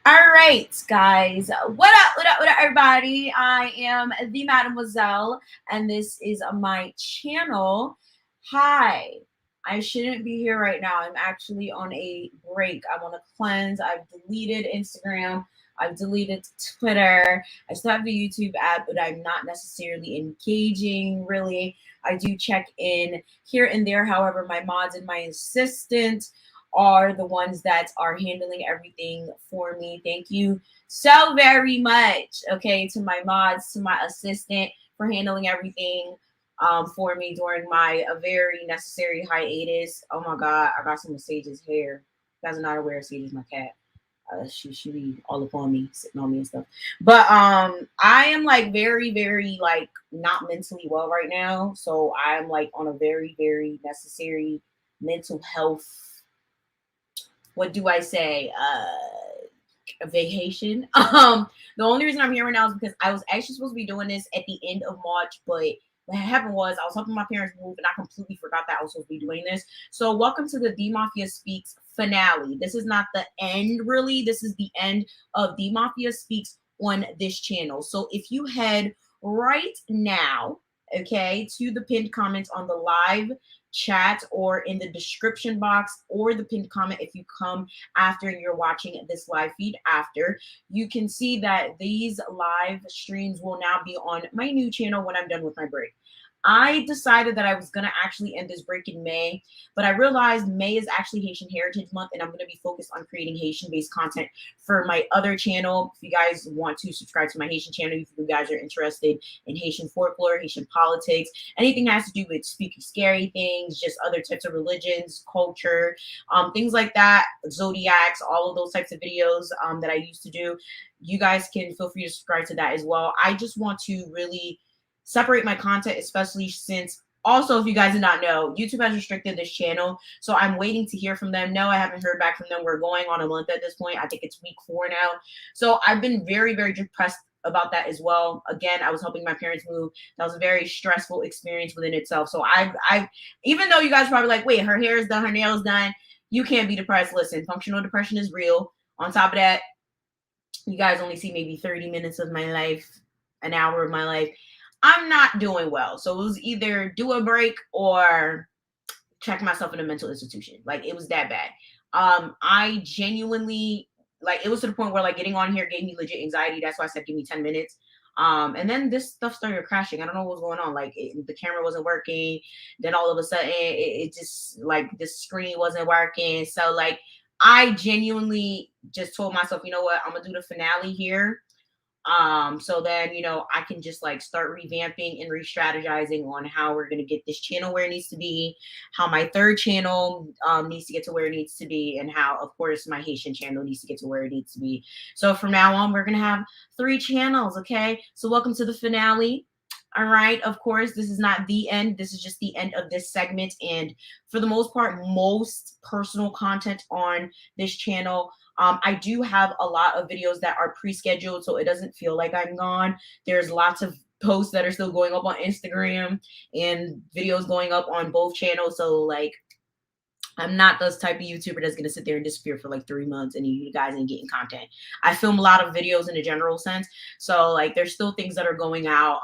All right, guys. What up? What up? What up, everybody? I am the Mademoiselle, and this is my channel. Hi. I shouldn't be here right now. I'm actually on a break. I'm on a cleanse. I've deleted Instagram. I've deleted Twitter. I still have the YouTube app, but I'm not necessarily engaging really. I do check in here and there. However, my mods and my assistant are the ones that are handling everything for me. Thank you so very much, okay, to my mods, to my assistant for handling everything for me during my a very necessary hiatus. Oh my God, I got some of Sage's hair. You guys are not aware Sage is my cat. She be all up on me, sitting on me and stuff. But I am like very like not mentally well right now, so I'm like on a very necessary mental health, what do I say? A vacation. The only reason I'm here right now is because I was actually supposed to be doing this at the end of March, but what happened was I was helping my parents move and I completely forgot that I was supposed to be doing this. So welcome to the D Mafia Speaks finale. This is not the end really. This is the end of D Mafia Speaks on this channel. So if you head right now, okay, to the pinned comments on the live chat or in the description box or the pinned comment if you come after and you're watching this live feed after, you can see that these live streams will now be on my new channel when I'm done with my break. I decided that I was going to actually end this break in May, but I realized May is actually Haitian Heritage Month, and I'm going to be focused on creating Haitian-based content for my other channel. If you guys want to subscribe to my Haitian channel, if you guys are interested in Haitian folklore, Haitian politics, anything that has to do with spooky, scary things, just other types of religions, culture, things like that, zodiacs, all of those types of videos that I used to do, you guys can feel free to subscribe to that as well. I just want to really separate my content, especially since also, if you guys did not know, YouTube has restricted this channel, so I'm waiting to hear from them. No, I haven't heard back from them. We're going on a month at this point. I think it's week 4 now. So I've been very depressed about that as well. Again, I was helping my parents move. That was a very stressful experience within itself. So I've even though you guys are probably like, wait, her hair is done, her nails done, you can't be depressed. Listen, functional depression is real. On top of that, you guys only see maybe 30 minutes of my life, an hour of my life. I'm not doing well. So it was either do a break or check myself in a mental institution. Like it was that bad. I genuinely, like, it was to the point where like getting on here gave me legit anxiety. That's why I said give me 10 minutes. And then this stuff started crashing. I don't know what was going on. Like the camera wasn't working. Then all of a sudden it just like the screen wasn't working. So like I genuinely just told myself, you know what, I'm gonna do the finale here, so then I can just like start revamping and re-strategizing on how we're going to get this channel where it needs to be, how my third channel needs to get to where it needs to be, and how of course my Haitian channel needs to get to where it needs to be. So from now on we're going to have 3 channels. Okay, so welcome to the finale. All right, of course this is not the end, this is just the end of this segment, and for the most part most personal content on this channel, I do have a lot of videos that are pre-scheduled, so it doesn't feel like I'm gone. There's lots of posts that are still going up on Instagram and videos going up on both channels. So like I'm not those type of YouTuber that's gonna sit there and disappear for like 3 months and you guys ain't getting content. I film a lot of videos in a general sense, so like there's still things that are going out.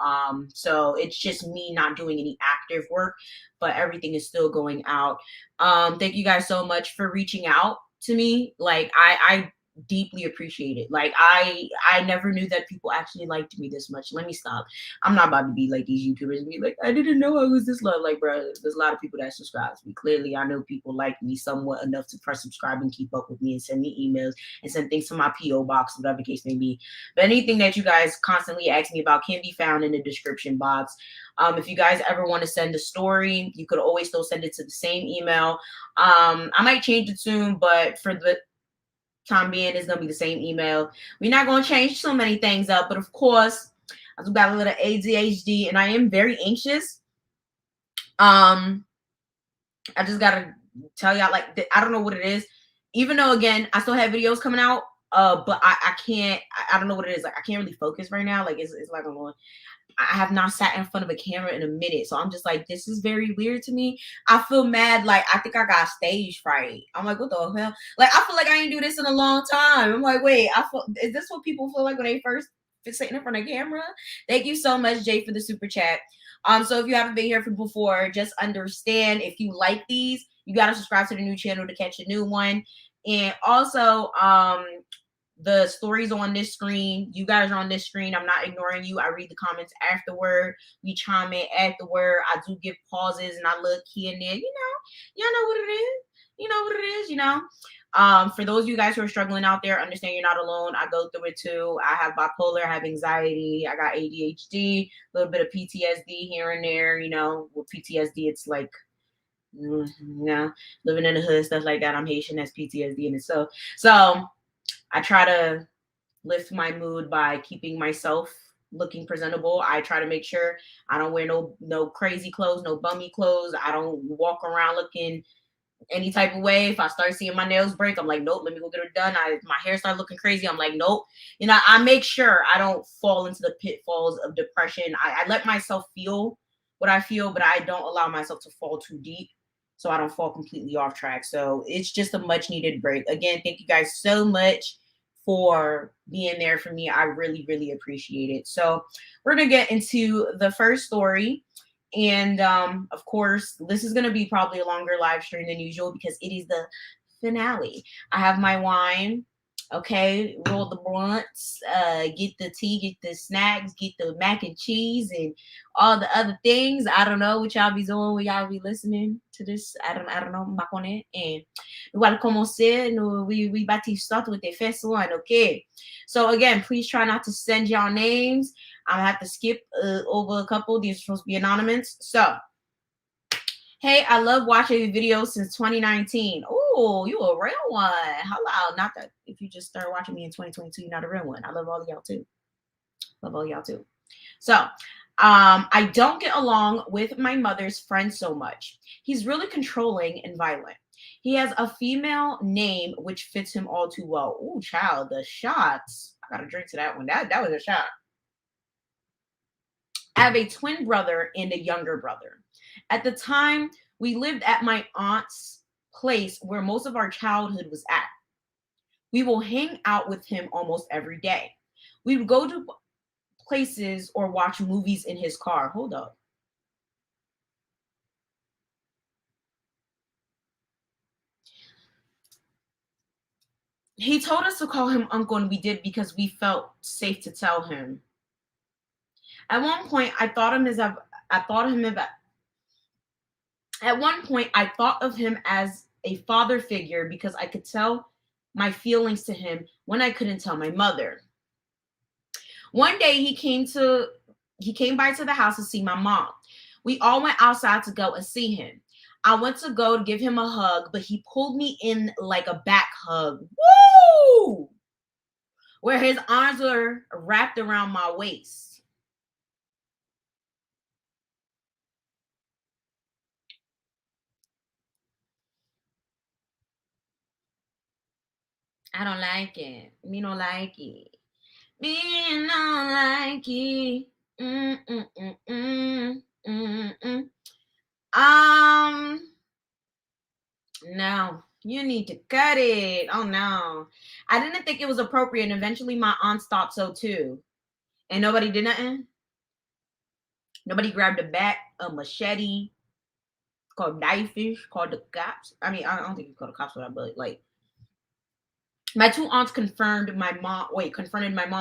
So it's just me not doing any active work, but everything is still going out. Thank you guys so much for reaching out to me. Like I deeply appreciate it. Like I never knew that people actually liked me this much. Let me stop. I'm not about to be like these YouTubers and be like, I didn't know I was this low. Like, bro, there's a lot of people that subscribe to me. Clearly, I know people like me somewhat enough to press subscribe and keep up with me and send me emails and send things to my PO box, whatever the case may be. But anything that you guys constantly ask me about can be found in the description box. If you guys ever want to send a story, you could always still send it to the same email. I might change it soon, but for the time being, it's gonna be the same email. We're not gonna change so many things up, but of course, I just got a little ADHD and I am very anxious. I just gotta tell y'all, like, I don't know what it is. Even though, again, I still have videos coming out, But I can't. I don't know what it is. Like I can't really focus right now. Like it's like I'm going. I have not sat in front of a camera in a minute. So I'm just like, this is very weird to me. I feel mad. Like, I think I got stage fright. I'm like, what the hell? Like, I feel like I ain't do this in a long time. I'm like, wait, is this what people feel like when they first sitting in front of camera? Thank you so much, Jay, for the super chat. So if you haven't been here before, just understand if you like these, you got to subscribe to the new channel to catch a new one. And also, the stories on this screen. You guys are on this screen. I'm not ignoring you. I read the comments afterward. We chime in afterward. I do give pauses and I look here and there. Y'all know what it is. You know what it is, For those of you guys who are struggling out there, understand you're not alone. I go through it too. I have bipolar, I have anxiety, I got ADHD, a little bit of PTSD here and there. With PTSD, it's like, living in the hood, stuff like that. I'm Haitian, that's PTSD in itself. So I try to lift my mood by keeping myself looking presentable. I try to make sure I don't wear no crazy clothes, no bummy clothes. I don't walk around looking any type of way. If I start seeing my nails break, I'm like, nope, let me go get it done. My hair started looking crazy. I'm like, nope. I make sure I don't fall into the pitfalls of depression. I let myself feel what I feel, but I don't allow myself to fall too deep so I don't fall completely off track. So it's just a much needed break. Again, thank you guys so much for being there for me. I really, really appreciate it. So we're going to get into the first story. And of course, this is going to be probably a longer live stream than usual because it is the finale. I have my wine. Okay, roll the blunts, get the tea, get the snacks, get the mac and cheese, and all the other things. I don't know what y'all be doing when y'all be listening to this. I don't know. I'm back on it. And we want to commencer. We about to start with the first one. Okay. So again, please try not to send y'all names. I'm gonna have to skip over a couple. These are supposed to be anonymous. So, hey, I love watching your videos since 2019. Oh, you a real one. Hello. Not that if you just started watching me in 2022, you're not a real one. I love all of y'all too. Love all y'all too. So, I don't get along with my mother's friend so much. He's really controlling and violent. He has a female name which fits him all too well. Ooh, child, the shots. I got to drink to that one. That was a shot. I have a twin brother and a younger brother. At the time, we lived at my aunt's place where most of our childhood was at. We will hang out with him almost every day. We would go to places or watch movies in his car. Hold up. He told us to call him uncle, and we did because we felt safe to tell him. At one point, I thought of him as a father figure because I could tell my feelings to him when I couldn't tell my mother. One day he came by to the house to see my mom. We all went outside to go and see him. I went to go to give him a hug, but he pulled me in like a back hug. Woo! Where his arms were wrapped around my waist. I don't like it. Me don't like it. Me don't like it. No, you need to cut it. Oh no. I didn't think it was appropriate, and eventually my aunt thought so too. And nobody did nothing. Nobody grabbed a bat, a machete, called knife-ish, called the cops. I mean, I don't think you called the cops for that, but like my two aunts confronted my mom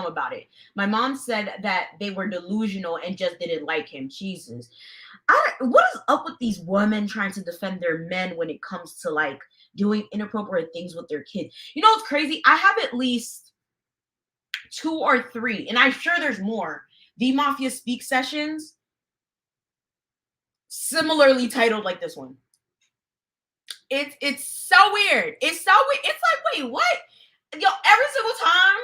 about it. My mom said that they were delusional and just didn't like him. Jesus. What is up with these women trying to defend their men when it comes to like doing inappropriate things with their kids? You know what's crazy? I have at least 2 or 3, and I'm sure there's more, The Mafia Speak sessions similarly titled like this one. It's so weird. It's so weird. It's like, wait, what? Yo, every single time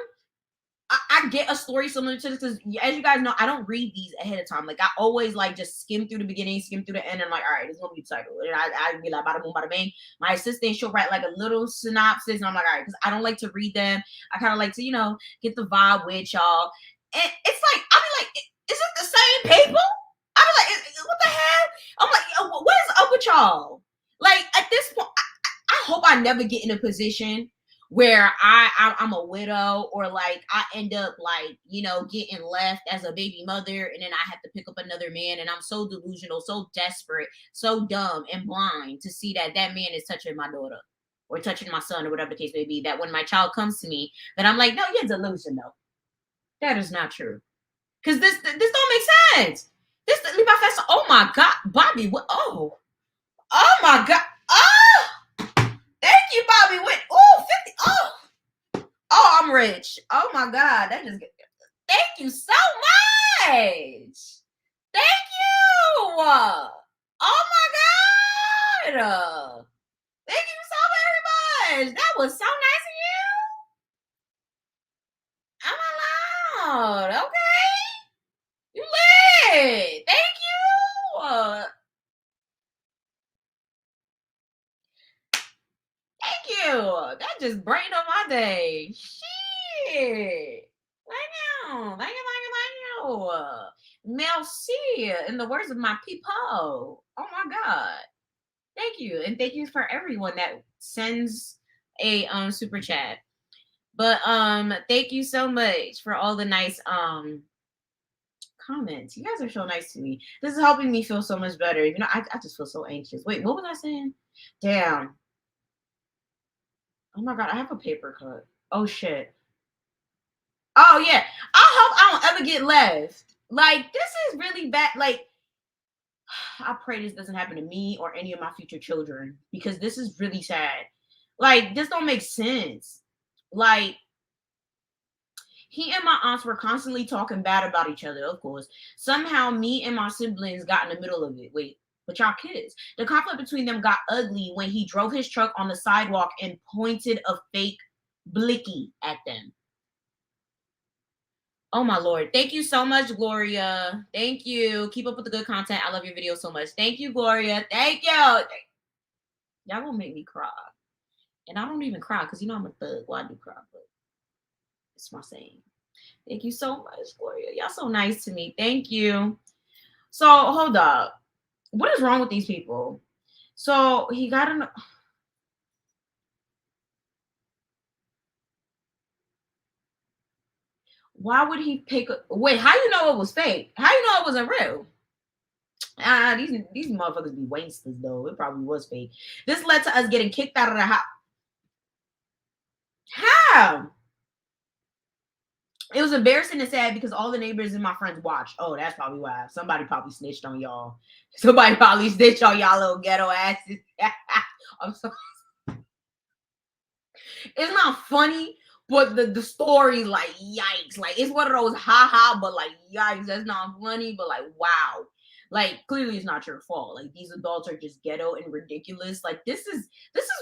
I I get a story similar to this, because as you guys know, I don't read these ahead of time. Like I always like just skim through the beginning, skim through the end, and I'm like, all right, this is gonna be the title. And I be like, bada boom, bada bang. My assistant, she'll write like a little synopsis, and I'm like, all right, because I don't like to read them. I kind of like to, get the vibe with y'all. And it's like, I be like, is it the same people? I be like, what the hell? I'm like, yo, what is up with y'all? Like at this point, I hope I never get in a position where I'm a widow, or like I end up like, getting left as a baby mother, and then I have to pick up another man, and I'm so delusional, so desperate, so dumb and blind to see that that man is touching my daughter or touching my son, or whatever the case may be, that when my child comes to me, that I'm like, no, you're delusional. That is not true. Because this don't make sense. This leave my face. Oh my God, Bobby. What? Oh my God. Oh, thank you, Bobby. What? Oh, 50. Oh, I'm rich. Oh my God. Thank you so much. Thank you. Oh my God. Thank you so very much. That was so nice of you. I'm allowed. Okay. You lit. Thank you. Thank you. That just brightened up my day. Shit. Thank you. Thank you, thank you, thank you. Merci, in the words of my people. Oh my God. Thank you. And thank you for everyone that sends a super chat. But thank you so much for all the nice comments. You guys are so nice to me. This is helping me feel so much better. Even though I just feel so anxious. Wait, what was I saying? Damn. Oh my God, I have a paper cut. Oh shit. Oh yeah. I hope I don't ever get left. Like, this is really bad. Like, I pray this doesn't happen to me or any of my future children, because this is really sad. Like, this don't make sense. Like, he and my aunts were constantly talking bad about each other, of course. Somehow, me and my siblings got in the middle of it. Wait, but y'all kids. The conflict between them got ugly when he drove his truck on the sidewalk and pointed a fake blicky at them. Oh my Lord. Thank you so much, Gloria. Thank you. Keep up with the good content. I love your video so much. Thank you, Gloria. Thank you. Y'all gonna make me cry. And I don't even cry because I'm a thug. Well, I do cry, but it's my saying. Thank you so much, Gloria. Y'all so nice to me. Thank you. So hold up. What is wrong with these people? So he got an. Why would he pick? Wait, how you know it was fake? How you know it wasn't real? These motherfuckers be wasters though. It probably was fake. This led to us getting kicked out of the house. How? It was embarrassing and sad because all the neighbors and my friends watched. Oh, that's probably why. Somebody probably snitched on y'all. Somebody probably snitched on y'all little ghetto asses. I'm sorry. It's not funny, but the story, like, yikes. Like, it's one of those ha, but like, yikes. That's not funny, but like, wow. Like, clearly it's not your fault. Like, these adults are just ghetto and ridiculous. Like, this is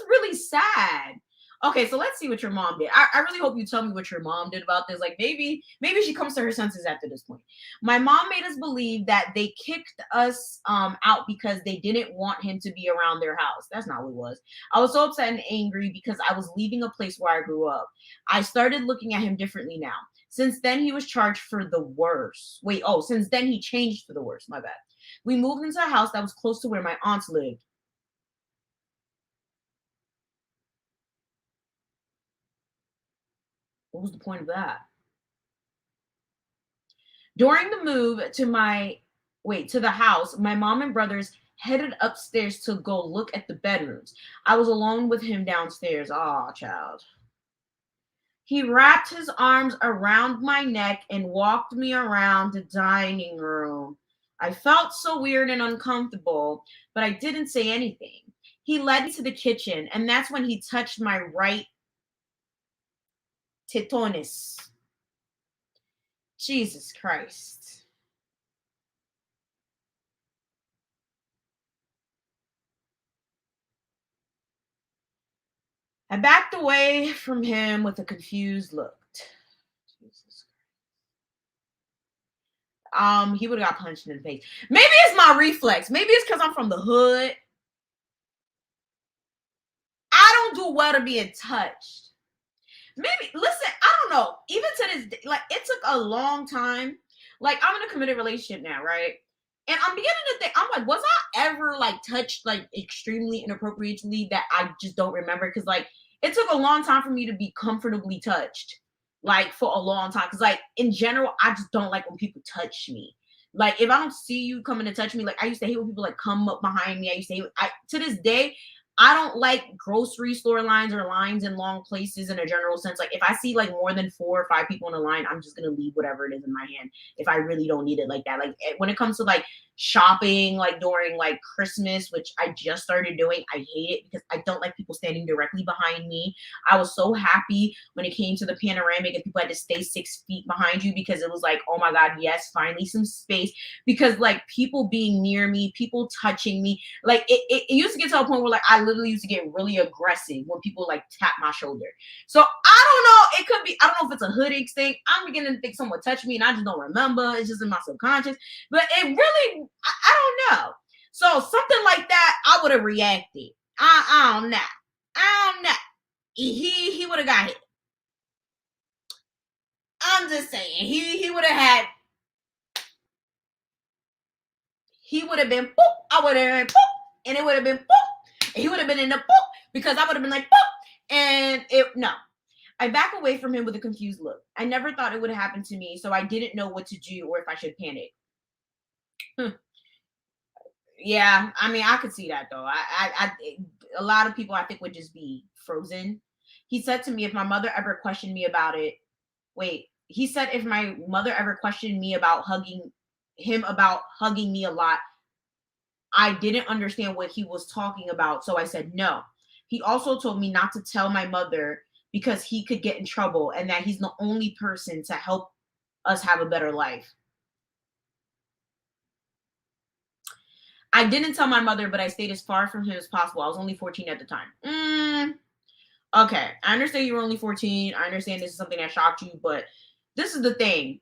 really sad. Okay, so let's see what your mom did. I really hope you tell me what your mom did about this. Like, maybe she comes to her senses after this point. My mom made us believe that they kicked us out because they didn't want him to be around their house. That's not what it was. I was so upset and angry because I was leaving a place where I grew up. I started looking at him differently now. Since then, he was charged for the worse. Wait, since then he changed for the worse. My bad. We moved into a house that was close to where my aunts lived. What was the point of that? During the move to the house, my mom and brothers headed upstairs to go look at the bedrooms. I was alone with him downstairs. Ah, child. He wrapped his arms around my neck and walked me around the dining room. I felt so weird and uncomfortable, but I didn't say anything. He led me to the kitchen, and that's when he touched my right titonis. Jesus Christ. I backed away from him with a confused look. Jesus. He would have got punched in the face. Maybe it's my reflex. Maybe it's because I'm from the hood. I don't do well to being touched. Maybe, listen, I don't know. Even to this day, like, it took a long time. Like, I'm in a committed relationship now, right? And I'm beginning to think, I'm like, was I ever like touched like extremely inappropriately that I just don't remember? Because like it took a long time for me to be comfortably touched, like for a long time. Because like in general, I just don't like when people touch me. Like if I don't see you coming to touch me, like I used to hate when people like come up behind me. I used to hate, to this day, I don't like grocery store lines or lines in long places in a general sense. Like if I see like more than 4 or 5 people in a line, I'm just gonna leave whatever it is in my hand if I really don't need it like that. Like when it comes to like shopping, like during like Christmas, which I just started doing, I hate it because I don't like people standing directly behind me. I was so happy when it came to the panoramic and people had to stay 6 feet behind you because it was like, oh my God, yes, finally some space. Because like people being near me, people touching me, like it used to get to a point where like I literally used to get really aggressive when people like tap my shoulder. So I don't know. It could be, I don't know if it's a hood instinct. I'm beginning to think someone touched me and I just don't remember. It's just in my subconscious. But it really, I don't know. So something like that, I would have reacted. I don't know. I don't know. He would have got hit. I'm just saying. He would have had. He would have been boop. I would have been boop. And it would have been boop. And he would have been in the boop because I would have been like boop. And it no. I back away from him with a confused look. I never thought it would happen to me, so I didn't know what to do or if I should panic. Yeah, I mean, I could see that though. A lot of people I think would just be frozen. He said to me, if my mother ever questioned me about it, wait, he said if my mother ever questioned me about hugging me a lot, I didn't understand what he was talking about, so I said no. He also told me not to tell my mother because he could get in trouble and that he's the only person to help us have a better life. I didn't tell my mother, but I stayed as far from him as possible. I was only 14 at the time. Okay, I understand you were only 14. I understand this is something that shocked you, but this is the thing.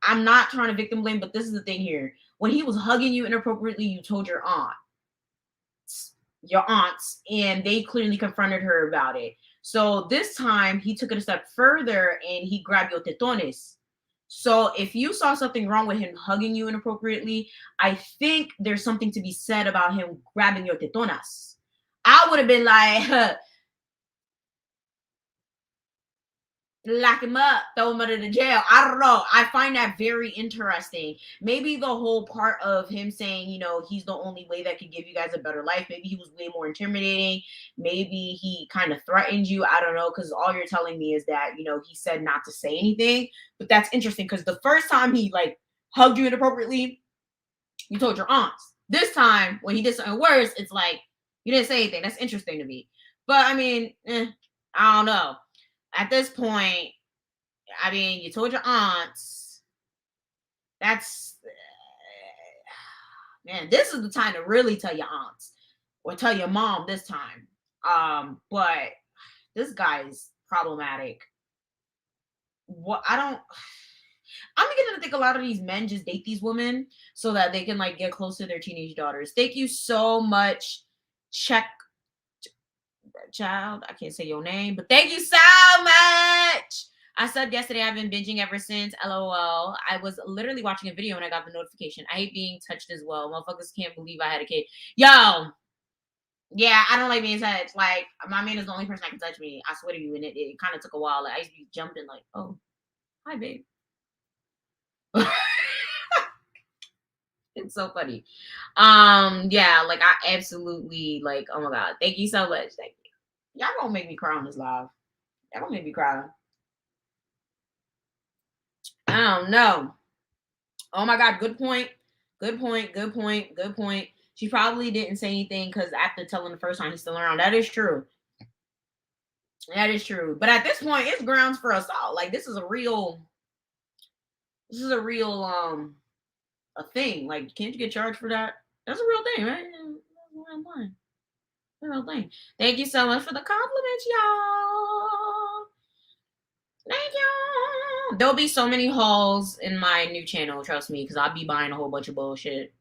I'm not trying to victim blame, but this is the thing here. When he was hugging you inappropriately, you told your aunts, and they clearly confronted her about it. So this time he took it a step further and he grabbed your tetones. So if you saw something wrong with him hugging you inappropriately, I think there's something to be said about him grabbing your tetonas. I would have been like, lock him up, throw him under the jail. I don't know. I find that very interesting. Maybe the whole part of him saying, he's the only way that could give you guys a better life. Maybe he was way more intimidating. Maybe he kind of threatened you. I don't know. Because all you're telling me is that, he said not to say anything. But that's interesting because the first time he like hugged you inappropriately, you told your aunts. This time when he did something worse, it's like you didn't say anything. That's interesting to me. But I mean, I don't know. At this point, I mean, you told your aunts. That's man. This is the time to really tell your aunts or tell your mom this time. But this guy is problematic. What I'm beginning to think a lot of these men just date these women so that they can like get close to their teenage daughters. Thank you so much. Check child. I can't say your name, but thank you so much. I said yesterday I've been binging ever since. LOL. I was literally watching a video and I got the notification. I hate being touched as well. Motherfuckers can't believe I had a kid. Yo. Yeah, I don't like being touched. Like, my man is the only person that can touch me. I swear to you. And it kind of took a while. Like, I used to be jumping like, oh, hi, babe. It's so funny. Yeah, like I absolutely like, oh my God. Thank you so much. Thank you. Y'all gonna make me cry on this live. Y'all gonna make me cry. I don't know. Oh my God, good point. Good point. Good point. Good point. She probably didn't say anything because after telling the first time he's still around. That is true. That is true. But at this point, it's grounds for assault. Like this is a real a thing. Like, can't you get charged for that? That's a real thing, right? That's a real thing. Thank you so much for the compliments, y'all. Thank you. There'll be so many hauls in my new channel, trust me, because I'll be buying a whole bunch of bullshit.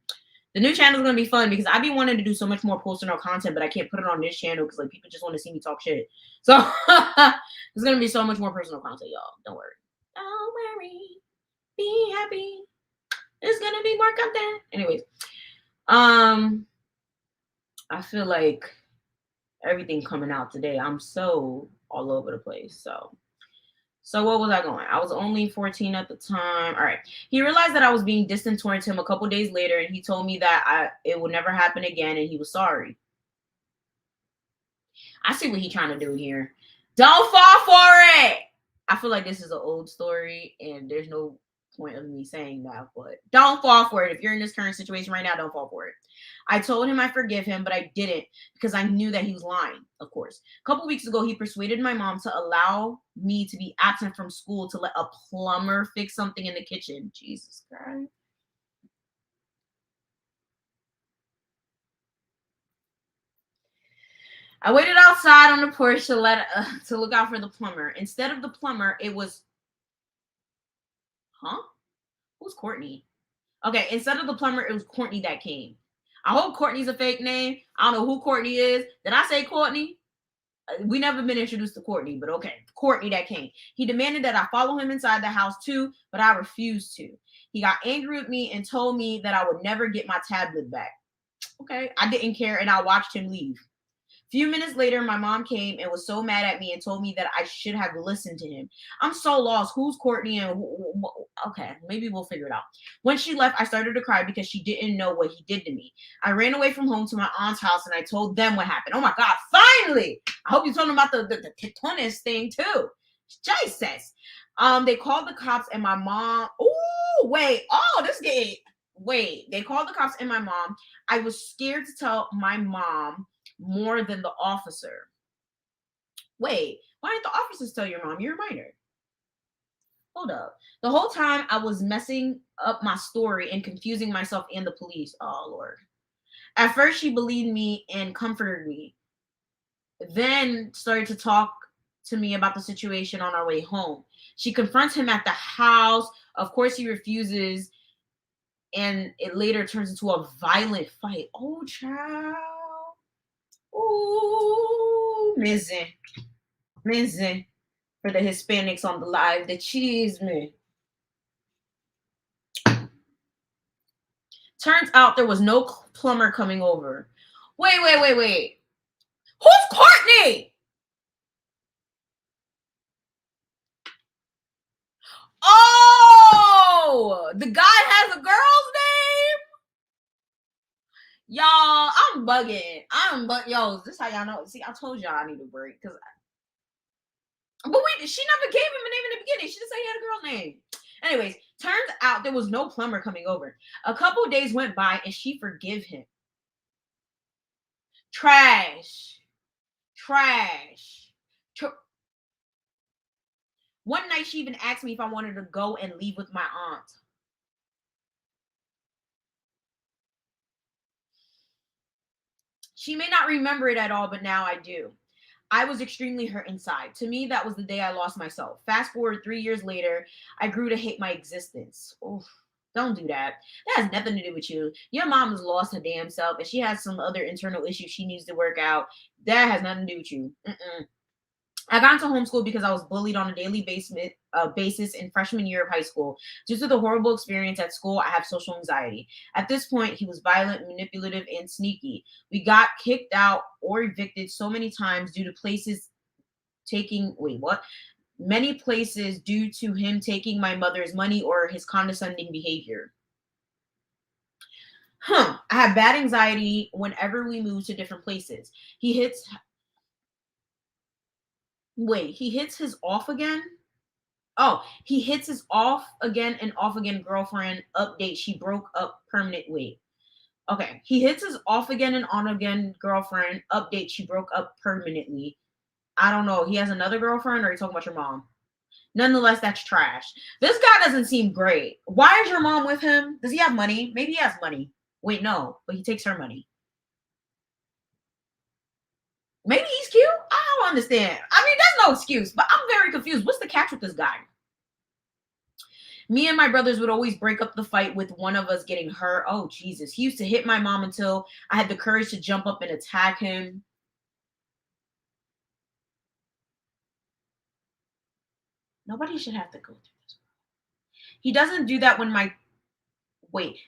The new channel is gonna be fun because I be wanting to do so much more personal content, but I can't put it on this channel because like people just want to see me talk shit. So it's gonna be so much more personal content, y'all. Don't worry. Don't worry. Be happy. There's gonna be more content. Anyways, I feel like everything coming out today. I'm so all over the place. So what was I going? I was only 14 at the time. All right. He realized that I was being distant towards him a couple days later, and he told me that it would never happen again, and he was sorry. I see what he's trying to do here. Don't fall for it. I feel like this is an old story, and there's no point of me saying that, but don't fall for it. If you're in this current situation right now, don't fall for it. I told him I forgive him, but I didn't because I knew that he was lying, of course. A couple weeks ago, he persuaded my mom to allow me to be absent from school to let a plumber fix something in the kitchen. Jesus Christ. I waited outside on the porch to look out for the plumber. Instead of the plumber, it was, huh? Who's Courtney? Okay, instead of the plumber, it was Courtney that came. I hope Courtney's a fake name. I don't know who Courtney is. Did I say Courtney? We never been introduced to Courtney, but okay, Courtney that came. He demanded that I follow him inside the house too, but I refused to. He got angry with me and told me that I would never get my tablet back. Okay, I didn't care and I watched him leave. Few minutes later, my mom came and was so mad at me and told me that I should have listened to him. I'm so lost. Who's Courtney? And okay, maybe we'll figure it out. When she left, I started to cry because she didn't know what he did to me. I ran away from home to my aunt's house and I told them what happened. Oh my God, finally! I hope you told them about the tetonis thing too. Jesus. They called the cops and my mom. Oh, wait. Oh, this game. Wait, they called the cops and my mom. I was scared to tell my mom more than the officer. Wait, why didn't the officers tell your mom? You're a minor. Hold up. The whole time I was messing up my story and confusing myself and the police. Oh, Lord. At first, she believed me and comforted me. Then started to talk to me about the situation on our way home. She confronts him at the house. Of course, he refuses. And it later turns into a violent fight. Oh, child. Ooh, missing for the Hispanics on the live, the cheese man. Turns out there was no plumber coming over. Wait. Who's Courtney? Oh, the guy has a girl's name? Y'all, I'm bugging. Yo, this how y'all know. See, I told y'all I need a break. But wait, she never gave him a name in the beginning. She just said he had a girl name. Anyways, turns out there was no plumber coming over. A couple of days went by and she forgave him. Trash. One night she even asked me if I wanted to go and leave with my aunt. She may not remember it at all, but now I do. I was extremely hurt inside. To me, that was the day I lost myself. Fast forward 3 years later, I grew to hate my existence. Oof, don't do that. That has nothing to do with you. Your mom has lost her damn self, and she has some other internal issues she needs to work out. That has nothing to do with you. I got into homeschool because I was bullied on a daily basis in freshman year of high school. Due to the horrible experience at school, I have social anxiety. At this point, he was violent, manipulative, and sneaky. We got kicked out or evicted so many times due to many places due to him taking my mother's money or his condescending behavior. I have bad anxiety whenever we move to different places. He hits his off again? Oh, he hits his off again and off again girlfriend. Update, she broke up permanent. Wait. Okay. He hits his off again and on again girlfriend. Update, she broke up permanently. I don't know. He has another girlfriend or are you talking about your mom? Nonetheless, that's trash. This guy doesn't seem great. Why is your mom with him? Does he have money? Maybe he has money. Wait, no, but he takes her money. Maybe he's cute. I don't understand. I mean, that's no excuse, but I'm very confused. What's the catch with this guy? Me and my brothers would always break up the fight with one of us getting hurt. Oh, Jesus. He used to hit my mom until I had the courage to jump up and attack him. Nobody should have to go through this. He doesn't do that when my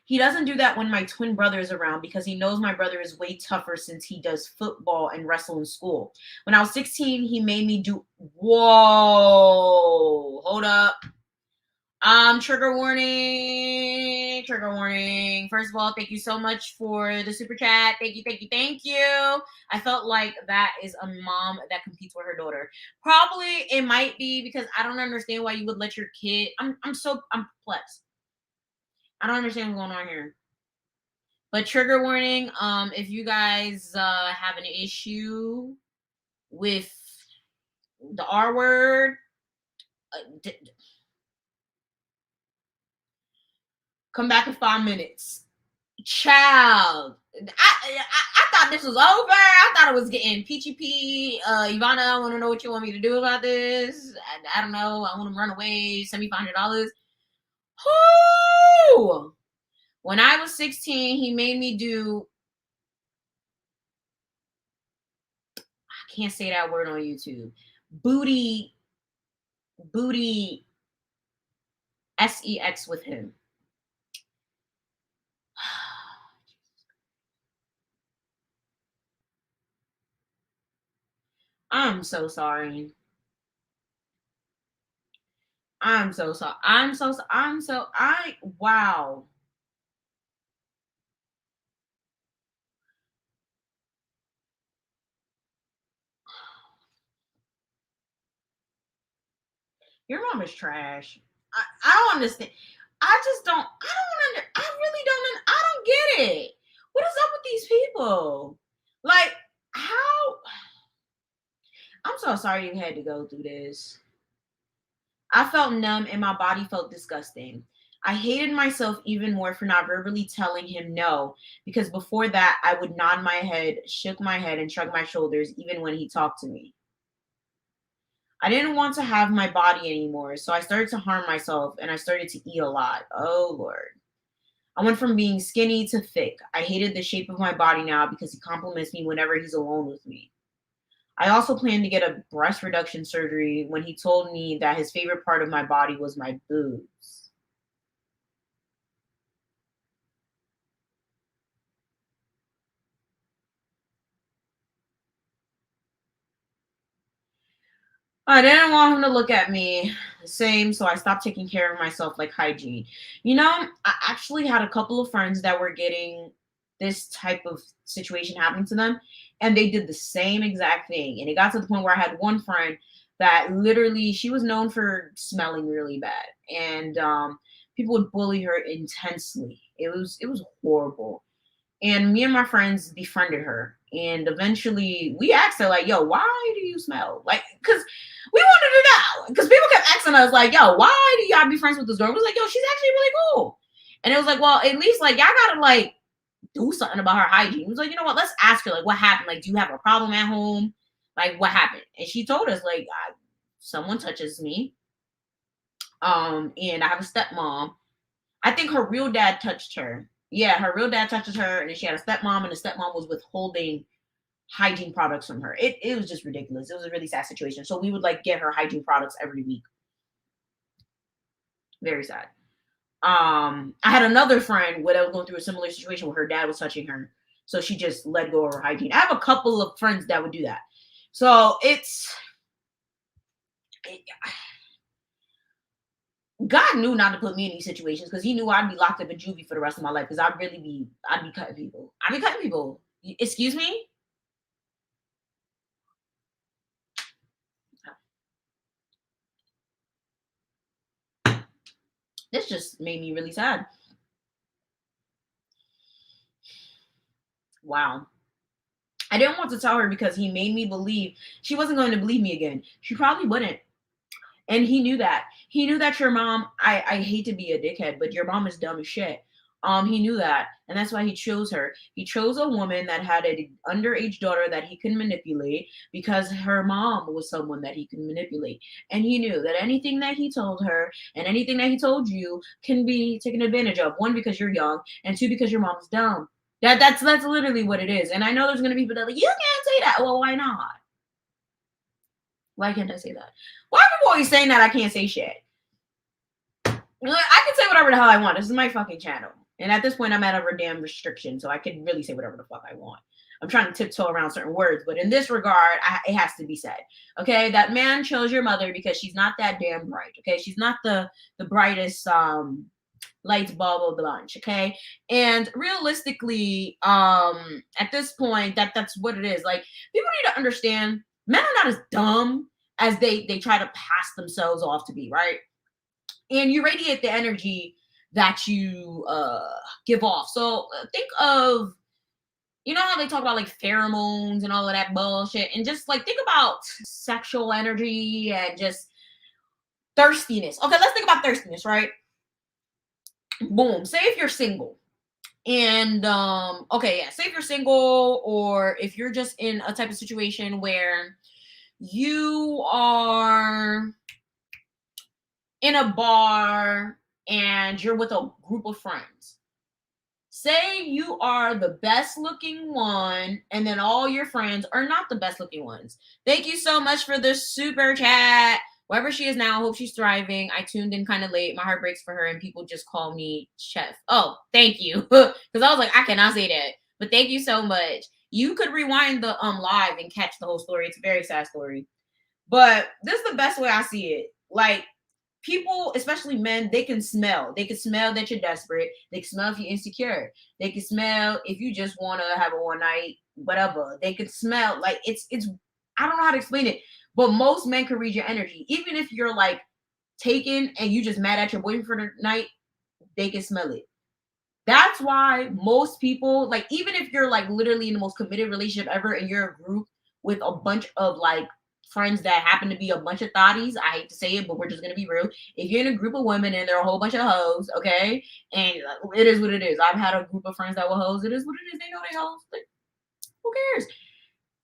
he doesn't do that when my twin brother is around because he knows my brother is way tougher since he does football and wrestle in school. When I was 16, he made me do. Whoa, hold up. Trigger warning. Trigger warning. First of all, thank you so much for the super chat. Thank you, thank you, thank you. I felt like that is a mom that competes with her daughter. Probably it might be because I don't understand why you would let your kid. I'm perplexed. I don't understand what's going on here. But trigger warning, if you guys have an issue with the R word, come back in 5 minutes. Child, I thought this was over. I thought it was getting peachy. Ivana, I want to know what you want me to do about this. I don't know. I want to run away. Send me $500. Whoo! When I was 16, he made me do. I can't say that word on YouTube. Booty sex with him. I'm so sorry. I'm so sorry. Wow. Your mom is trash. I don't understand. I don't get it. What is up with these people? Like, how? I'm so sorry you had to go through this. I felt numb and my body felt disgusting. I hated myself even more for not verbally telling him no, because before that, I would nod my head, shook my head, and shrug my shoulders even when he talked to me. I didn't want to have my body anymore, so I started to harm myself and I started to eat a lot. Oh, Lord. I went from being skinny to thick. I hated the shape of my body now because he compliments me whenever he's alone with me. I also planned to get a breast reduction surgery when he told me that his favorite part of my body was my boobs. I didn't want him to look at me the same, so I stopped taking care of myself like hygiene. You know, I actually had a couple of friends that were getting this type of situation happening to them, and they did the same exact thing. And it got to the point where I had one friend that literally she was known for smelling really bad, and people would bully her intensely. It was horrible. And me and my friends befriended her. And eventually we asked her, like, yo, why do you smell? Like, because we wanted to know. Because people kept asking us, like, yo, why do y'all be friends with this girl? We was like, yo, she's actually really cool. And it was like, well, at least, like, y'all gotta, like, do something about her hygiene. It was like, you know what? Let's ask her, like, what happened? Like, do you have a problem at home? Like, what happened? And she told us, like, someone touches me. And I have a stepmom. I think her real dad touched her. Yeah, her real dad touches her, and then she had a stepmom, and the stepmom was withholding hygiene products from her. It was just ridiculous. It was a really sad situation. So we would like get her hygiene products every week. Very sad. I had another friend where I was going through a similar situation where her dad was touching her. So she just let go of her hygiene. I have a couple of friends that would do that. So God knew not to put me in these situations because he knew I'd be locked up in juvie for the rest of my life because I'd be cutting people. I'd be cutting people. Excuse me? This just made me really sad. Wow. I didn't want to tell her because he made me believe she wasn't going to believe me again. She probably wouldn't. And he knew that. He knew that your mom, I hate to be a dickhead, but your mom is dumb as shit. He knew that, and that's why he chose her. He chose a woman that had an underage daughter that he could manipulate because her mom was someone that he could manipulate. And he knew that anything that he told her and anything that he told you can be taken advantage of. One, because you're young, and two, because your mom's dumb. That's literally what it is. And I know there's gonna be people that are like, you can't say that. Well, why not? Why can't I say that? Why are people always saying that I can't say shit? I can say whatever the hell I want. This is my fucking channel. And at this point, I'm at a damn restriction, so I can really say whatever the fuck I want. I'm trying to tiptoe around certain words, but in this regard, it has to be said. Okay, that man chose your mother because she's not that damn bright. Okay, she's not the brightest light bulb of the bunch. Okay, and realistically, at this point, that's what it is. Like, people need to understand, men are not as dumb as they try to pass themselves off to be. Right, and you radiate the energy that you give off. So think of, you know how they talk about like pheromones and all of that bullshit, and just like think about sexual energy and just thirstiness. Okay, let's think about thirstiness, right? Boom. Say if you're single, and okay, yeah, say if you're single, or if you're just in a type of situation where you are in a bar and you're with a group of friends. Say you are the best looking one, and then all your friends are not the best looking ones. Thank you so much for the super chat. Wherever she is now, I hope she's thriving. I tuned in kind of late. My heart breaks for her, and people just call me Chef. Oh, thank you. Because I was like, I cannot say that. But thank you so much. You could rewind the live and catch the whole story. It's a very sad story. But this is the best way I see it. Like, people, especially men, they can smell. They can smell that you're desperate. They can smell if you're insecure. They can smell if you just want to have a one night, whatever. They can smell. Like, it's I don't know how to explain it, but most men can read your energy. Even if you're like taken and you just mad at your boyfriend for the night, they can smell it. That's why most people, like, even if you're like literally in the most committed relationship ever and you're a group with a bunch of like friends that happen to be a bunch of thotties. I hate to say it, but we're just gonna be real. If you're in a group of women and there are a whole bunch of hoes, okay, and it is what it is. I've had a group of friends that were hoes. It is what it is. They know they hoes. Like, who cares?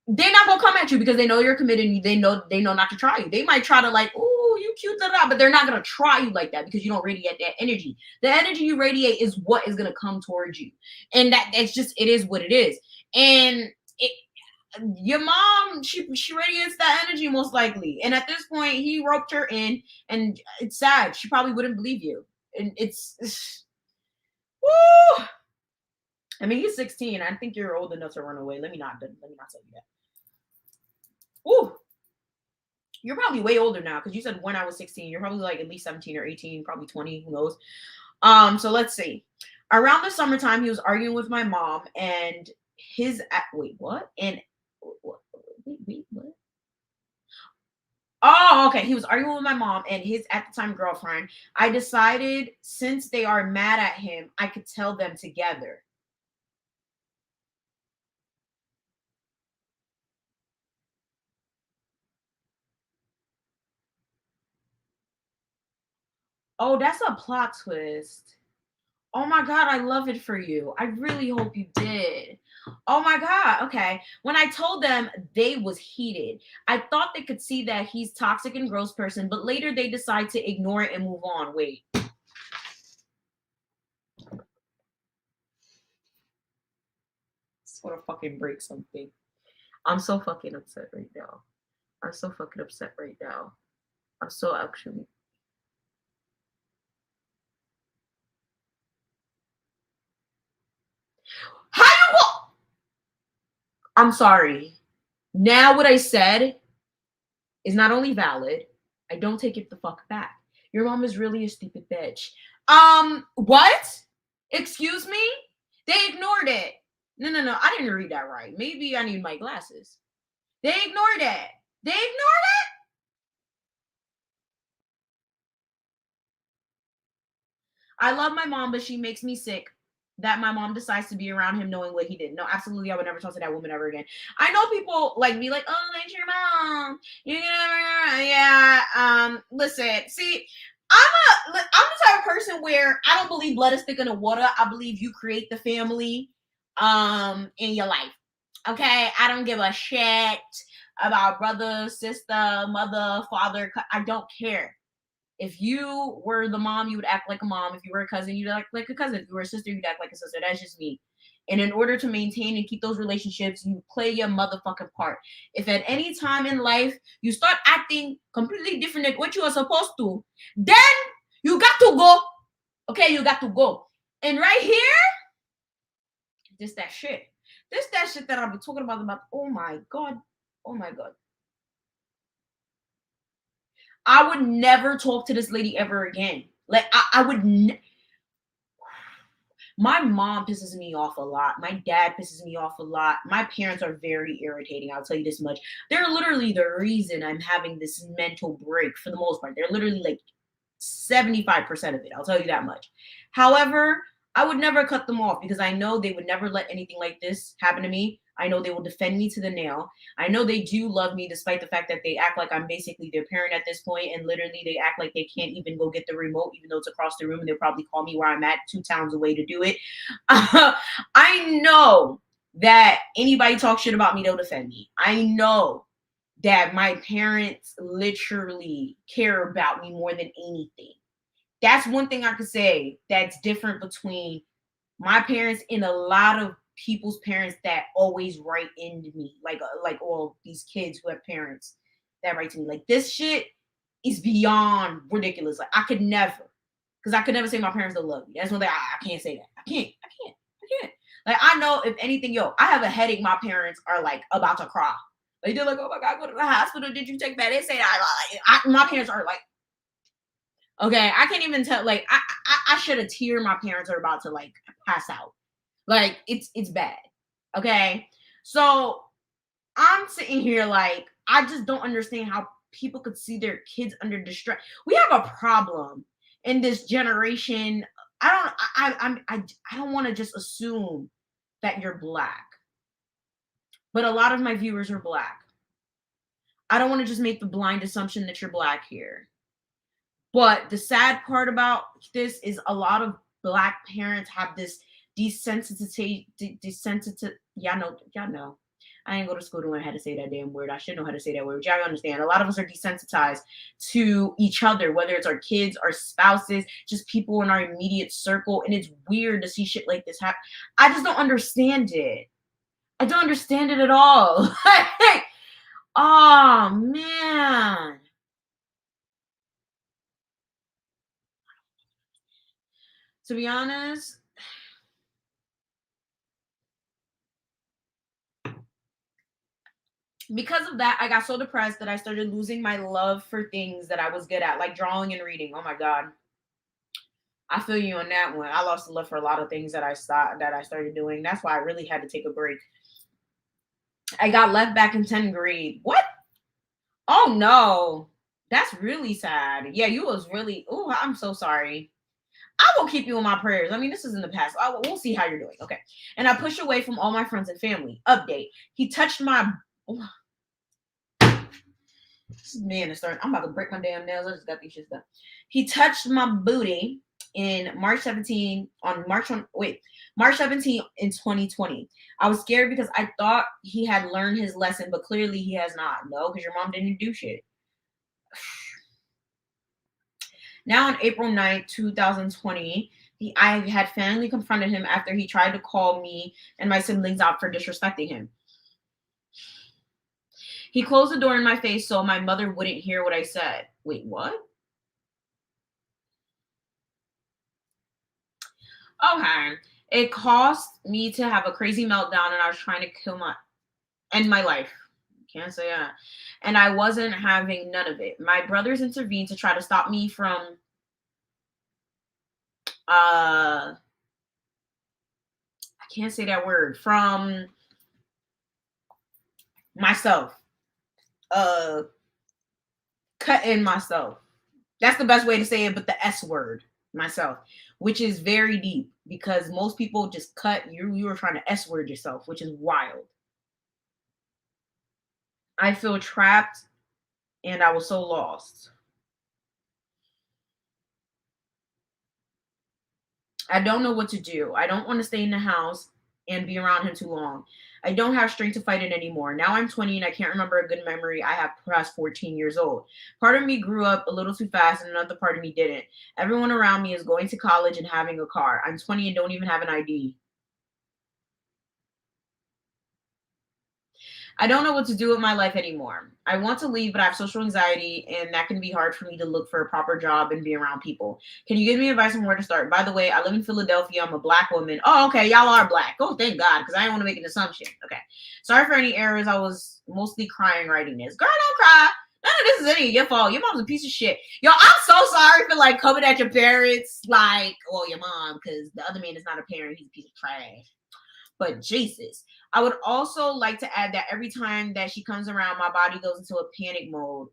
They're not gonna come at you because they know you're committed. And they know not to try you. They might try to like, oh, you cute, but they're not gonna try you like that because you don't radiate that energy. The energy you radiate is what is gonna come towards you, and it's just, it is what it is. And your mom, she radiates that energy most likely, and at this point he roped her in, and it's sad, she probably wouldn't believe you, and it's woo. I mean, he's 16. I think you're old enough to run away. Let me not tell you that. Woo. You're probably way older now because you said when I was 16. You're probably like at least 17 or 18, probably 20, who knows. So let's see. Around the summertime, he was arguing with my mom, and his wait, what? And wait, what? Oh, okay. He was arguing with my mom and his at the time girlfriend. I decided, since they are mad at him, I could tell them together. Oh, that's a plot twist. Oh my God, I love it for you. I really hope you did. Oh my God. Okay. When I told them, they was heated. I thought they could see that he's toxic and gross person, but later they decide to ignore it and move on. Wait. Sort of fucking break something. I'm so fucking upset right now. I'm so fucking upset right now. I'm so actually. How you? I'm sorry. Now what I said is not only valid, I don't take it the fuck back. Your mom is really a stupid bitch. What? Excuse me? They ignored it. No. I didn't read that right. Maybe I need my glasses. They ignored it. They ignored it? I love my mom, but she makes me sick that my mom decides to be around him knowing what he did. No, absolutely, I would never talk to that woman ever again. I know people like be like, oh, that's your mom. You know, yeah. Listen, see, I'm the type of person where I don't believe blood is thicker than water. I believe you create the family in your life. Okay, I don't give a shit about brother, sister, mother, father. I don't care. If you were the mom, you would act like a mom. If you were a cousin, you'd act like a cousin. If you were a sister, you'd act like a sister. That's just me. And in order to maintain and keep those relationships, you play your motherfucking part. If at any time in life you start acting completely different than what you are supposed to, then you got to go. Okay, you got to go. And right here, this that shit. This that shit that I've been talking about. Oh my god. Oh my god. I would never talk to this lady ever again. Like I would. My mom pisses me off a lot. My dad pisses me off a lot. My parents are very irritating. I'll tell you this much. They're literally the reason I'm having this mental break for the most part. They're literally like 75% of it. I'll tell you that much. However, I would never cut them off because I know they would never let anything like this happen to me. I know they will defend me to the nail. I know they do love me despite the fact that they act like I'm basically their parent at this point, and literally they act like they can't even go get the remote, even though it's across the room, and they'll probably call me where I'm at 2 towns away to do it. I know that anybody talk shit about me, they'll defend me. I know that my parents literally care about me more than anything. That's one thing I could say that's different between my parents and a lot of people's parents that always write into me, like all these kids who have parents that write to me. Like this shit is beyond ridiculous. Like I could never, because I could never say my parents don't love me. That's one thing I can't say that. I can't. Like I know if anything, yo, I have a headache. My parents are like about to cry. Like they're like, oh my god, go to the hospital. Did you take that? They say that. My parents are like, okay, I can't even tell. Like I shed a tear. My parents are about to like pass out. Like it's bad. Okay, so I'm sitting here like I just don't understand how people could see their kids under distress. We have a problem in this generation. I don't want to just assume that you're black, but a lot of my viewers are black. I don't want to just make the blind assumption that you're black here. But the sad part about this is a lot of black parents have this desensitization. Y'all know. I didn't go to school to learn how to say that damn word. I should know how to say that word. Y'all understand. A lot of us are desensitized to each other, whether it's our kids, our spouses, just people in our immediate circle. And it's weird to see shit like this happen. I just don't understand it. I don't understand it at all. Oh man. To be honest, because of that, I got so depressed that I started losing my love for things that I was good at, like drawing and reading. Oh my god, I feel you on that one. I lost the love for a lot of things that I started doing. That's why I really had to take a break. I got left back in 10th grade. What? Oh no, that's really sad. Yeah, you was really. Oh, I'm so sorry. I will keep you in my prayers. I mean, this is in the past. We'll see how you're doing. Okay. And I pushed away from all my friends and family. Update. He touched my. Oh, this man is starting. I'm about to break my damn nails. I just got these shit done. He touched my booty in March 17 on March on wait March 17 in 2020. I was scared because I thought he had learned his lesson, but clearly he has not. No, because your mom didn't do shit. Now on April 9th, 2020, I had finally confronted him after he tried to call me and my siblings out for disrespecting him. He closed the door in my face so my mother wouldn't hear what I said. Wait, what? Okay. It caused me to have a crazy meltdown and I was trying to end my life. Can't say that. And I wasn't having none of it. My brothers intervened to try to stop me from I can't say that word, from myself. Cutting myself. That's the best way to say it, but the S word, myself, which is very deep because most people just cut you. You were trying to S word yourself, which is wild. I feel trapped and I was so lost. I don't know what to do. I don't want to stay in the house and be around him too long. I don't have strength to fight it anymore. Now I'm 20 and I can't remember a good memory I have past 14 years old. Part of me grew up a little too fast and another part of me didn't. Everyone around me is going to college and having a car. I'm 20 and don't even have an ID. I don't know what to do with my life anymore. I want to leave, but I have social anxiety, and that can be hard for me to look for a proper job and be around people. Can you give me advice on where to start? By the way, I live in Philadelphia. I'm a black woman. Oh, okay. Y'all are black. Oh, thank God, because I didn't want to make an assumption. Okay. Sorry for any errors. I was mostly crying writing this. Girl, don't cry. None of this is any of your fault. Your mom's a piece of shit. Yo, I'm so sorry for like coming at your parents, like, well, your mom, because the other man is not a parent. He's a piece of trash. But Jesus, I would also like to add that every time that she comes around, my body goes into a panic mode.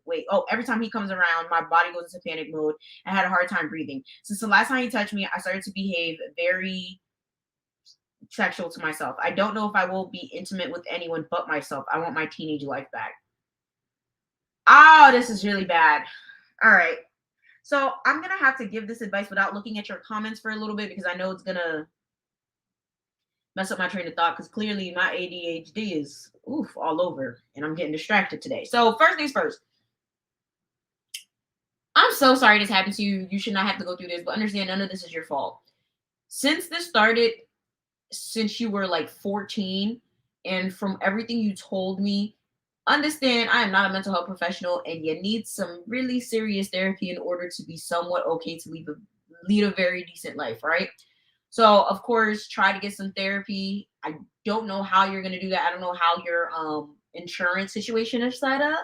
Every time he comes around, my body goes into panic mode. I had a hard time breathing. Since the last time he touched me, I started to behave very sexual to myself. I don't know if I will be intimate with anyone but myself. I want my teenage life back. Oh, this is really bad. All right. So I'm going to have to give this advice without looking at your comments for a little bit because I know it's going to mess up my train of thought because clearly my ADHD is all over and I'm getting distracted today. So first things first, I'm so sorry this happened to you. You should not have to go through this, but understand none of this is your fault. Since this started, since you were like 14, and from everything you told me, understand I am not a mental health professional and you need some really serious therapy in order to be somewhat okay to lead a very decent life, right? So of course, try to get some therapy. I don't know how you're gonna do that. I don't know how your insurance situation is set up,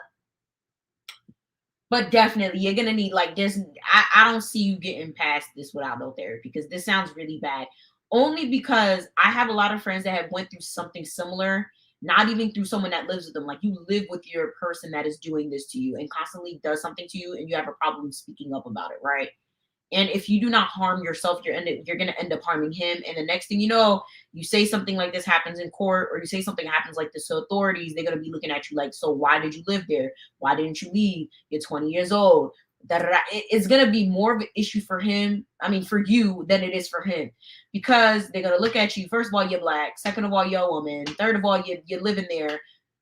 but definitely you're gonna need like this. I don't see you getting past this without no therapy because this sounds really bad. Only because I have a lot of friends that have went through something similar, not even through someone that lives with them. Like you live with your person that is doing this to you and constantly does something to you, and you have a problem speaking up about it, right? And if you do not harm yourself, you're going to end up harming him. And the next thing you know, you say something like this happens in court, or you say something happens like this to authorities, they're going to be looking at you like, so why did you live there? Why didn't you leave? You're 20 years old. It's going to be more of an issue for him. I mean, for you than it is for him, because they're going to look at you. First of all, you're black. Second of all, you're a woman. Third of all, you're living there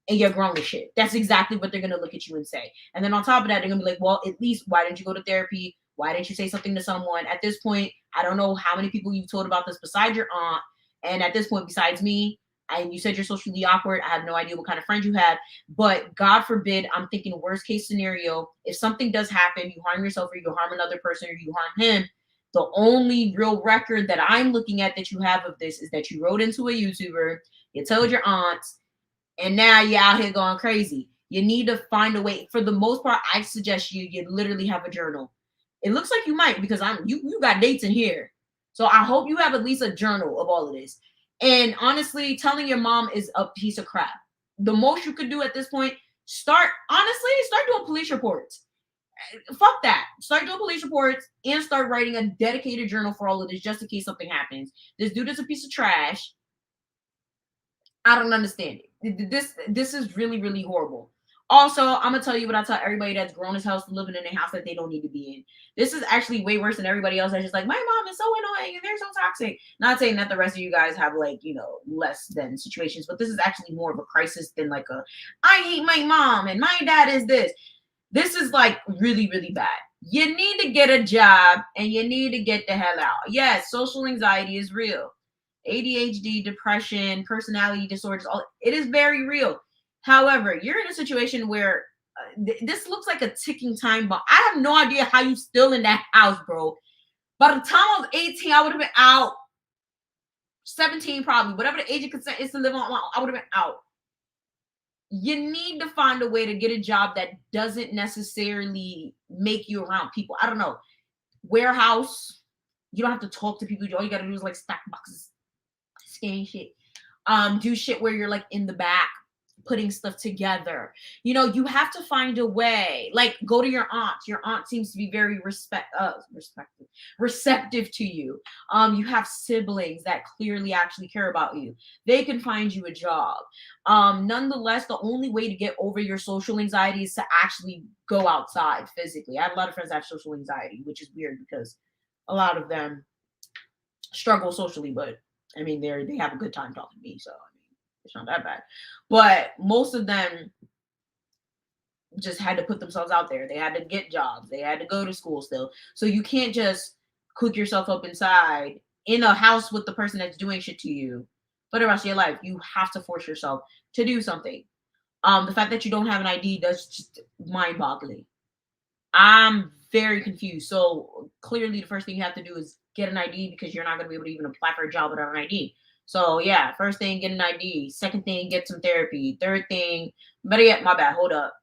and you're grown as shit. That's exactly what they're going to look at you and say. And then on top of that, they're going to be like, well, at least why didn't you go to therapy? Why didn't you say something to someone? At this point, I don't know how many people you've told about this besides your aunt. And at this point, besides me, and you said you're socially awkward. I have no idea what kind of friends you have. But God forbid, I'm thinking worst case scenario. If something does happen, you harm yourself or you harm another person or you harm him, the only real record that I'm looking at that you have of this is that you wrote into a YouTuber, you told your aunts, and now you're out here going crazy. You need to find a way. For the most part, I suggest you literally have a journal. It looks like you might because you got dates in here. So I hope you have at least a journal of all of this. And honestly, telling your mom is a piece of crap. The most you could do at this point, start doing police reports. Fuck that. Start doing police reports and start writing a dedicated journal for all of this just in case something happens. This dude is a piece of trash. I don't understand it. This is really, really horrible. Also, I'm gonna tell you what I tell everybody that's grown as hell living in a house that they don't need to be in. This is actually way worse than everybody else that's just like, my mom is so annoying and they're so toxic. Not saying that the rest of you guys have like, less than situations, but this is actually more of a crisis than like I hate my mom and my dad is this. This is like really, really bad. You need to get a job and you need to get the hell out. Yes, social anxiety is real. ADHD, depression, personality disorders, it is very real. However, you're in a situation where this looks like a ticking time bomb. I have no idea how you still in that house, bro. By the time I was 18, I would have been out. 17 probably. Whatever the age of consent is to live on, I would have been out. You need to find a way to get a job that doesn't necessarily make you around people. I don't know. Warehouse. You don't have to talk to people. All you got to do is like stack boxes. Scan shit. Do shit where you're like in the back putting stuff together. You have to find a way. Like go to your aunt. Your aunt seems to be very receptive to you. You have siblings that clearly actually care about you. They can find you a job. Nonetheless, the only way to get over your social anxiety is to actually go outside physically. I have a lot of friends that have social anxiety, which is weird because a lot of them struggle socially, but I mean, they have a good time talking to me, so I mean, it's not that bad. But most of them just had to put themselves out there. They had to get jobs. They had to go to school still. So you can't just cook yourself up inside in a house with the person that's doing shit to you for the rest of your life. You have to force yourself to do something. The fact that you don't have an ID does just mind-boggling. I'm very confused. So clearly, the first thing you have to do is get an ID because you're not going to be able to even apply for a job without an ID. So yeah, first thing, get an ID. Second thing, get some therapy. Third thing, better yet, my bad. Hold up.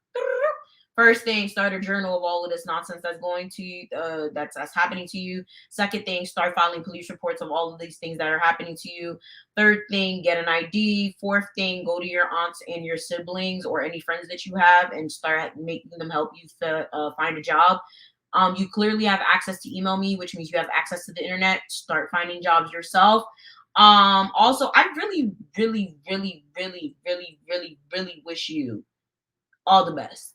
First thing, start a journal of all of this nonsense that's going to you, that's happening to you. Second thing, start filing police reports of all of these things that are happening to you. Third thing, get an ID. Fourth thing, go to your aunts and your siblings or any friends that you have and start making them help you find a job. You clearly have access to email me, which means you have access to the internet. Start finding jobs yourself. Also, I really, really, really, really, really, really, really wish you all the best.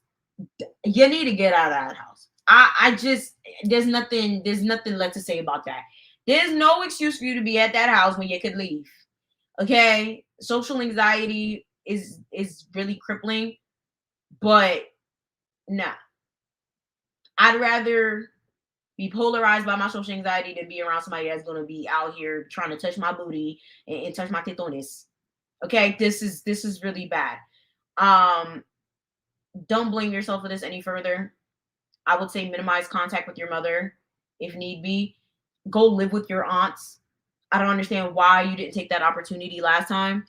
You need to get out of that house. I just there's nothing left to say about that. There's no excuse for you to be at that house when you could leave. Okay? Social anxiety is really crippling, but nah. I'd rather be polarized by my social anxiety than be around somebody that's gonna be out here trying to touch my booty and touch my tetones. Okay, this is really bad. Um, don't blame yourself for this any further. I would say minimize contact with your mother if need be. Go live with your aunts. I don't understand why you didn't take that opportunity last time.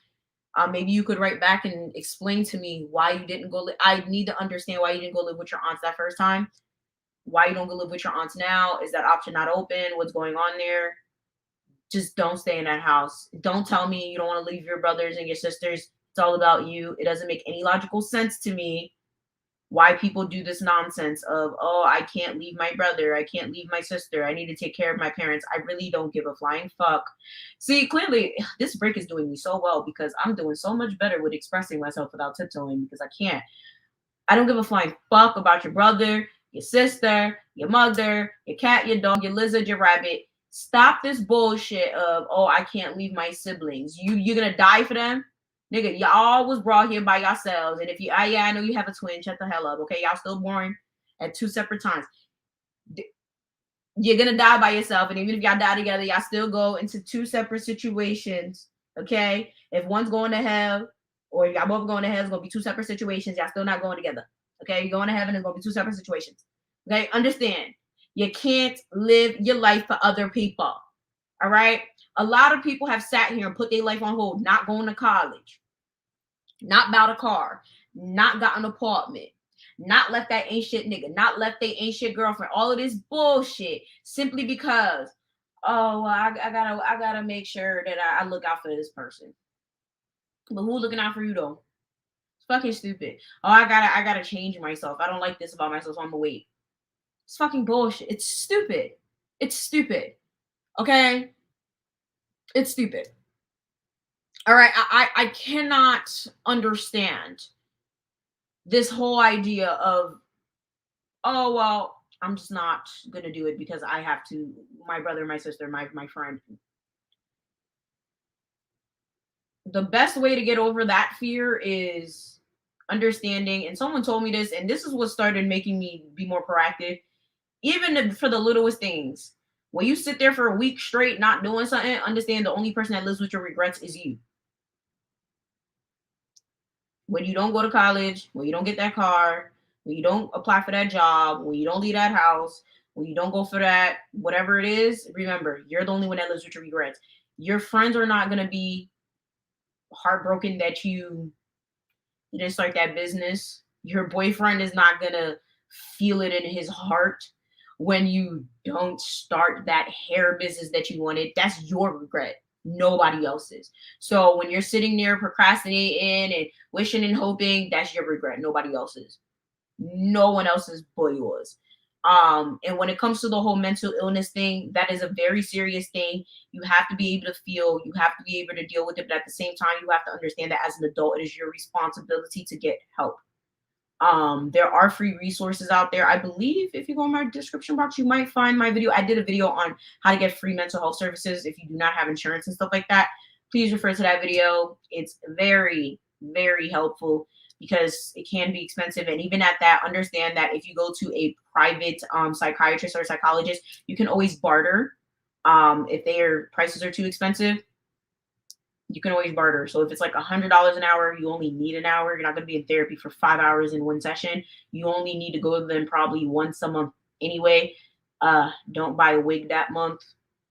Maybe you could write back and explain to me why you didn't go. I need to understand why you didn't go live with your aunts that first time. Why you don't go live with your aunts now? Is that option not open? What's going on there? Just don't stay in that house. Don't tell me you don't want to leave your brothers and your sisters. It's all about you. It doesn't make any logical sense to me why people do this nonsense of, oh, I can't leave my brother, I can't leave my sister, I need to take care of my parents. I really don't give a flying fuck. See, clearly this break is doing me so well because I'm doing so much better with expressing myself without tiptoeing because I don't give a flying fuck about your brother, your sister, your mother, your cat, your dog, your lizard, your rabbit. Stop this bullshit of, oh, I can't leave my siblings. You're gonna die for them? Nigga, y'all was brought here by yourselves. And if you, yeah, I know you have a twin. Shut the hell up, okay? Y'all still born at two separate times. You're gonna die by yourself, and even if y'all die together, y'all still go into two separate situations, okay? If one's going to hell, or y'all both going to hell, it's gonna be two separate situations. Y'all still not going together, okay? You're going to heaven, it's gonna be two separate situations, okay? Understand? You can't live your life for other people, all right? A lot of people have sat here and put their life on hold, not going to college, not bought a car, not got an apartment, not left that ain't shit nigga, not left they ain't shit girlfriend, all of this bullshit simply because, oh, well, I gotta make sure that I look out for this person. But who looking out for you though? It's fucking stupid. Oh, I gotta change myself. I don't like this about myself, so I'm gonna wait. It's fucking bullshit. It's stupid. It's stupid. Okay? It's stupid. All right, I cannot understand this whole idea of, oh well, I'm just not gonna do it because I have to, my brother, my sister, my friend. The best way to get over that fear is understanding, and someone told me this, and this is what started making me be more proactive, even for the littlest things. When you sit there for a week straight not doing something, understand the only person that lives with your regrets is you. When you don't go to college, when you don't get that car, when you don't apply for that job, when you don't leave that house, when you don't go for that, whatever it is, remember, you're the only one that lives with your regrets. Your friends are not going to be heartbroken that you didn't start that business. Your boyfriend is not going to feel it in his heart when you don't start that hair business that you wanted. That's your regret, nobody else's. So when you're sitting there procrastinating and wishing and hoping, that's your regret, nobody else's. No one else's but yours. And when it comes to the whole mental illness thing, that is a very serious thing. You have to be able to feel, you have to be able to deal with it, but at the same time, you have to understand that as an adult, it is your responsibility to get help. There are free resources out there. I believe if you go in my description box, you might find my video. I did a video on how to get free mental health services if you do not have insurance and stuff like that. Please refer to that video. It's very, very helpful because it can be expensive. And even at that, understand that if you go to a private psychiatrist or psychologist, you can always barter. If their prices are too expensive, you can always barter. So if it's like $100 an hour, you only need an hour. You're not going to be in therapy for 5 hours in one session. You only need to go to them probably once a month anyway. Don't buy a wig that month.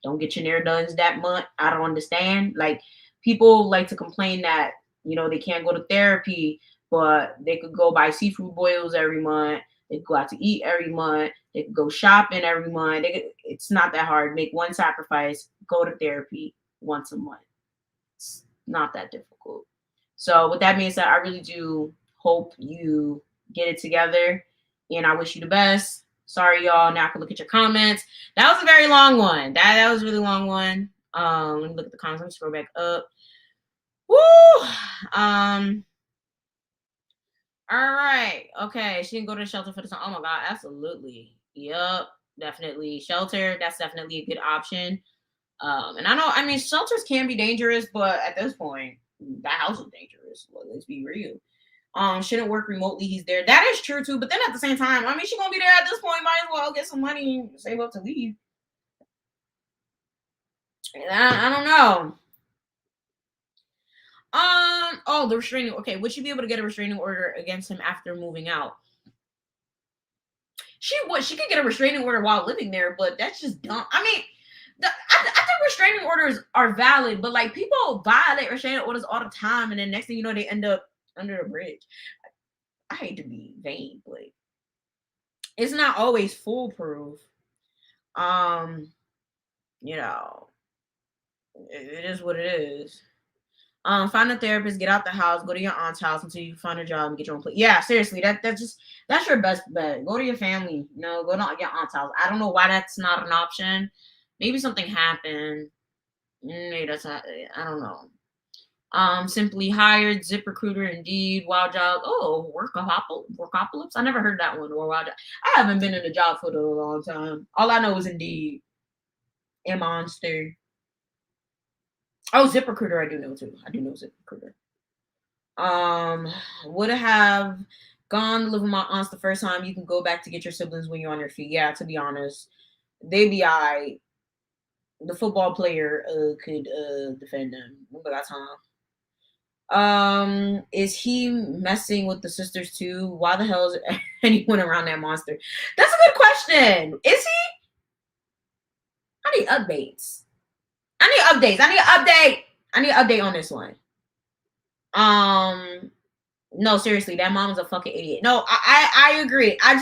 Don't get your nail done that month. I don't understand. Like, people like to complain that, you know, they can't go to therapy, but they could go buy seafood boils every month. They could go out to eat every month. They could go shopping every month. It's not that hard. Make one sacrifice. Go to therapy once a month. It's not that difficult. So with that being said, I really do hope you get it together, and I wish you the best. Sorry, y'all. Now I can look at your comments. That was a very long one. That was a really long one. Let me look at the comments. Let me scroll back up. Woo! All right. Okay. She can go to the shelter for the summer. Oh my God. Absolutely. Yep. Definitely. Shelter. That's definitely a good option. And I mean, shelters can be dangerous, but at this point, that house is dangerous. Well, let's be real. Shouldn't work remotely. He's there. That is true too. But then at the same time, I mean, she's gonna be there at this point. Might as well get some money and save up to leave. And I don't know. Oh, the restraining. Okay, would she be able to get a restraining order against him after moving out? She would. She could get a restraining order while living there, but that's just dumb. I mean, I think restraining orders are valid, but like, people violate restraining orders all the time, and then next thing you know, they end up under a bridge. I hate to be vain, but it's not always foolproof. You know, it is what it is. Find a therapist, get out the house, go to your aunt's house until you find a job and get your own place. Yeah, seriously, that's your best bet. Go to your family, go to your aunt's house. I don't know why that's not an option. Maybe something happened. Maybe that's not, I don't know. Simply Hired, ZipRecruiter, Indeed, Wild Job. Oh, Workopolis. I never heard that one. Or Wild Job. I haven't been in a job for a long time. All I know is Indeed and Monster. Oh, ZipRecruiter, I do know too. I do know ZipRecruiter. Would have gone to live with my aunts the first time. You can go back to get your siblings when you're on your feet. Yeah, to be honest, they be alright. The football player could defend them. Remember that time? Is he messing with the sisters too? Why the hell is anyone around that monster? That's a good question. Is he? I need updates. I need updates. I need an update on this one. No, seriously, that mom is a fucking idiot. No, I agree. I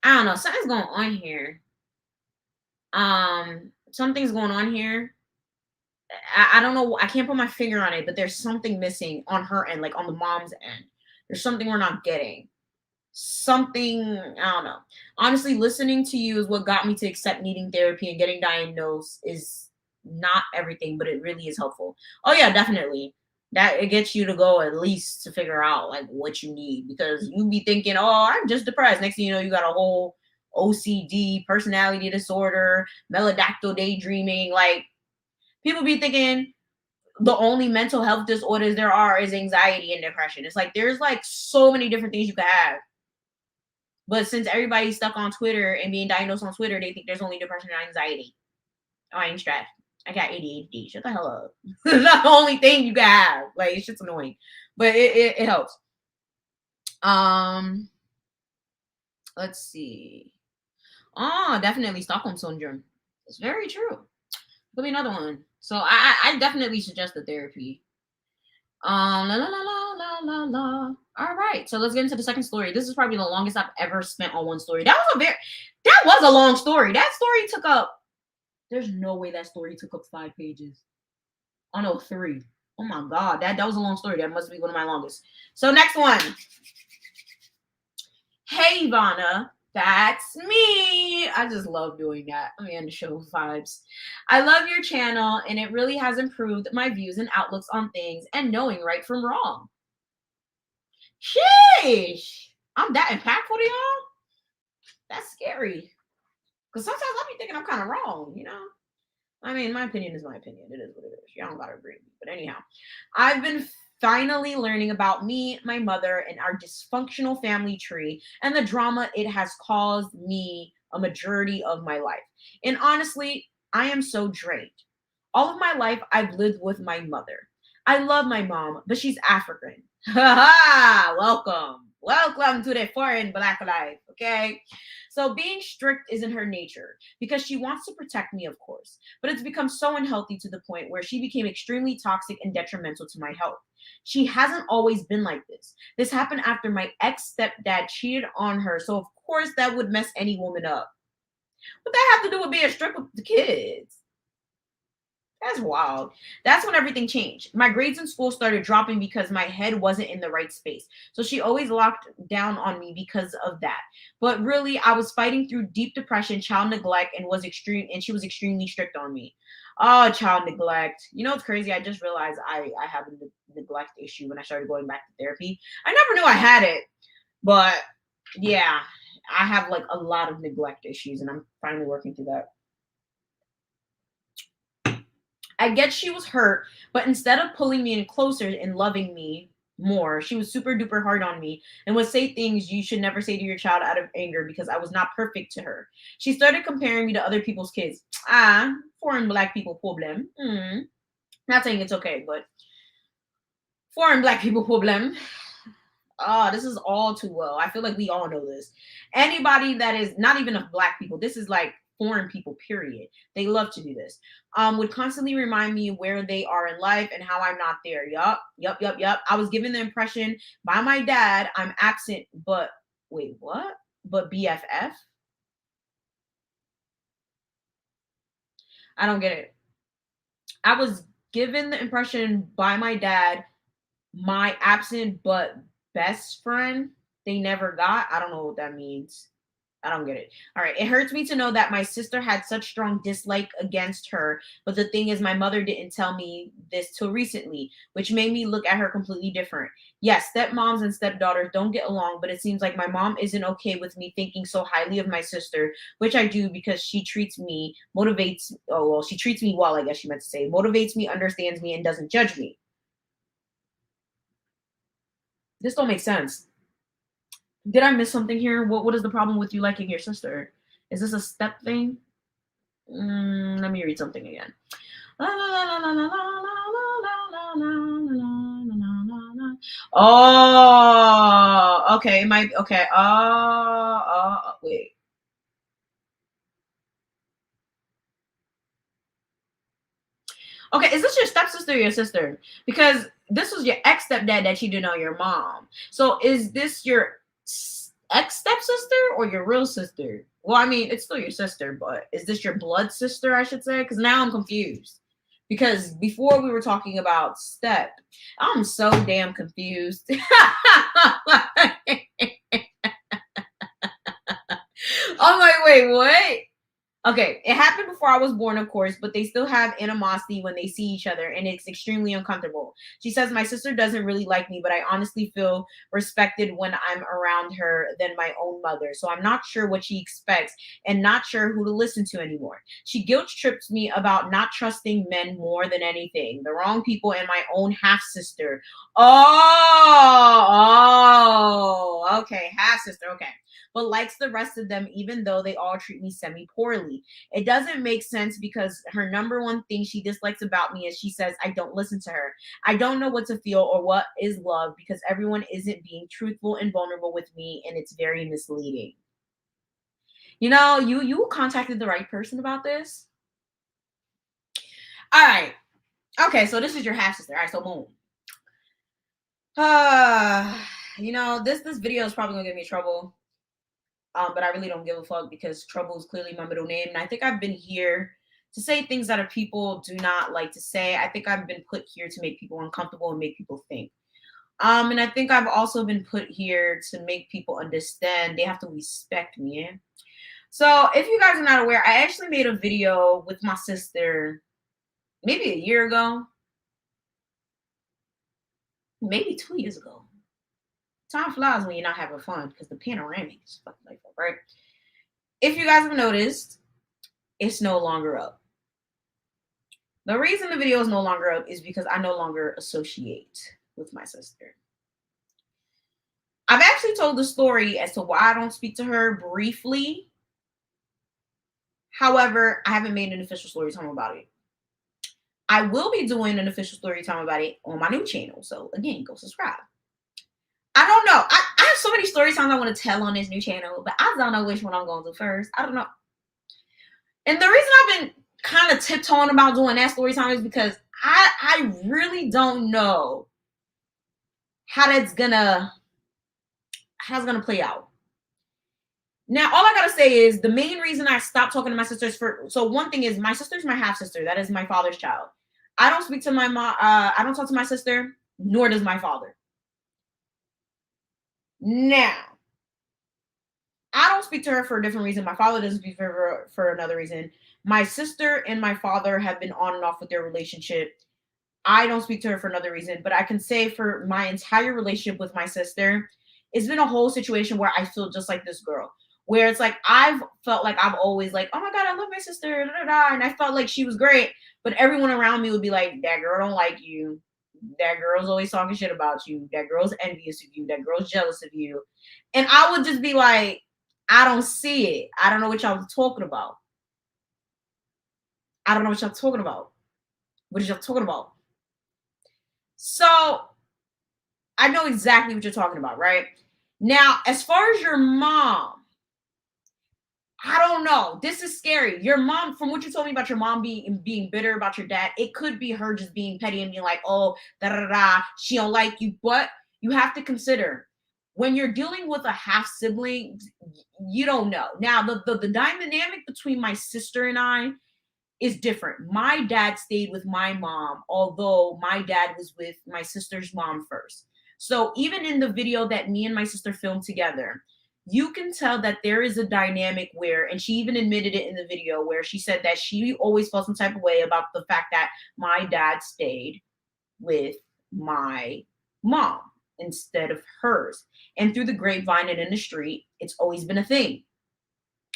don't know. Something's going on here. Something's going on here. I don't know. I can't put my finger on it, but there's something missing on her end, like on the mom's end. There's something we're not getting. Something, I don't know. Honestly, listening to you is what got me to accept needing therapy, and getting diagnosed is not everything, but it really is helpful. Oh yeah, definitely. That it gets you to go at least to figure out like what you need, because you be thinking, oh, I'm just depressed. Next thing you know, you got a whole OCD, personality disorder, melodactyl daydreaming. Like, people be thinking the only mental health disorders there are is anxiety and depression. It's like there's like so many different things you could have. But since everybody's stuck on Twitter and being diagnosed on Twitter, they think there's only depression and anxiety. Oh, I ain't stressed. I got ADHD. Shut the hell up. It's not the only thing you can have. Like, it's just annoying. But it helps. Let's see. Oh, definitely Stockholm Syndrome. It's very true. Could be another one. So I definitely suggest the therapy. La la la la la la la. All right, so let's get into the second story. This is probably the longest I've ever spent on one story. That was a long story. That story took up. There's no way that story took up 5 pages. Oh no, 3. Oh my God, that was a long story. That must be one of my longest. So next one. Hey Ivana, that's me. I just love doing that. I mean, the show vibes. I love your channel, and it really has improved my views and outlooks on things and knowing right from wrong. Sheesh. I'm that impactful to y'all? That's scary. Because sometimes I be thinking I'm kind of wrong, you know? I mean, my opinion is my opinion. It is what it is. Y'all don't gotta agree with me. But anyhow, I've been finally learning about me, my mother, and our dysfunctional family tree and the drama it has caused me a majority of my life. And honestly, I am so drained. All of my life, I've lived with my mother. I love my mom, but she's African. Ha ha! Welcome. Welcome to the foreign black life, okay? So being strict isn't her nature because she wants to protect me, of course, but it's become so unhealthy to the point where she became extremely toxic and detrimental to my health. She hasn't always been like this. This happened after my ex stepdad cheated on her, so of course that would mess any woman up. What that have to do with being strict with the kids? That's wild. That's when everything changed. My grades in school started dropping because my head wasn't in the right space. So she always locked down on me because of that. But really, I was fighting through deep depression, child neglect, and she was extremely strict on me. Oh, child neglect. You know what's crazy? I just realized I have a neglect issue when I started going back to therapy. I never knew I had it, but yeah, I have like a lot of neglect issues, and I'm finally working through that. I get she was hurt, but instead of pulling me in closer and loving me more, she was super duper hard on me and would say things you should never say to your child out of anger because I was not perfect to her. She started comparing me to other people's kids. Ah, foreign black people problem. Not saying it's okay, but foreign black people problem. Oh, this is all too well. I feel like we all know this. Anybody that is not even of black people, this is like foreign people, period. They love to do this. Would constantly remind me where they are in life and how I'm not there. Yup. I was given the impression by my dad I'm absent, but wait, what? But BFF? I don't get it. I was given the impression by my dad, my absent but best friend, they never got. I don't know what that means. I don't get it. All right. It hurts me to know that my sister had such strong dislike against her. But the thing is, my mother didn't tell me this till recently, which made me look at her completely different. Yes, stepmoms and stepdaughters don't get along, but it seems like my mom isn't okay with me thinking so highly of my sister, which I do because she treats me well, I guess she meant to say, motivates me, understands me, and doesn't judge me. This don't make sense. Did I miss something here? What is the problem with you liking your sister? Is this a step thing? Let me read something again. Oh, okay. It might okay. Wait. Okay, is this your stepsister or your sister? Because this was your ex stepdad that you didn't know your mom. So is this your ex stepsister or your real sister? Well, I mean, it's still your sister, but is this your blood sister, I should say? Because now I'm confused. Because before we were talking about step, I'm so damn confused. I'm like, wait, what? Okay, it happened before I was born, of course, but they still have animosity when they see each other, and it's extremely uncomfortable. She says, my sister doesn't really like me, but I honestly feel respected when I'm around her than my own mother. So I'm not sure what she expects and not sure who to listen to anymore. She guilt trips me about not trusting men more than anything, the wrong people, and my own half sister. Okay, half sister. Okay, but likes the rest of them, even though they all treat me semi poorly. It doesn't make sense because her number one thing she dislikes about me is she says I don't listen to her. I don't know what to feel or what is love because everyone isn't being truthful and vulnerable with me, and it's very misleading. You know, you contacted the right person about this. All right. Okay, so this is your half sister. All right, so boom. This video is probably gonna get me in trouble. But I really don't give a fuck because trouble is clearly my middle name. And I think I've been here to say things that are people do not like to say. I think I've been put here to make people uncomfortable and make people think. And I think I've also been put here to make people understand they have to respect me. So if you guys are not aware, I actually made a video with my sister maybe a year ago, maybe 2 years ago. Time flies when you're not having fun because the panoramic is fucking like that, right? If you guys have noticed, it's no longer up. The reason the video is no longer up is because I no longer associate with my sister. I've actually told the story as to why I don't speak to her briefly. However, I haven't made an official story time about it. I will be doing an official story time about it on my new channel. So again, go subscribe. I don't know. I have so many story times I want to tell on this new channel, but I don't know which one I'm going to do first. I don't know. And the reason I've been kind of tiptoeing about doing that story time is because I really don't know how it's gonna play out. Now, all I gotta say is the main reason I stopped talking to my sisters so one thing is my sister's my half sister. That is my father's child. I don't speak to my mom. I don't talk to my sister, nor does my father. Now, I don't speak to her for a different reason. My father doesn't speak for another reason. My sister and my father have been on and off with their relationship. I don't speak to her for another reason, but I can say for my entire relationship with my sister, it's been a whole situation where I feel just like this girl, where it's like I've felt like I've always like, oh my God, I love my sister, da, da, da, and I felt like she was great, but everyone around me would be like, that girl don't like you. That girl's always talking shit about you. That girl's envious of you. That girl's jealous of you. And I would just be like, I don't see it. I don't know what y'all talking about. I don't know what y'all talking about. What is y'all talking about? So I know exactly what you're talking about, right? Now, as far as your mom, I don't know. This is scary. Your mom, from what you told me about your mom being bitter about your dad, it could be her just being petty and being like, oh, da da da, she don't like you. But you have to consider when you're dealing with a half sibling, you don't know. Now, the dynamic between my sister and I is different. My dad stayed with my mom, although my dad was with my sister's mom first. So even in the video that me and my sister filmed together, you can tell that there is a dynamic where, and she even admitted it in the video, where she said that she always felt some type of way about the fact that my dad stayed with my mom instead of hers. And through the grapevine and in the street, it's always been a thing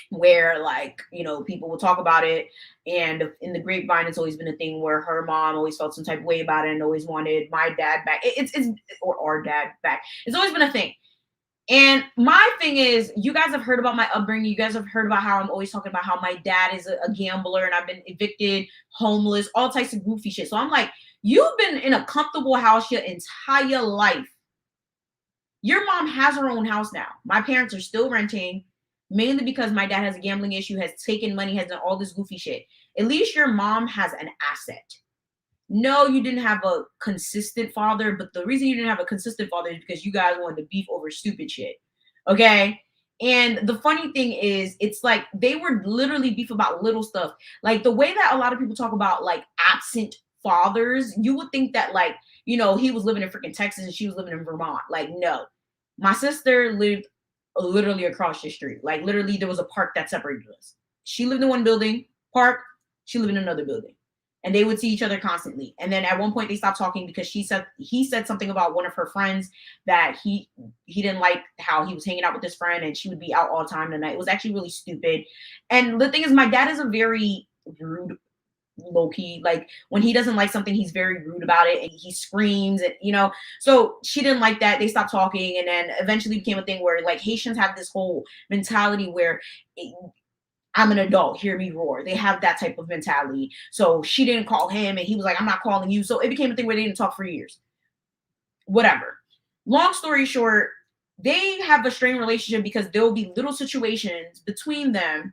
where, like, you know, people will talk about it, and in the grapevine it's always been a thing where her mom always felt some type of way about it and always wanted my dad back. It's or our dad back. It's always been a thing. And my thing is, you guys have heard about my upbringing. You guys have heard about how I'm always talking about how my dad is a gambler and I've been evicted, homeless, all types of goofy shit. So I'm like, you've been in a comfortable house your entire life. Your mom has her own house now. My parents are still renting, mainly because my dad has a gambling issue, has taken money, has done all this goofy shit. At least your mom has an asset. No, you didn't have a consistent father, but the reason you didn't have a consistent father is because you guys wanted to beef over stupid shit. Okay? And the funny thing is, it's like they were literally beef about little stuff. Like the way that a lot of people talk about like absent fathers, you would think that, like, you know, he was living in freaking Texas and she was living in Vermont. Like, no. My sister lived literally across the street. Like, literally there was a park that separated us. She lived in one building, park, she lived in another building. And they would see each other constantly. And then at one point they stopped talking because he said something about one of her friends that he didn't like how he was hanging out with this friend and she would be out all the time tonight. It was actually really stupid. And the thing is, my dad is a very rude, low-key, like when he doesn't like something, he's very rude about it and he screams and, you know, so she didn't like that. They stopped talking, and then eventually became a thing where, like, Haitians have this whole mentality where I'm an adult, hear me roar. They have that type of mentality. So she didn't call him and he was like, I'm not calling you. So it became a thing where they didn't talk for years. Whatever. Long story short, they have a strained relationship because there will be little situations between them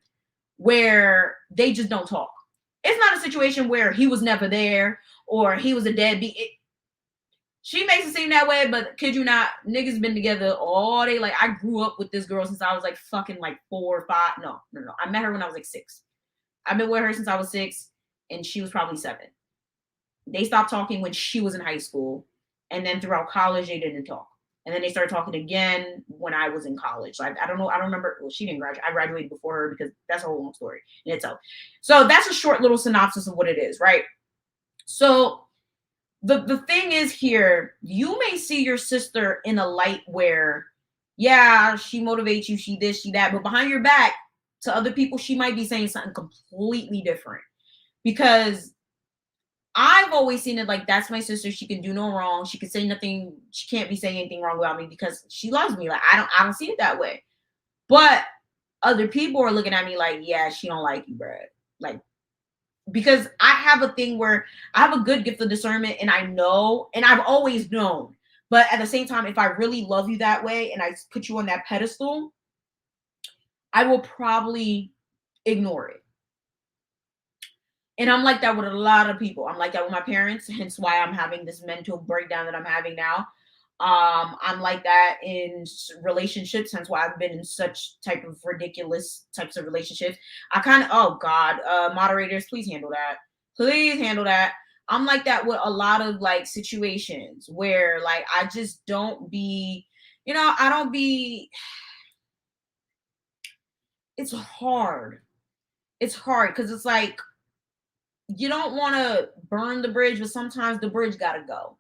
where they just don't talk. It's not a situation where he was never there or he was a deadbeat. She makes it seem that way, but kid you not, niggas been together all day. Like, I grew up with this girl since I was like fucking like 4 or 5. No. I met her when I was like 6. I've been with her since I was 6, and she was probably 7. They stopped talking when she was in high school, and then throughout college they didn't talk. And then they started talking again when I was in college. Like, I don't know. I don't remember. Well, she didn't graduate. I graduated before her because that's a whole long story in itself. So that's a short little synopsis of what it is, right? So the thing is here, you may see your sister in a light where, yeah, she motivates you, she this, she that, but behind your back to other people, she might be saying something completely different. Because I've always seen it like that's my sister. She can do no wrong. She can say nothing. She can't be saying anything wrong about me because she loves me. Like I don't see it that way. But other people are looking at me like, yeah, she don't like you, bro. Like, because I have a thing where I have a good gift of discernment and I know, and I've always known. But at the same time, if I really love you that way and I put you on that pedestal, I will probably ignore it. And I'm like that with a lot of people. I'm like that with my parents, hence why I'm having this mental breakdown that I'm having now. I'm like that in relationships, hence why I've been in such type of ridiculous types of relationships. I kind of, oh God, moderators, please handle that. Please handle that. I'm like that with a lot of like situations where like I just don't be, I don't be, it's hard. It's hard because it's like you don't want to burn the bridge, but sometimes the bridge got to go.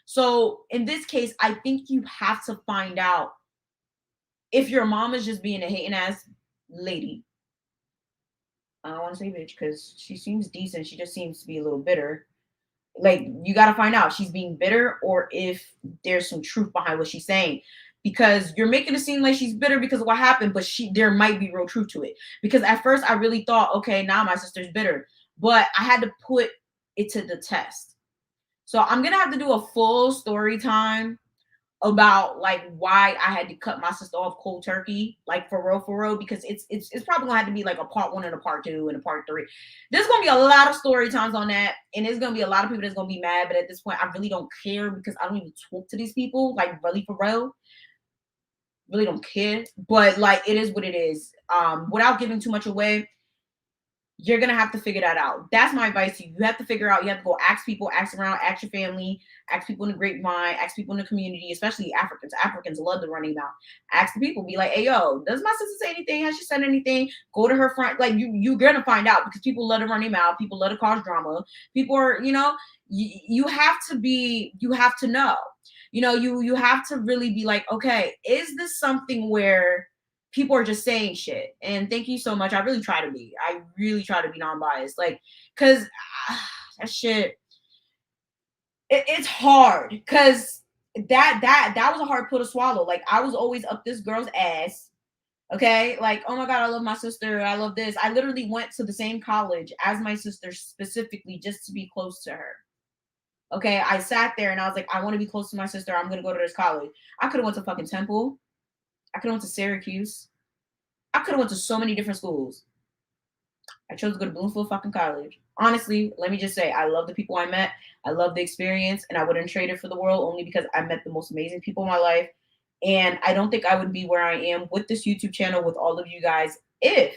So in this case, I think you have to find out if your mom is just being a hating ass lady. I don't want to say bitch because she seems decent. She just seems to be a little bitter. Like you got to find out if she's being bitter or if there's some truth behind what she's saying. Because you're making it seem like she's bitter because of what happened, but there might be real truth to it. Because at first I really thought, okay, now my sister's bitter, but I had to put it to the test. So I'm gonna have to do a full story time about like why I had to cut my sister off cold turkey, like for real, because it's probably gonna have to be like a part 1 and a part 2 and a part 3. There's gonna be a lot of story times on that, and there's gonna be a lot of people that's gonna be mad. But at this point, I really don't care because I don't even talk to these people, like really for real. Really don't care. But like it is what it is. Without giving too much away, you're gonna have to figure that out. That's my advice to you. You have to figure out. You have to go ask people, ask around, ask your family, ask people in the grapevine, ask people in the community, especially Africans. Africans love the running mouth. Ask the people. Be like, hey yo, does my sister say anything? Has she said anything? Go to her front. Like you're gonna find out because people love to run their mouth. People love to cause drama. People are, you have to be. You have to know. You have to really be like, okay, is this something where people are just saying shit? And thank you so much. I really try to be. I really try to be non-biased. Like, cause that shit, it's hard. Cause that was a hard pill to swallow. Like, I was always up this girl's ass. Okay, like, oh my god, I love my sister. I love this. I literally went to the same college as my sister specifically just to be close to her. Okay, I sat there and I was like, I want to be close to my sister. I'm gonna go to this college. I could have went to fucking Temple. I could have went to Syracuse. I could have went to so many different schools. I chose to go to Bloomfield fucking college. Honestly, let me just say, I love the people I met. I love the experience, and I wouldn't trade it for the world only because I met the most amazing people in my life. And I don't think I would be where I am with this YouTube channel with all of you guys if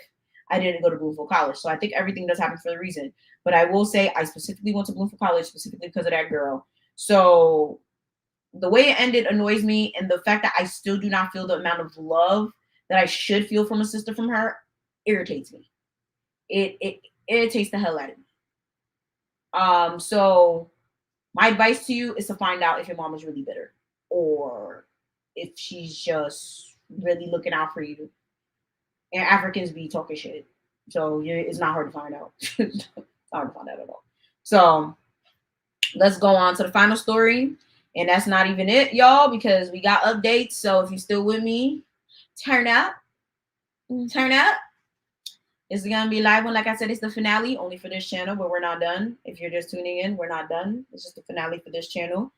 I didn't go to Bloomfield College. So I think everything does happen for a reason. But I will say I specifically went to Bloomfield College specifically because of that girl. So the way it ended annoys me, and the fact that I still do not feel the amount of love that I should feel from a sister from her irritates me. It irritates the hell out of me. So my advice to you is to find out if your mom is really bitter or if she's just really looking out for you. And Africans be talking shit, so it's not hard to find out. It's not hard to find out at all. So let's go on to the final story. And that's not even it, y'all, because we got updates. So if you're still with me, turn up. Turn up. It's gonna be live one. Like I said, it's the finale only for this channel, but we're not done. If you're just tuning in, we're not done. It's just the finale for this channel.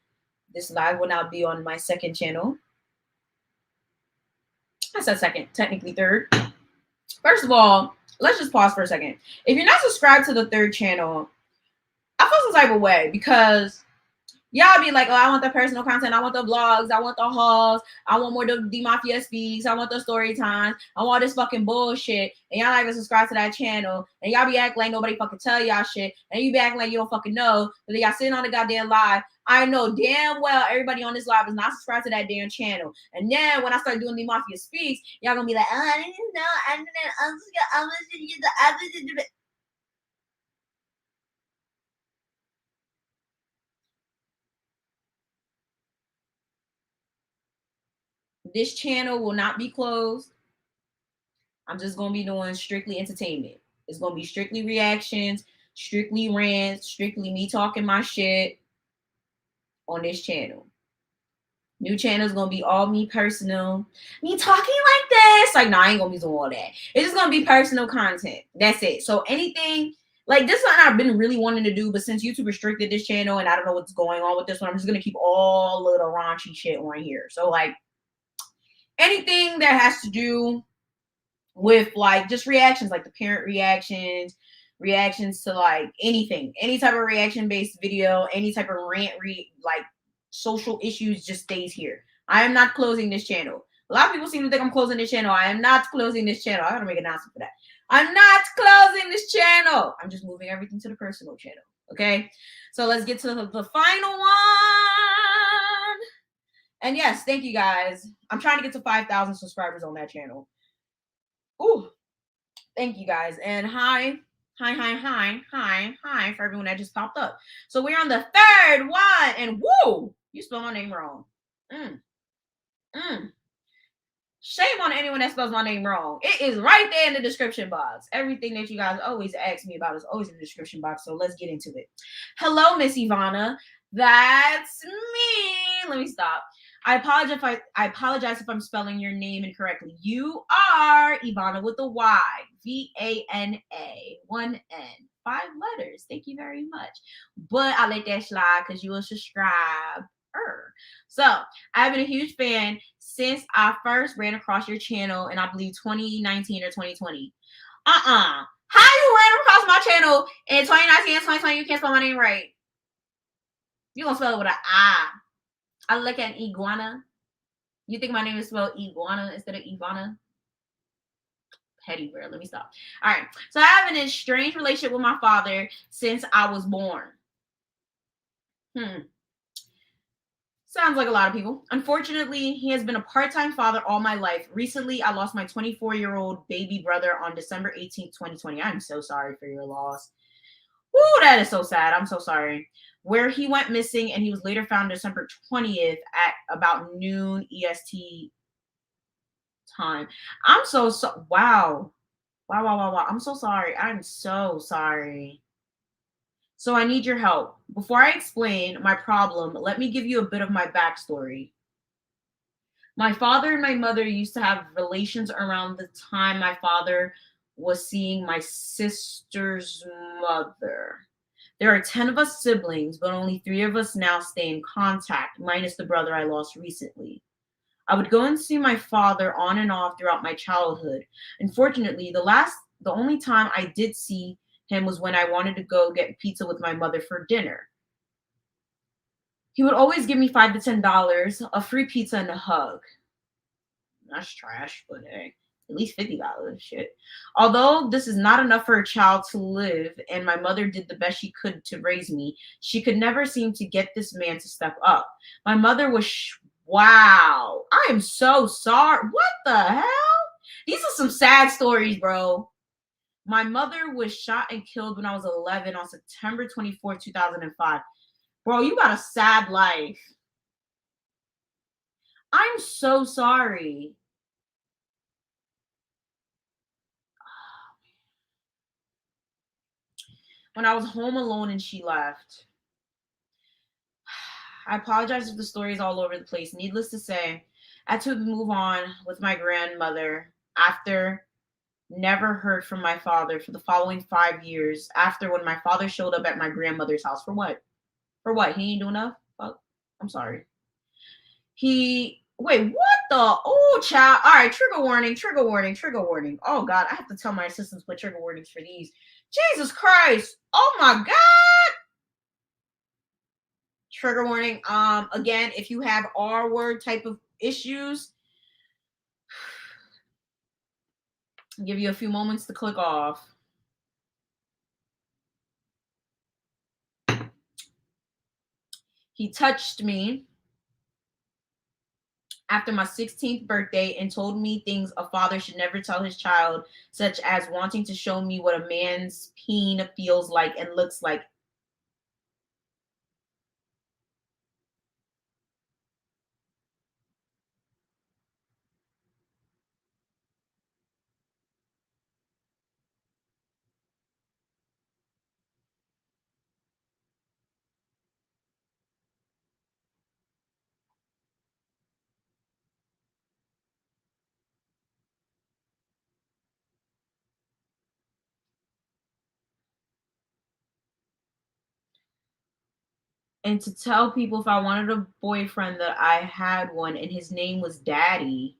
This live will now be on my second channel. I said second, technically third. First of all, let's just pause for a second. If you're not subscribed to the third channel, I feel some type of way because y'all be like, oh, I want the personal content. I want the vlogs. I want the hauls. I want more the Mafia speaks. I want the story times. I want this fucking bullshit. And y'all not even subscribe to that channel. And y'all be acting like nobody fucking tell y'all shit. And you be acting like you don't fucking know. But then y'all sitting on the goddamn live. I know damn well everybody on this live is not subscribed to that damn channel. And then when I start doing the Mafia speaks, y'all gonna be like, oh, I didn't know. I'm just gonna get the This channel will not be closed. I'm just going to be doing strictly entertainment. It's going to be strictly reactions, strictly rants, strictly me talking my shit on this channel. New channel is gonna be all me personal, me talking like this. Like, no, I ain't gonna be doing all that. It's just gonna be personal content. That's it. So anything like this one I've been really wanting to do, but since YouTube restricted this channel and I don't know what's going on with this one, I'm just gonna keep all of the raunchy shit on here. So like anything that has to do with like just reactions, like the parent reactions to like anything, any type of reaction based video, any type of rant, like social issues just stays here. I am not closing this channel. A lot of people seem to think I'm closing this channel. I am not closing this channel. I gotta make an announcement for that. I'm not closing this channel. I'm just moving everything to the personal channel. Okay. So let's get to the final one. And yes, thank you guys. I'm trying to get to 5,000 subscribers on that channel. Ooh, thank you guys. And hi for everyone that just popped up. So we're on the third one, and whoa, you spelled my name wrong. Shame on anyone that spells my name wrong. It is right there in the description box. Everything that you guys always ask me about is always in the description box. So let's get into it. Hello, Miss Ivana. That's me. Let me stop. I apologize if I'm spelling your name incorrectly. You are Ivana with a Y. Vana. 1 N. 5 letters. Thank you very much. But I let that slide because you will subscribe. So I've been a huge fan since I first ran across your channel in, I believe, 2019 or 2020. How you ran across my channel in 2019 and 2020? You can't spell my name right. You gonna spell it with an I. I look at iguana. You think my name is spelled iguana instead of Ivana? Petty, bro. Let me stop. All right. So I have an estranged relationship with my father since I was born. Sounds like a lot of people. Unfortunately, he has been a part-time father all my life. Recently, I lost my 24-year-old baby brother on December 18th, 2020. I'm so sorry for your loss. Woo, that is so sad. I'm so sorry. Where he went missing, and he was later found December 20th at about noon EST time. I'm so wow. Wow. I'm so sorry. I'm so sorry. So I need your help. Before I explain my problem, let me give you a bit of my backstory. My father and my mother used to have relations around the time my father was seeing my sister's mother. There are 10 of us siblings, but only 3 of us now stay in contact, minus the brother I lost recently. I would go and see my father on and off throughout my childhood. Unfortunately, the only time I did see him was when I wanted to go get pizza with my mother for dinner. He would always give me $5 to $10, a free pizza, and a hug. That's trash, but hey, at least $50. Shit. Although this is not enough for a child to live, and my mother did the best she could to raise me, she could never seem to get this man to step up. My mother was wow. I am so sorry. What the hell? These are some sad stories, bro. My mother was shot and killed when I was 11 on September 24, 2005. Bro, you got a sad life. I'm so sorry. When I was home alone and she left. I apologize if the story is all over the place. Needless to say, I had to move on with my grandmother after never heard from my father for the following 5 years after when my father showed up at my grandmother's house. For what? For what? He ain't doing enough? Fuck. I'm sorry. Wait, what the? Oh, child. All right, trigger warning. Oh, God, I have to tell my assistants put trigger warnings for these. Jesus Christ. Oh, my God. Trigger warning. Again, if you have R word type of issues, I'll give you a few moments to click off. He touched me after my 16th birthday and told me things a father should never tell his child, such as wanting to show me what a man's peen feels like and looks like. And to tell people if I wanted a boyfriend that I had one and his name was Daddy.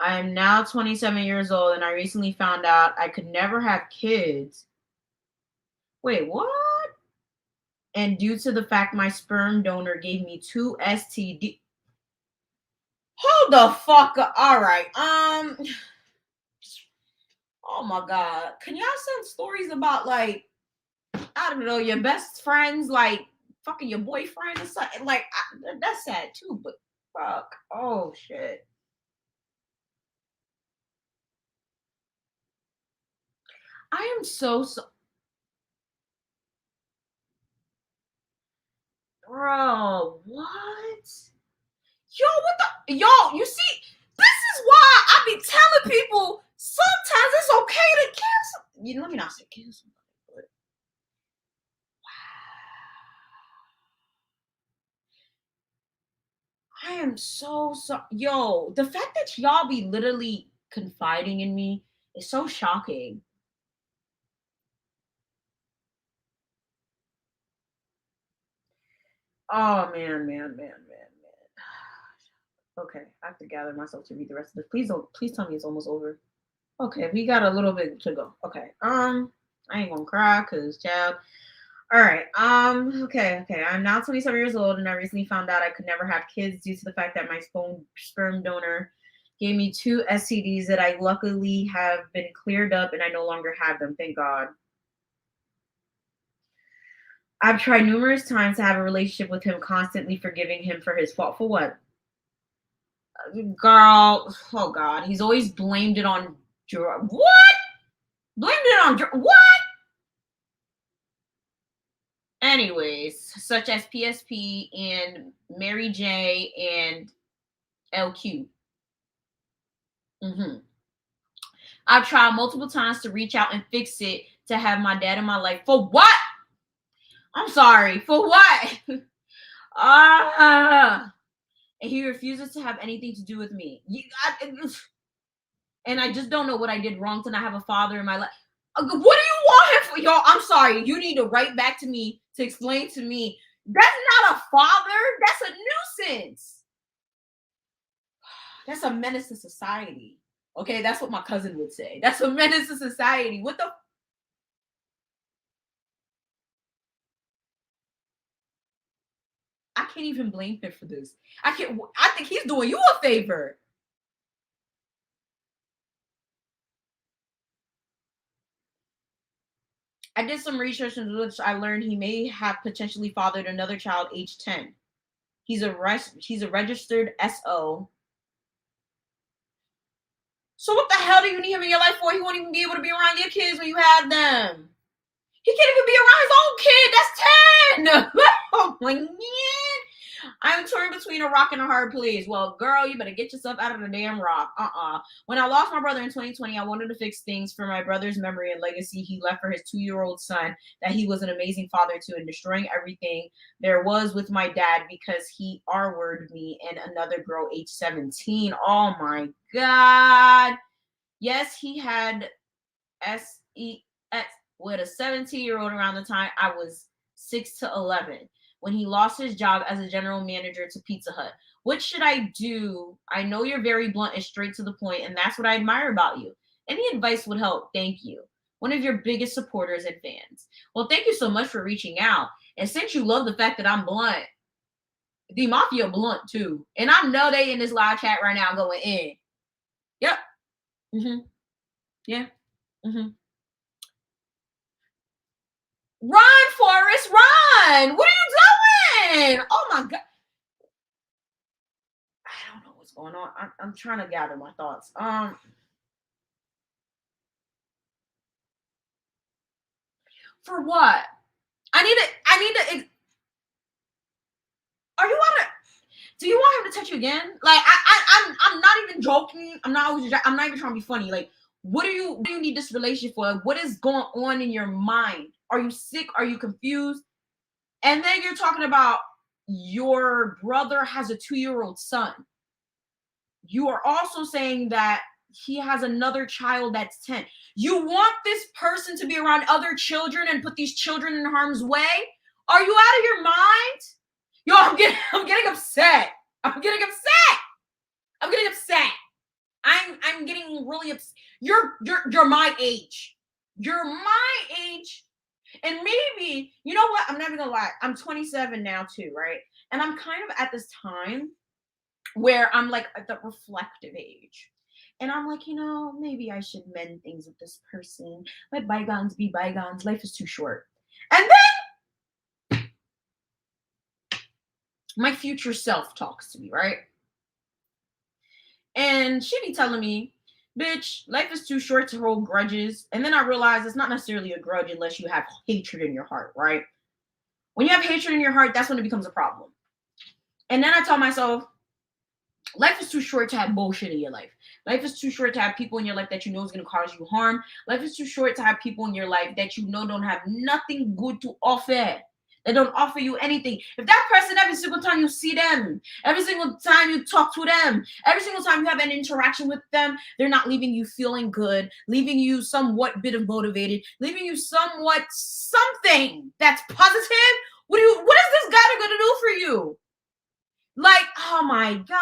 I am now 27 years old and I recently found out I could never have kids. Wait, what? And due to the fact my sperm donor gave me two STD. Hold the fuck up. All right. Oh my god. Can y'all send stories about like I don't know your best friends like fucking your boyfriend or something? Like that's sad too, but fuck. Oh shit. I am so bro. What? Yo, what the yo, you see, this is why I be telling people sometimes it's okay to cancel. You know, let me not say cancel, but I am so yo, the fact that y'all be literally confiding in me is so shocking. Oh man. Okay, I have to gather myself to read the rest of this. Please tell me it's almost over. Okay, we got a little bit to go. Okay. I ain't gonna cry because child. All right. Okay. I'm now 27 years old and I recently found out I could never have kids due to the fact that my sperm donor gave me two STDs that I luckily have been cleared up and I no longer have them. Thank God. I've tried numerous times to have a relationship with him, constantly forgiving him for his fault. For what? Girl, oh God, he's always blamed it on what? Blamed it on what? Anyways, such as PSP and Mary J and LQ. hmm I've tried multiple times to reach out and fix it to have my dad in my life. For what? I'm sorry. For what? Ah. And he refuses to have anything to do with me. And I just don't know what I did wrong to not have a father in my life. What do you want him for? Y'all, I'm sorry. You need to write back to me to explain to me. That's not a father. That's a nuisance. That's a menace to society. Okay, that's what my cousin would say. That's a menace to society. What the? I can't even blame him for this. I can't. I think he's doing you a favor. I did some research in which I learned he may have potentially fathered another child age 10. He's a registered SO. So what the hell do you need him in your life for? He won't even be able to be around your kids when you have them. He can't even be around his own kid. That's 10. Oh my man. I'm torn between a rock and a hard place. Well, girl, you better get yourself out of the damn rock. When I lost my brother in 2020, I wanted to fix things for my brother's memory and legacy he left for his 2-year-old son, that he was an amazing father to, and destroying everything there was with my dad because he R-worded me and another girl age 17. Oh my God. Yes, he had SEX with a 17-year-old around the time I was 6 to 11 when he lost his job as a general manager to Pizza Hut. What should I do? I know you're very blunt and straight to the point, and that's what I admire about you. Any advice would help. Thank you. One of your biggest supporters and fans. Well, thank you so much for reaching out. And since you love the fact that I'm blunt, the Mafia blunt too. And I know they in this live chat right now going in. Yep. Mm-hmm. Yeah. Mm-hmm. Run, Forrest, run! What are you doing? Oh my God. I don't know what's going on. I'm trying to gather my thoughts. For what? I need to. Are you want to? Do you want him to touch you again? Like I'm not even joking. I'm not even trying to be funny. Like, what do you need this relationship for? Like, what is going on in your mind? Are you sick? Are you confused? And then you're talking about your brother has a 2-year-old son. you are also saying that he has another child that's 10. You want this person to be around other children and put these children in harm's way? Are you out of your mind? Yo, I'm getting upset. I'm getting upset. I'm getting upset. I'm getting really upset. You're my age. You're my age. And maybe, you know what? I'm not even gonna lie. I'm 27 now too, right? And I'm kind of at this time where I'm like at the reflective age. And I'm like, maybe I should mend things with this person. Let bygones be bygones. Life is too short. And then my future self talks to me, right? And she be telling me, bitch, life is too short to hold grudges. And then I realize it's not necessarily a grudge unless you have hatred in your heart, right? When you have hatred in your heart, that's when it becomes a problem. And then I tell myself, life is too short to have bullshit in your life. Life is too short to have people in your life that you know is going to cause you harm. Life is too short to have people in your life that you know don't have nothing good to offer. They don't offer you anything. If that person, every single time you see them, every single time you talk to them, every single time you have an interaction with them, they're not leaving you feeling good, leaving you somewhat bit of motivated, leaving you somewhat something that's positive. What is this guy gonna do for you? Like, oh my God.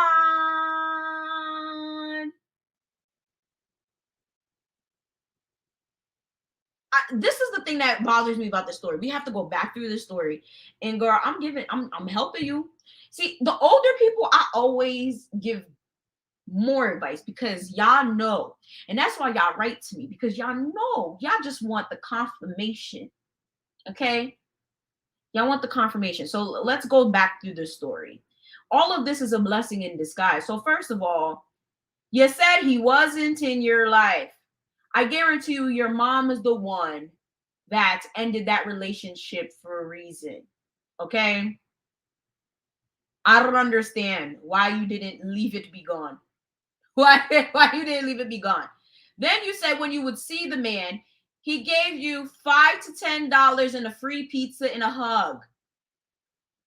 This is the thing that bothers me about this story. We have to go back through this story. And girl, I'm helping you. See, the older people, I always give more advice because y'all know. And that's why y'all write to me, because y'all know. Y'all just want the confirmation. Okay? Y'all want the confirmation. So let's go back through this story. All of this is a blessing in disguise. So first of all, you said he wasn't in your life. I guarantee you, your mom is the one that ended that relationship for a reason. Okay? I don't understand why you didn't leave it be gone. Why you didn't leave it be gone. Then you said when you would see the man, he gave you $5 to $10 and a free pizza and a hug.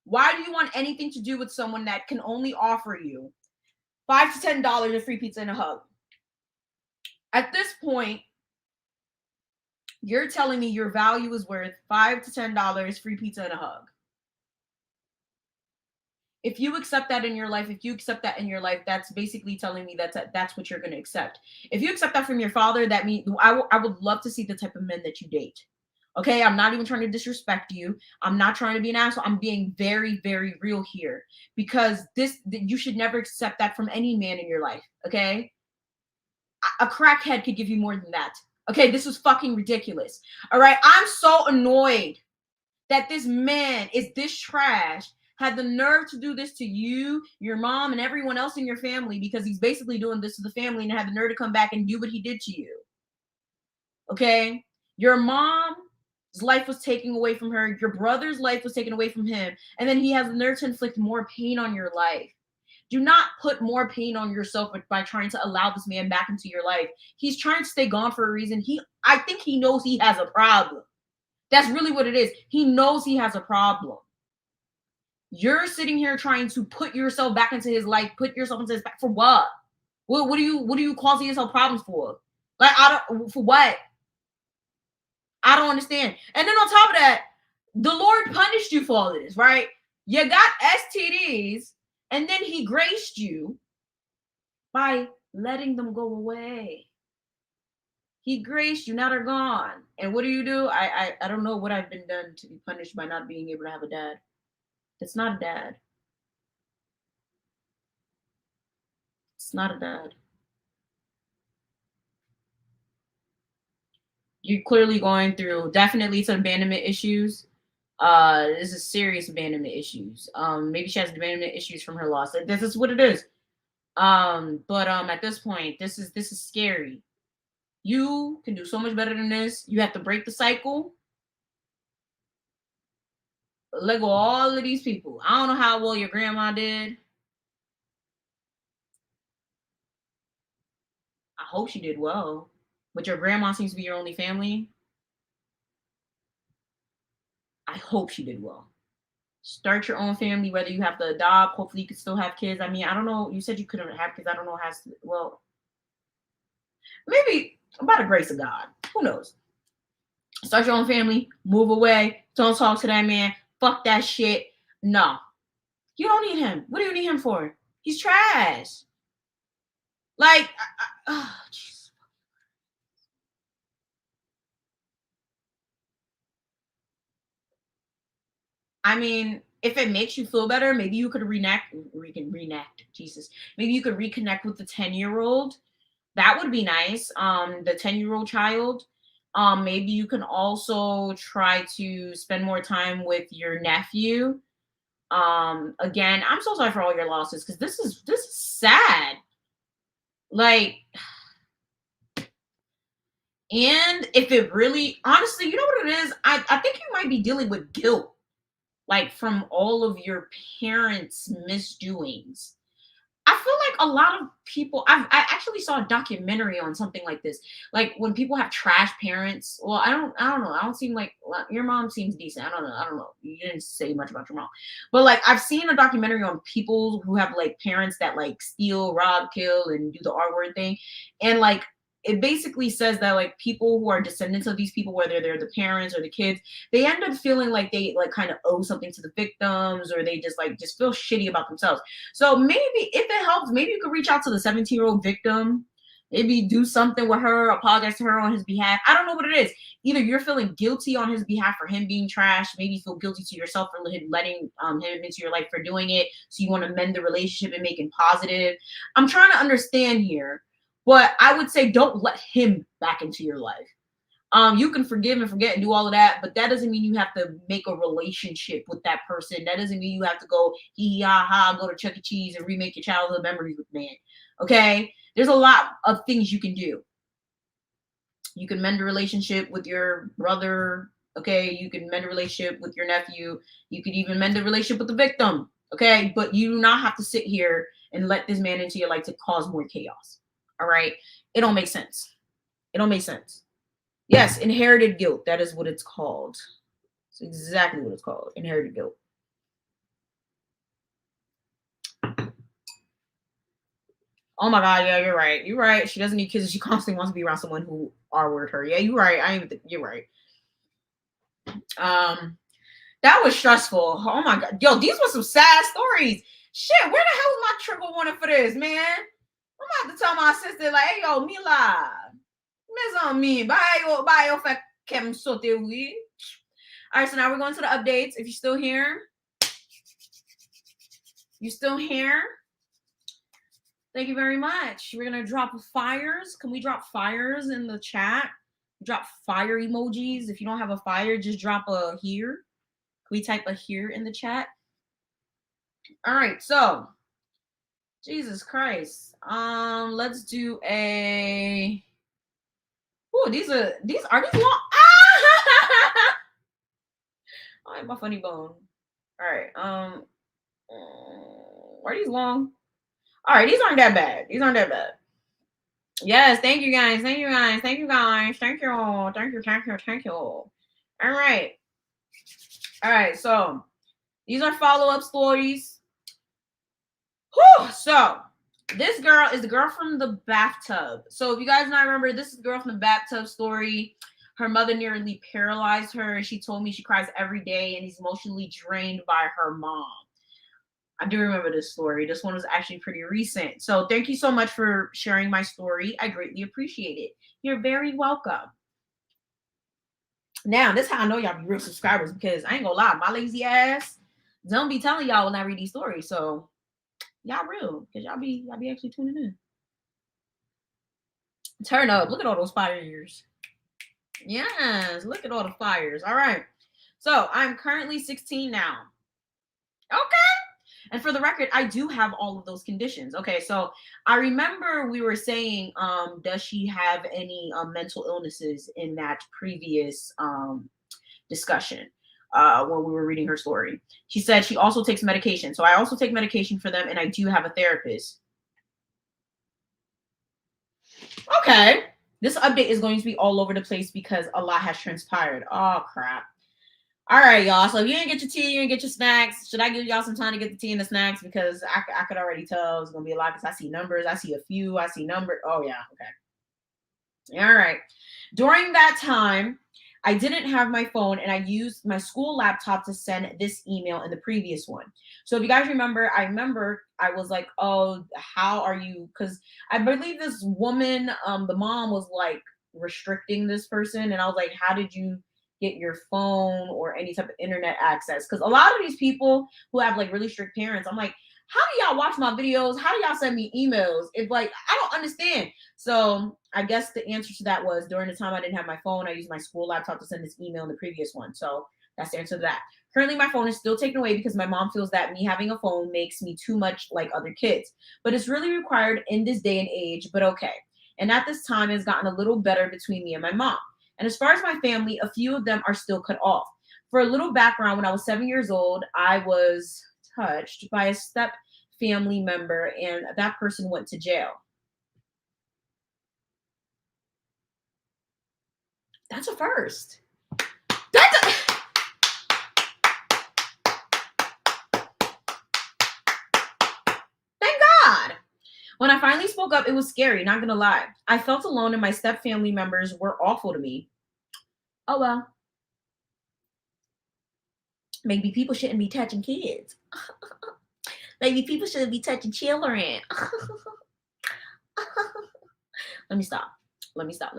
Why do you want anything to do with someone that can only offer you $5 to $10 and free pizza and a hug? At this point, you're telling me your value is worth $5 to $10, free pizza and a hug. If you accept that in your life, that's basically telling me that's what you're going to accept. If you accept that from your father, that means I would love to see the type of men that you date. Okay, I'm not even trying to disrespect you. I'm not trying to be an asshole. I'm being very, very real here, because you should never accept that from any man in your life. Okay, a crackhead could give you more than that. Okay, this is fucking ridiculous. All right, I'm so annoyed that this man is this trash, had the nerve to do this to you, your mom, and everyone else in your family, because he's basically doing this to the family, and had the nerve to come back and do what he did to you. Okay? Your mom's life was taken away from her. Your brother's life was taken away from him. And then he has the nerve to inflict more pain on your life. Do not put more pain on yourself by trying to allow this man back into your life. He's trying to stay gone for a reason. I think he knows he has a problem. That's really what it is. He knows he has a problem. You're sitting here trying to put yourself back into his life, put yourself into his back for what? What are you causing yourself problems for? Like, for what? I don't understand. And then on top of that, the Lord punished you for all of this, right? You got STDs, and then he graced you by letting them go away. He graced you, now they're gone. And what do? I don't know what I've been done to be punished by not being able to have a dad. It's not a dad. It's not a dad. You're clearly going through definitely some abandonment issues. This is serious abandonment issues. Maybe she has abandonment issues from her loss. This is what it is. But at this point, this is scary. You can do so much better than this. You have to break the cycle. Let go of all of these people. I don't know how well your grandma did. I hope she did well. But your grandma seems to be your only family. I hope she did well. Start your own family, whether you have to adopt. Hopefully, you can still have kids. I mean, I don't know. You said you couldn't have kids. I don't know how. Well, maybe by the grace of God. Who knows? Start your own family. Move away. Don't talk to that man. Fuck that shit. No, you don't need him. What do you need him for? He's trash. Like, oh, jeez. I mean, if it makes you feel better, maybe you could Jesus. Maybe you could reconnect with the 10-year-old. That would be nice. The 10-year-old child. Maybe you can also try to spend more time with your nephew. Again, I'm so sorry for all your losses because this is sad. Like, and if it really honestly, you know what it is? I think you might be dealing with guilt, like from all of your parents' misdoings. I feel like a lot of people. I actually saw a documentary on something like this. Like when people have trash parents. Well, I don't know. I don't seem like well, your mom seems decent. I don't know. You didn't say much about your mom, but like I've seen a documentary on people who have like parents that like steal, rob, kill, and do the R word thing, and like it basically says that like people who are descendants of these people, whether they're the parents or the kids, they end up feeling like they like kind of owe something to the victims, or they just feel shitty about themselves. So maybe if it helps, maybe you could reach out to the 17-year-old victim, maybe do something with her, apologize to her on his behalf. I don't know what it is. Either you're feeling guilty on his behalf for him being trash, maybe you feel guilty to yourself for letting him into your life for doing it. So you want to mend the relationship and make it positive. I'm trying to understand here, but I would say don't let him back into your life. You can forgive and forget and do all of that, but that doesn't mean you have to make a relationship with that person. That doesn't mean you have to go hee hee ha ha, go to Chuck E. Cheese and remake your childhood memories with man. Okay, there's a lot of things you can do. You can mend a relationship with your brother. Okay, you can mend a relationship with your nephew. You could even mend a relationship with the victim. Okay, but you do not have to sit here and let this man into your life to cause more chaos. All right, it don't make sense. It don't make sense. Yes, inherited guilt. That is what it's called. It's exactly what it's called. Inherited guilt. Oh my God, yeah, you're right. You're right. She doesn't need kids. She constantly wants to be around someone who R-word her. Yeah, you're right. You're right. That was stressful. Oh my God. Yo, these were some sad stories. Shit, where the hell is my trigger warning for this, man? I'm about to tell my sister, like, hey, yo, Mila. Miss on me. Bye, yo, kem sote we. All right, so now we're going to the updates. If you're still here, thank you very much. We're going to drop fires. Can we drop fires in the chat? Drop fire emojis. If you don't have a fire, just drop a here. Can we type a here in the chat? All right, so Jesus Christ. Let's do a. Oh, these are these long. Ah! All right, my funny bone. All right. Are these long? All right, these aren't that bad. Yes, thank you guys. Thank you guys. Thank you guys. Thank you. All right. So these are follow-up stories. Whew. So this girl is the girl from the bathtub. So if you guys not remember, this is the girl from the bathtub story. Her mother nearly paralyzed her. She told me she cries every day and is emotionally drained by her mom. I do remember this story. This one was actually pretty recent. So thank you so much for sharing my story. I greatly appreciate it. You're very welcome. Now, this is how I know y'all be real subscribers, because I ain't gonna lie, my lazy ass don't be telling y'all when I read these stories. So y'all real, because y'all be actually tuning in. Turn up. Look at all those fires. Yes, look at all the fires. All right. So I'm currently 16 now. Okay. And for the record, I do have all of those conditions. Okay, so I remember we were saying, does she have any mental illnesses in that previous discussion when we were reading her story? She said she also takes medication. So I also take medication for them, and I do have a therapist. Okay. This update is going to be all over the place because a lot has transpired. Oh, crap. All right, y'all. So if you didn't get your tea, you didn't get your snacks. Should I give y'all some time to get the tea and the snacks? Because I could already tell it's going to be a lot because I see numbers. I see a few. I see numbers. Oh, yeah. Okay. All right. During that time, I didn't have my phone and I used my school laptop to send this email and the previous one. So if you guys remember, I was like, oh, how are you? Because I believe this woman, the mom was like restricting this person. And I was like, how did you get your phone or any type of internet access? Because a lot of these people who have like really strict parents, I'm like, how do y'all watch my videos? How do y'all send me emails? If like, I don't understand. So I guess the answer to that was during the time I didn't have my phone, I used my school laptop to send this email in the previous one. So that's the answer to that. Currently, my phone is still taken away because my mom feels that me having a phone makes me too much like other kids. But it's really required in this day and age, but okay. And at this time, it's gotten a little better between me and my mom. And as far as my family, a few of them are still cut off. For a little background, when I was 7 years old, I was touched by a step family member, and that person went to jail. That's a first. That's a thank God. When I finally spoke up, it was scary, not gonna lie. I felt alone and my step family members were awful to me. Oh well. Maybe people shouldn't be touching kids. Maybe people shouldn't be touching children. Let me stop. Let me stop.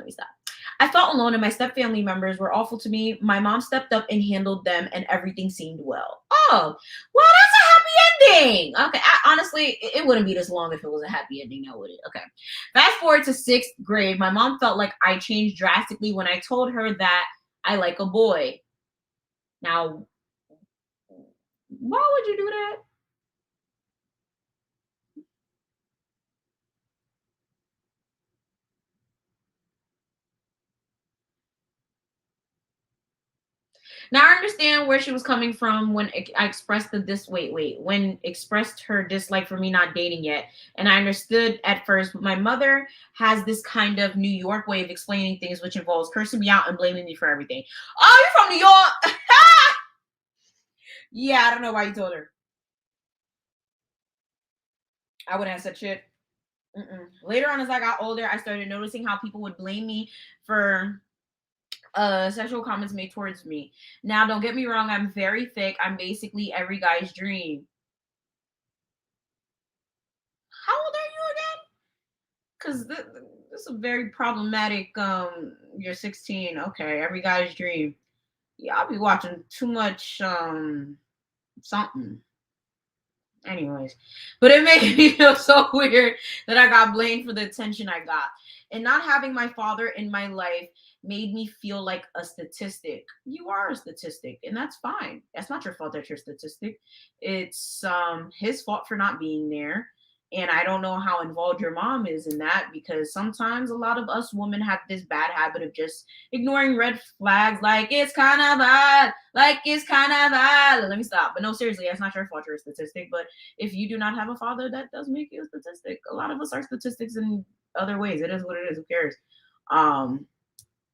I felt alone and my step family members were awful to me. My mom stepped up and handled them and everything seemed well. Oh, well, that's a happy ending. Okay. Honestly, it wouldn't be this long if it was a happy ending now, would it? Okay. Fast forward to sixth grade. My mom felt like I changed drastically when I told her that I like a boy. Now, why would you do that? Now I understand where she was coming from when I expressed the this wait when expressed her dislike for me not dating yet, and I understood at first. But my mother has this kind of New York way of explaining things, which involves cursing me out and blaming me for everything. Oh, you're from New York? Yeah, I don't know why you told her. I wouldn't have said shit. Mm-mm. Later on, as I got older, I started noticing how people would blame me for sexual comments made towards me. Now, don't get me wrong, I'm very thick. I'm basically every guy's dream. How old are you again? Because this is a very problematic. You're 16. Okay, every guy's dream. Yeah, I'll be watching too much something. Anyways, but it made me feel so weird that I got blamed for the attention I got. And not having my father in my life made me feel like a statistic. You are a statistic, and that's fine. That's not your fault that you're a statistic. It's his fault for not being there. And I don't know how involved your mom is in that because sometimes a lot of us women have this bad habit of just ignoring red flags like it's kind of bad, like it's kind of bad. Let me stop. But no, seriously, that's not your fault. You're a statistic. But if you do not have a father, that does make you a statistic. A lot of us are statistics in other ways. It is what it is. Who cares? Um,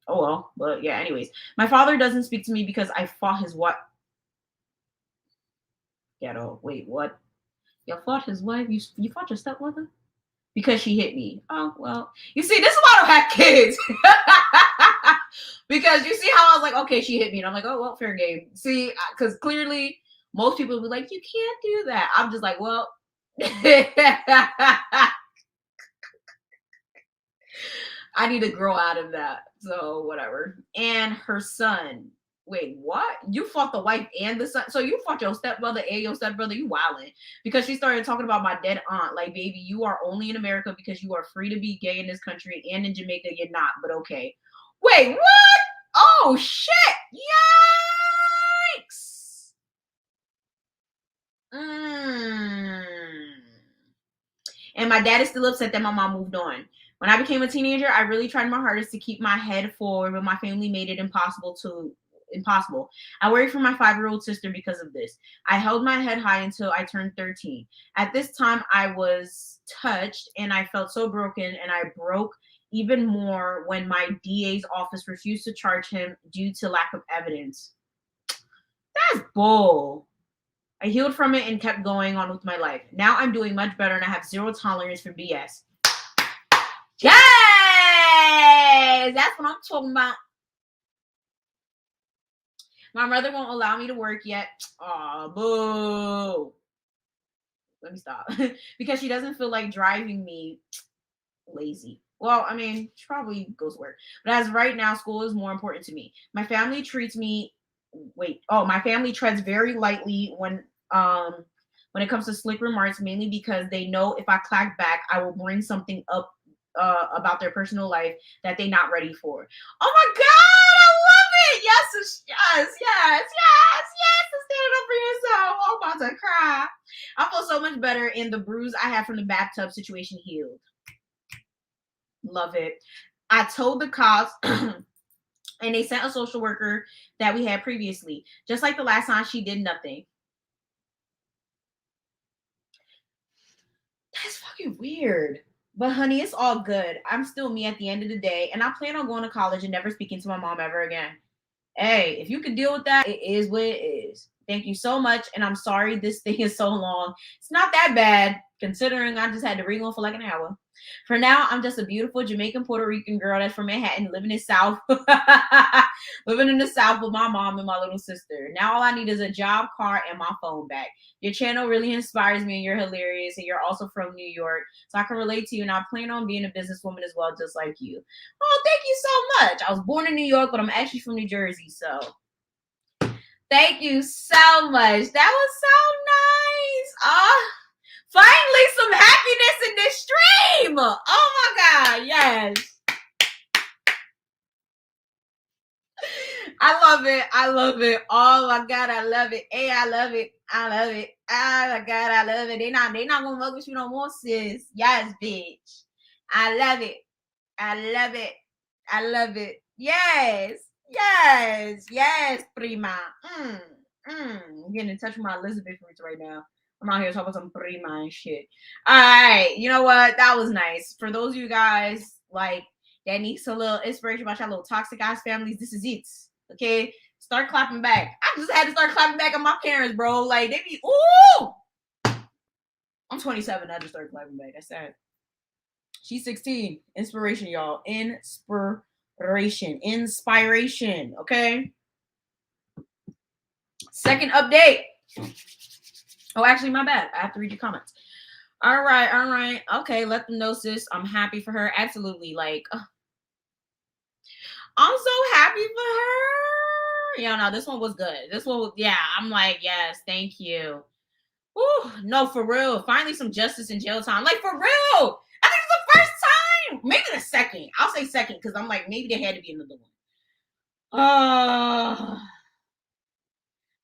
oh well. But yeah, anyways. My father doesn't speak to me because I fought his what? Ghetto. Wait, what? You fought his wife? You fought your stepmother? Because she hit me. Oh well. You see, this is why I don't have kids. Because you see how I was like, okay, she hit me. And I'm like, oh well, fair game. See, because clearly most people will be like, you can't do that. I'm just like, well, I need to grow out of that. So whatever. And her son. Wait, what? You fought the wife and the son? So you fought your stepbrother and your stepbrother? You wildin'. Because she started talking about my dead aunt. Like, baby, you are only in America because you are free to be gay in this country, and in Jamaica you're not. But okay. Wait, what? Oh shit! Yikes! Mm. And my dad is still upset that my mom moved on. When I became a teenager, I really tried my hardest to keep my head forward, but my family made it impossible. I worried for my 5-year-old sister because of this. I held my head high until I turned 13. At this time, I was touched and I felt so broken, and I broke even more when my DA's office refused to charge him due to lack of evidence. That's bull. I healed from it and kept going on with my life. Now I'm doing much better and I have zero tolerance for BS. Yes! That's what I'm talking about. My mother won't allow me to work yet. Aw, boo. Let me stop. Because she doesn't feel like driving me. Lazy. Well, I mean, she probably goes to work. But as of right now, school is more important to me. My family treats me my family treads very lightly when it comes to slick remarks, mainly because they know if I clack back, I will bring something up about their personal life that they're not ready for. Oh my god, I love it! Yes, stand up for yourself. I'm about to cry. I feel so much better, and the bruise I had from the bathtub situation healed. Love it. I told the cops and they sent a social worker that we had previously. Just like the last time, she did nothing. That's fucking weird. But honey, it's all good. I'm still me at the end of the day, and I plan on going to college and never speaking to my mom ever again. Hey, if you could deal with that, it is what it is. Thank you so much, and I'm sorry this thing is so long. It's not that bad, considering I just had to ring on for like an hour. For now, I'm just a beautiful Jamaican Puerto Rican girl that's from Manhattan, living in South, living in the South with my mom and my little sister. Now all I need is a job, car, and my phone back. Your channel really inspires me, and you're hilarious, and you're also from New York, so I can relate to you. And I plan on being a businesswoman as well, just like you. Oh, thank you so much. I was born in New York, but I'm actually from New Jersey, so thank you so much. That was so nice. Finally, some happiness in this stream. Oh my God, yes. I love it. I love it. Oh my God, I love it. Hey, I love it. I love it. Oh my God, I love it. They not gonna fuck with you no more, sis. Yes, bitch. I love it. I love it. I love it. Yes. Yes. Yes, prima. I'm getting in touch with my Elizabeth roots right now. I'm out here talking about some prima and shit. All right. You know what? That was nice. For those of you guys like that needs a little inspiration about your little toxic ass families, this is it. Okay? Start clapping back. I just had to start clapping back at my parents, bro. Like, they be, ooh! I'm 27. I just started clapping back. That's sad. She's 16. Inspiration, y'all. Inspiration. Okay? Second update. Oh, actually, my bad. I have to read your comments. All right. Okay, let them know, sis. I'm happy for her. Absolutely. Like, I'm so happy for her. Yeah, no, this one was good. This one was, yeah, I'm like, yes, thank you. Ooh, no, for real. Finally, some justice in jail time. Like, for real. I think it's the first time. Maybe the second. I'll say second because I'm like, maybe there had to be another one.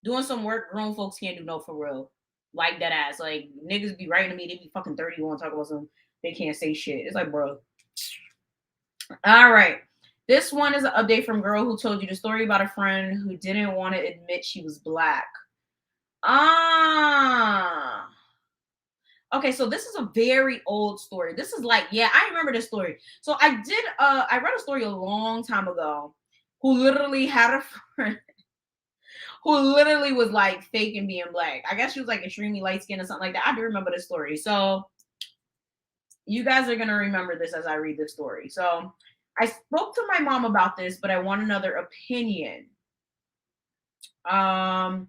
Doing some work grown folks can't do, no, for real. Like that ass. Like, niggas be writing to me, they be fucking 31 talk about some, they can't say shit. It's like, bro. All right. This one is an update from girl who told you the story about a friend who didn't want to admit she was black. Okay, so this is a very old story. This is like, yeah, I remember this story. So I read a story a long time ago who literally had a friend who literally was like fake and being black. I guess she was like extremely light skinned or something like that. I do remember this story. So you guys are going to remember this as I read this story. So I spoke to my mom about this, but I want another opinion. I'm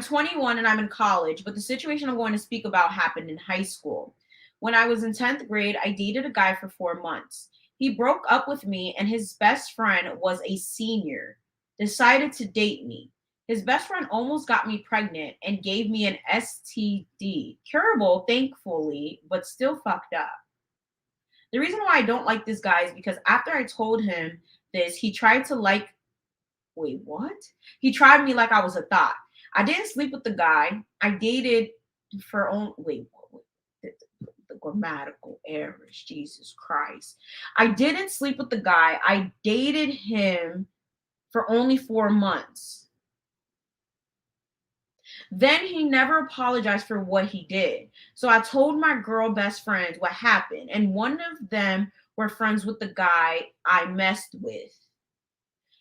21 and I'm in college, but the situation I'm going to speak about happened in high school. When I was in 10th grade, I dated a guy for 4 months. He broke up with me and his best friend was a senior, decided to date me. His best friend almost got me pregnant and gave me an STD. Curable, thankfully, but still fucked up. The reason why I don't like this guy is because after I told him this, he tried to like, wait, what? He tried me like I was a thought. I didn't sleep with the guy. I dated for only, the grammatical errors, Jesus Christ. I didn't sleep with the guy. I dated him for only 4 months. Then he never apologized for what he did. So I told my girl best friends what happened, and one of them were friends with the guy I messed with.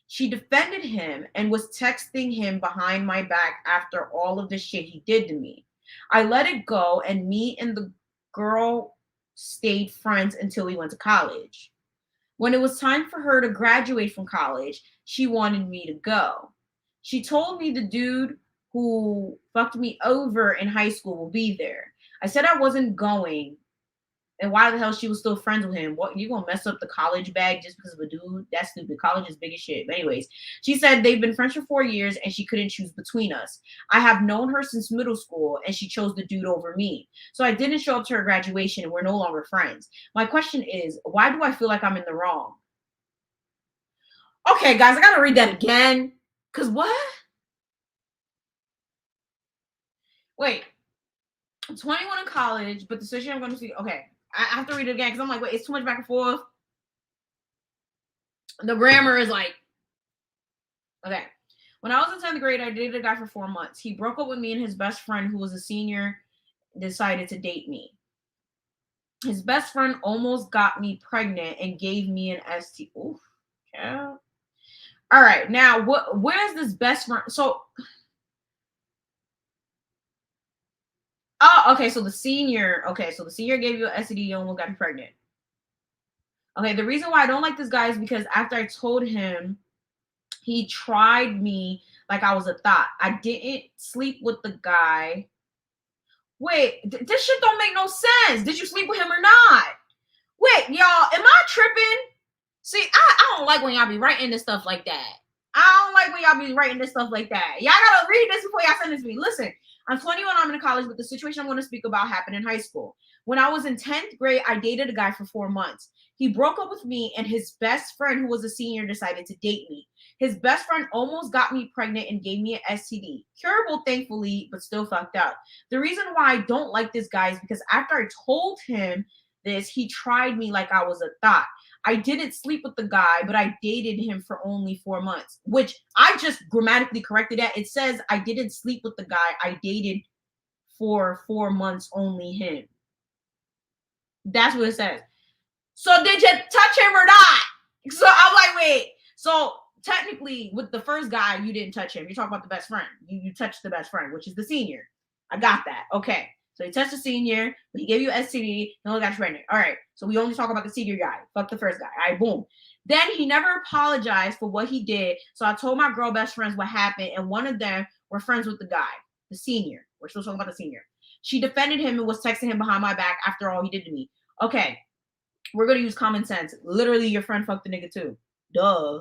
She defended him and was texting him behind my back after all of the shit he did to me. I let it go, and me and the girl stayed friends until we went to college. When it was time for her to graduate from college, she wanted me to go. She told me the dude who fucked me over in high school will be there. I said I wasn't going, and why the hell she was still friends with him? What, you gonna mess up the college bag just because of a dude? That's stupid. College is big as shit. But anyways, she said they've been friends for 4 years and she couldn't choose between us. I have known her since middle school and she chose the dude over me. So I didn't show up to her graduation and we're no longer friends. My question is, why do I feel like I'm in the wrong? Okay, guys, I gotta read that again. Cause what? Wait, I'm 21 in college, but the decision I'm gonna see. Okay, I have to read it again because I'm like, wait, it's too much back and forth. The grammar is like, okay. When I was in 10th grade, I dated a guy for 4 months. He broke up with me, and his best friend, who was a senior, decided to date me. His best friend almost got me pregnant and gave me an ST. Oof, yeah. All right, now where's this best friend? So, oh, okay, so the senior, gave you an STD, you almost got you pregnant. Okay, the reason why I don't like this guy is because after I told him, he tried me like I was a thought. I didn't sleep with the guy. Wait, this shit don't make no sense. Did you sleep with him or not? Wait, y'all, am I tripping? See, I don't like when y'all be writing this stuff like that. I don't like when y'all be writing this stuff like that. Y'all gotta read this before y'all send this to me. Listen, I'm 21, I'm in college, but the situation I'm going to speak about happened in high school. When I was in 10th grade, I dated a guy for 4 months. He broke up with me, and his best friend, who was a senior, decided to date me. His best friend almost got me pregnant and gave me an STD. Curable, thankfully, but still fucked up. The reason why I don't like this guy is because after I told him this, he tried me like I was a thought. I didn't sleep with the guy, but I dated him for only 4 months, which I just grammatically corrected that. It says I didn't sleep with the guy. I dated for 4 months, only him. That's what it says. So did you touch him or not? So I'm like, wait. So technically, with the first guy, you didn't touch him. You're talking about the best friend. You touched the best friend, which is the senior. I got that. Okay. So he touched the senior, but he gave you STD, he only got you pregnant. All right. So we only talk about the senior guy. Fuck the first guy. All right, boom. Then he never apologized for what he did. So I told my girl best friends what happened, and one of them were friends with the guy, the senior. We're still talking about the senior. She defended him and was texting him behind my back after all he did to me. Okay. We're gonna use common sense. Literally, your friend fucked the nigga too. Duh.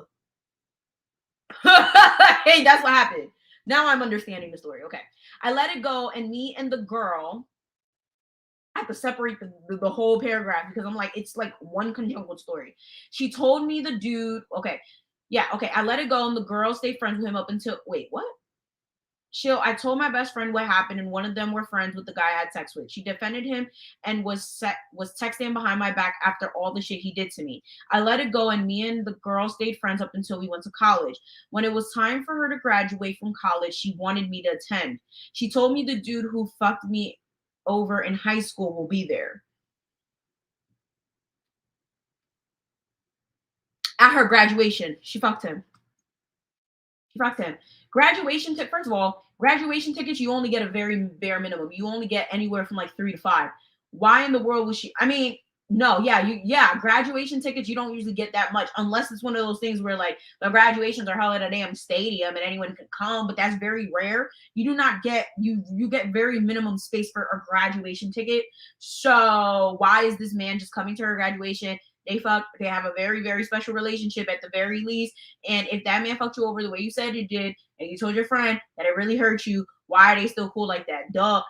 Hey, that's what happened. Now I'm understanding the story. Okay. I let it go, and me and the girl, I have to separate the whole paragraph because I'm like, it's like one conjunct story. She told me the dude, okay. Yeah, okay. I let it go, and the girl stayed friends with him up until, wait, what? I told my best friend what happened, and one of them were friends with the guy I had sex with. She defended him and was texting behind my back after all the shit he did to me. I let it go, and me and the girl stayed friends up until we went to college. When it was time for her to graduate from college, she wanted me to attend. She told me the dude who fucked me over in high school will be there. At her graduation, she fucked him. Fuck him. First of all, graduation tickets, you only get a very bare minimum. You only get anywhere from like 3 to 5. Why in the world was she? I mean, no, yeah, graduation tickets, you don't usually get that much unless it's one of those things where like the graduations are held at a damn stadium and anyone can come, but that's very rare. You do not get you get very minimum space for a graduation ticket. So why is this man just coming to her graduation? They have a very, very special relationship at the very least. And if that man fucked you over the way you said it did, and you told your friend that it really hurt you, why are they still cool like that? Duh.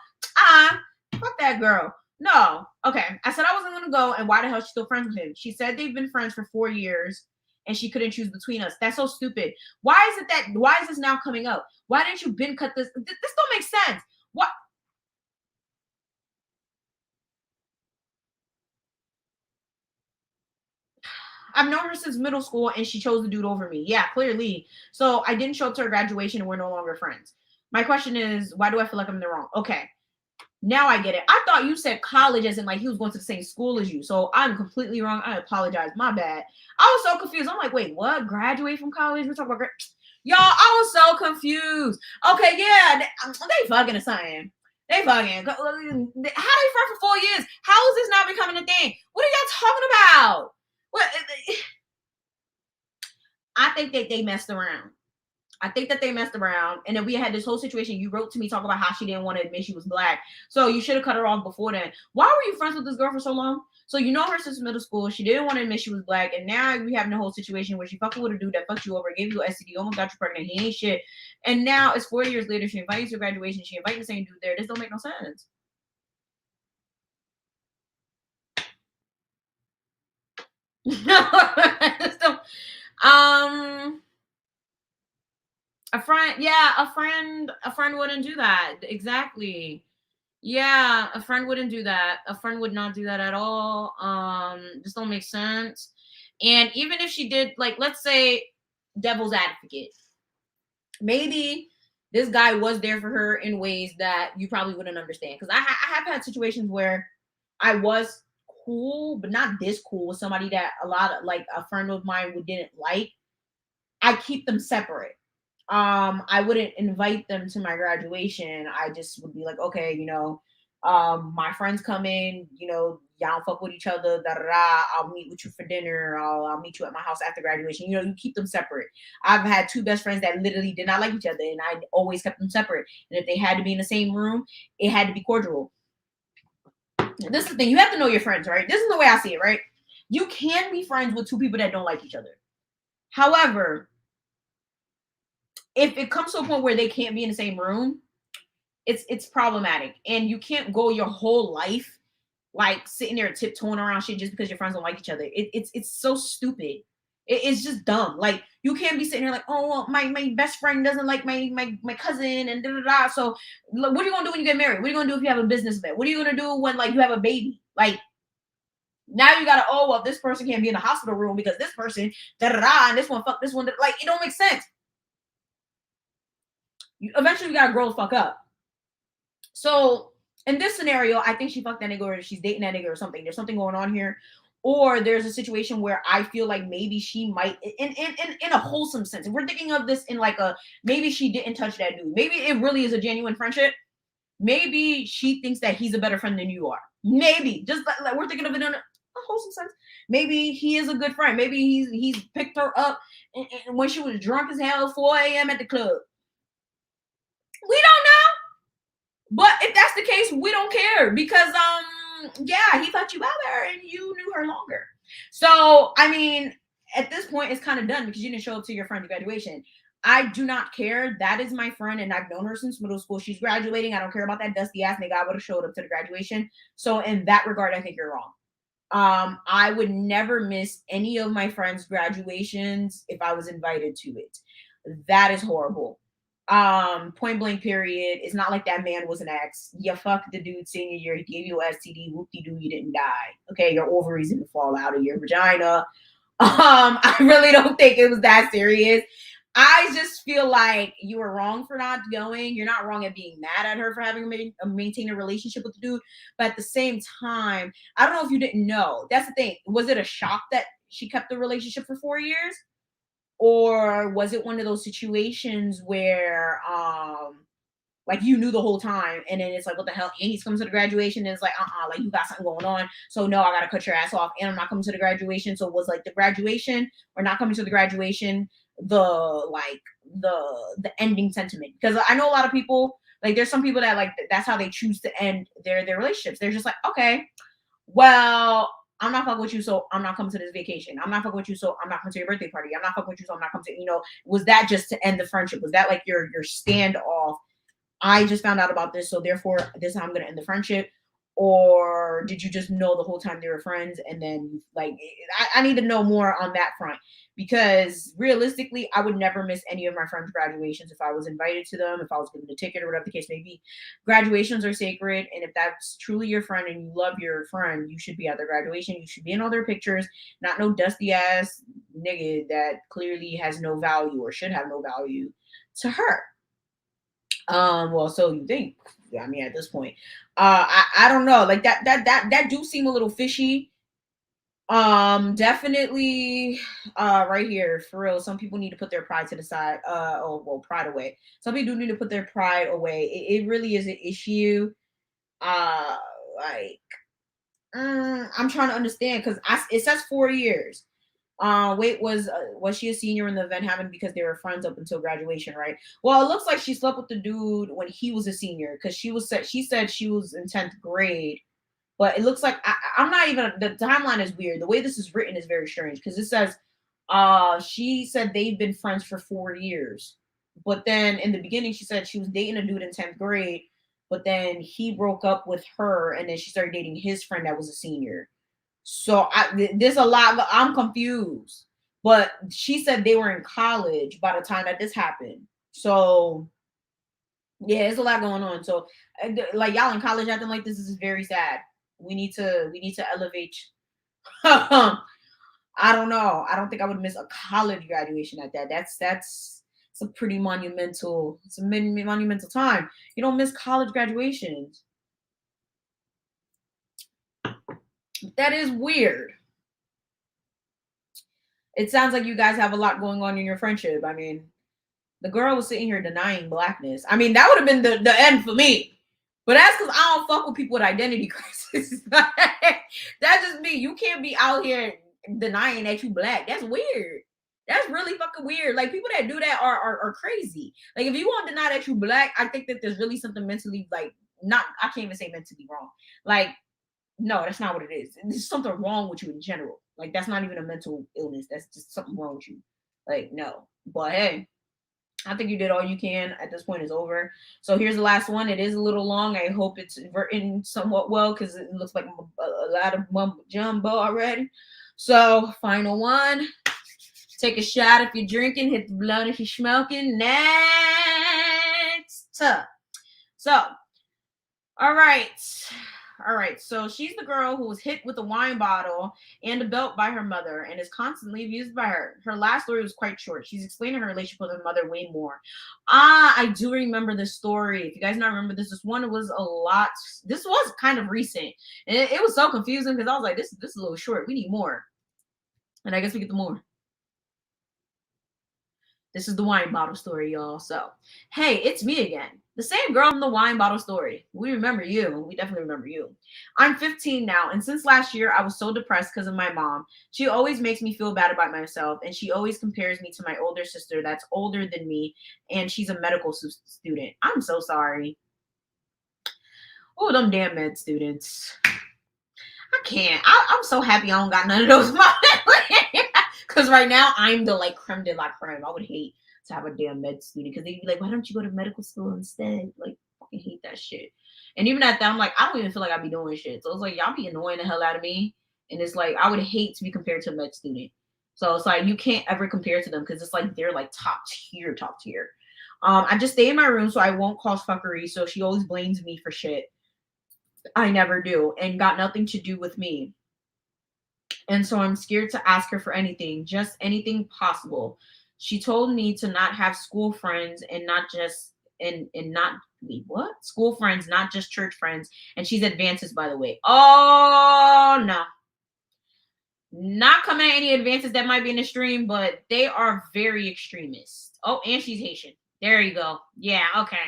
Fuck that girl. No. Okay. I said I wasn't gonna go, and why the hell is she still friends with him? She said they've been friends for 4 years and she couldn't choose between us. That's so stupid. Why is this now coming up? Why didn't you bin cut this? This don't make sense. What? I've known her since middle school, and she chose the dude over me. Yeah, clearly. So I didn't show up to her graduation, and we're no longer friends. My question is, why do I feel like I'm in the wrong? Okay. Now I get it. I thought you said college as in like he was going to the same school as you. So I'm completely wrong. I apologize. My bad. I was so confused. I'm like, wait, what? Graduate from college? We're talking about y'all. I was so confused. Okay, yeah, they fucking or something. They fucking. How they friend for 4 years? How is this not becoming a thing? What are y'all talking about? What? I think that they messed around. I think that they messed around. And then we had this whole situation. You wrote to me talking about how she didn't want to admit she was black. So you should have cut her off before then. Why were you friends with this girl for so long? So you know her since middle school. She didn't want to admit she was black. And now we having a whole situation where she fucking with a dude that fucked you over, gave you an STD, almost got you pregnant. He ain't shit. And now it's 4 years later. She invites you to graduation. She invited the same dude there. This don't make no sense. This don't, a friend wouldn't do that. Exactly. Yeah, a friend wouldn't do that. A friend would not do that at all. Just don't make sense. And even if she did, like, let's say devil's advocate, maybe this guy was there for her in ways that you probably wouldn't understand. Because I have had situations where I was cool, but not this cool with somebody that a lot of like a friend of mine who didn't like. I keep them separate. I wouldn't invite them to my graduation. I just would be like, okay, my friends come in, y'all don't fuck with each other, da da da. I'll meet with you for dinner. I'll meet you at my house after graduation. You keep them separate. I've had two best friends that literally did not like each other, and I always kept them separate. And if they had to be in the same room, it had to be cordial. This is the thing. You have to know your friends, right? This is the way I see it, right? You can be friends with two people that don't like each other. However, if it comes to a point where they can't be in the same room, it's problematic. And you can't go your whole life like sitting there tiptoeing around shit just because your friends don't like each other. It's so stupid. It's just dumb. Like you can't be sitting here like, oh well, my best friend doesn't like my cousin and da da da. So what are you gonna do when you get married? What are you gonna do if you have a business event? What are you gonna do when like you have a baby? Like now you gotta, oh well, this person can't be in the hospital room because this person da da da and this one fuck this one. Like it don't make sense. Eventually you gotta grow the fuck up. So in this scenario, I think she fucked that nigga or she's dating that nigga or something. There's something going on here. Or there's a situation where I feel like maybe she might, in a wholesome sense, if we're thinking of this in like a, maybe she didn't touch that dude. Maybe it really is a genuine friendship. Maybe she thinks that he's a better friend than you are. Maybe. Just like we're thinking of it in a wholesome sense. Maybe he is a good friend. Maybe he's picked her up when she was drunk as hell, 4 a.m. at the club. We don't know. But if that's the case, we don't care because yeah, he thought you out there and you knew her longer. So I mean, at this point, it's kind of done because you didn't show up to your friend's graduation. I do not care. That is my friend, and I've known her since middle school. She's graduating. I don't care about that dusty ass nigga. I would have showed up to the graduation. So in that regard, I think you're wrong. I would never miss any of my friends' graduations if I was invited to it. That is horrible. Point blank period. It's not like that man was an ex. You fucked the dude senior year, he gave you a STD, whoop-de-doo, you didn't die. Okay, your ovaries didn't fall out of your vagina. I really don't think it was that serious. I just feel like you were wrong for not going. You're not wrong at being mad at her for having maintained a relationship with the dude. But at the same time, I don't know if you didn't know. That's the thing. Was it a shock that she kept the relationship for 4 years? Or was it one of those situations where like you knew the whole time and then it's like what the hell, and he's coming to the graduation and it's like like you got something going on, so no, I gotta cut your ass off and I'm not coming to the graduation. So it was like the graduation or not coming to the graduation the ending sentiment? Because I know a lot of people, like there's some people that like that's how they choose to end their relationships. They're just like, okay, well, I'm not fucking with you, so I'm not coming to this vacation. I'm not fucking with you, so I'm not coming to your birthday party. I'm not fucking with you, so I'm not coming to, was that just to end the friendship? Was that like your standoff? I just found out about this, so therefore this is how I'm gonna end the friendship. Or did you just know the whole time they were friends and then like I need to know more on that front, because realistically I would never miss any of my friends' graduations if I was invited to them, if I was given a ticket or whatever the case may be. Graduations are sacred, and if that's truly your friend and you love your friend, you should be at their graduation. You should be in all their pictures, not no dusty ass nigga that clearly has no value or should have no value to her. Well, so you think. I mean, at this point, I don't know. Like that do seem a little fishy. Definitely, right here for real. Some people need to put their pride to the side. Oh well, pride away. Some people do need to put their pride away. It really is an issue. Uh, like, I'm trying to understand because it says 4 years. Wait, was she a senior when the event happened because they were friends up until graduation, right? Well, it looks like she slept with the dude when he was a senior because she said she was in 10th grade, but it looks like I'm not even, the timeline is weird. The way this is written is very strange because it says she said they've been friends for 4 years, but then in the beginning she said she was dating a dude in 10th grade, but then he broke up with her and then she started dating his friend that was a senior. So there's a lot. I'm confused. But she said they were in college by the time that this happened. So yeah, there's a lot going on. So like y'all in college acting like this is very sad. We need to elevate. I don't know. I don't think I would miss a college graduation like that. That's it's a pretty monumental. It's a monumental time. You don't miss college graduations. That is weird. It sounds like you guys have a lot going on in your friendship. I mean, the girl was sitting here denying blackness. I mean, that would have been the end for me. But that's because I don't fuck with people with identity crisis. That's just me. You can't be out here denying that you black. That's weird. That's really fucking weird. Like people that do that are crazy. Like if you want to deny that you black, I think that there's really something mentally like not. I can't even say mentally wrong. Like no, that's not what it is. There's something wrong with you in general. Like that's not even a mental illness. That's just something wrong with you. Like no. But hey, I think you did all you can. At this point, it's over. So here's the last one. It is a little long. I hope it's written somewhat well because it looks like a lot of mumbo jumbo already. So final one. Take a shot if you're drinking. Hit the blunt if you're smoking. Next. So, all right. All right, so she's the girl who was hit with a wine bottle and a belt by her mother and is constantly abused by her. Her last story was quite short. She's explaining her relationship with her mother way more. I do remember this story. If you guys not remember this one was a lot. This was kind of recent, and it was so confusing because I was like, this is a little short. We need more, and I guess we get the more. This is the wine bottle story, y'all. So, hey, it's me again. The same girl from the wine bottle story. We remember you. We definitely remember you. I'm 15 now, and since last year, I was so depressed because of my mom. She always makes me feel bad about myself, and she always compares me to my older sister that's older than me, and she's a medical student. I'm so sorry. Oh, them damn med students. I can't. I'm so happy I don't got none of those. Because right now I'm the like creme de la creme. I would hate to have a damn med student because they'd be like, why don't you go to medical school instead? Like, fucking hate that shit. And even at that, I'm like, I don't even feel like I'd be doing shit. So it's like, y'all be annoying the hell out of me. And it's like, I would hate to be compared to a med student. So it's like, you can't ever compare to them because it's like, they're like top tier, top tier. I just stay in my room so I won't cause fuckery. So she always blames me for shit. I never do and got nothing to do with me. And so I'm scared to ask her for anything, just anything possible. She told me to not have school friends and not just and not what? School friends, not just church friends. And she's advances, by the way. Oh no. Not coming at any advances that might be in the stream, but they are very extremist. Oh, and she's Haitian. There you go. Yeah, okay.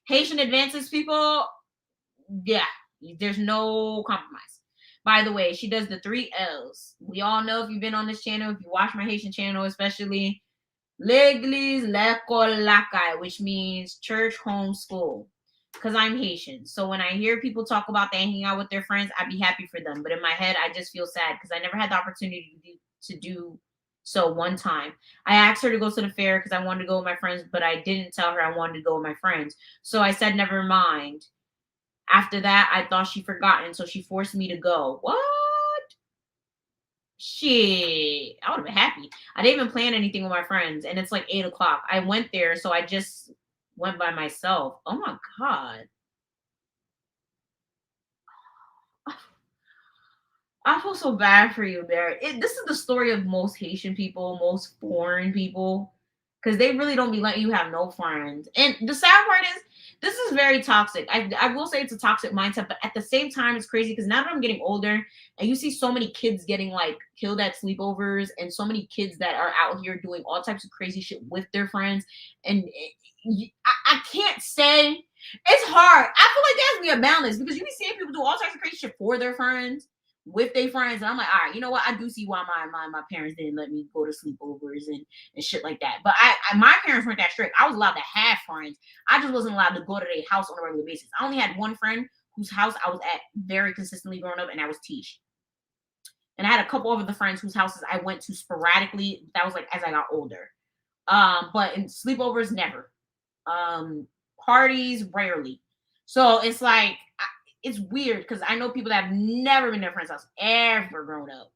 Haitian advances people, yeah, there's no compromise. By the way, she does the 3 L's. We all know if you've been on this channel, if you watch my Haitian channel, especially, L'église, l'école, la caille, which means church, home, school. Because I'm Haitian. So when I hear people talk about they hanging out with their friends, I'd be happy for them. But in my head, I just feel sad because I never had the opportunity to do so one time. I asked her to go to the fair because I wanted to go with my friends, but I didn't tell her I wanted to go with my friends. So I said, never mind. After that, I thought she forgotten, so she forced me to go. What? Shit. I would have been happy. I didn't even plan anything with my friends, and it's like 8 o'clock. I went there, so I just went by myself. Oh my God. I feel so bad for you, Barrett. This is the story of most Haitian people, most foreign people, because they really don't be letting you have no friends. And the sad part is, This is very toxic. I will say it's a toxic mindset, but at the same time, it's crazy because now that I'm getting older and you see so many kids getting like killed at sleepovers and so many kids that are out here doing all types of crazy shit with their friends. And I can't say it's hard. I feel like there has to be a balance because you be seeing people do all types of crazy shit for their friends with their friends. And I'm like, all right, you know what? I do see why my parents didn't let me go to sleepovers and shit like that. But my parents weren't that strict. I was allowed to have friends. I just wasn't allowed to go to their house on a regular basis. I only had one friend whose house I was at very consistently growing up, and that was Tish. And I had a couple of other friends whose houses I went to sporadically. That was like as I got older. But in sleepovers, never. Parties, rarely. So it's like it's weird because I know people that have never been to their friend's house ever grown up.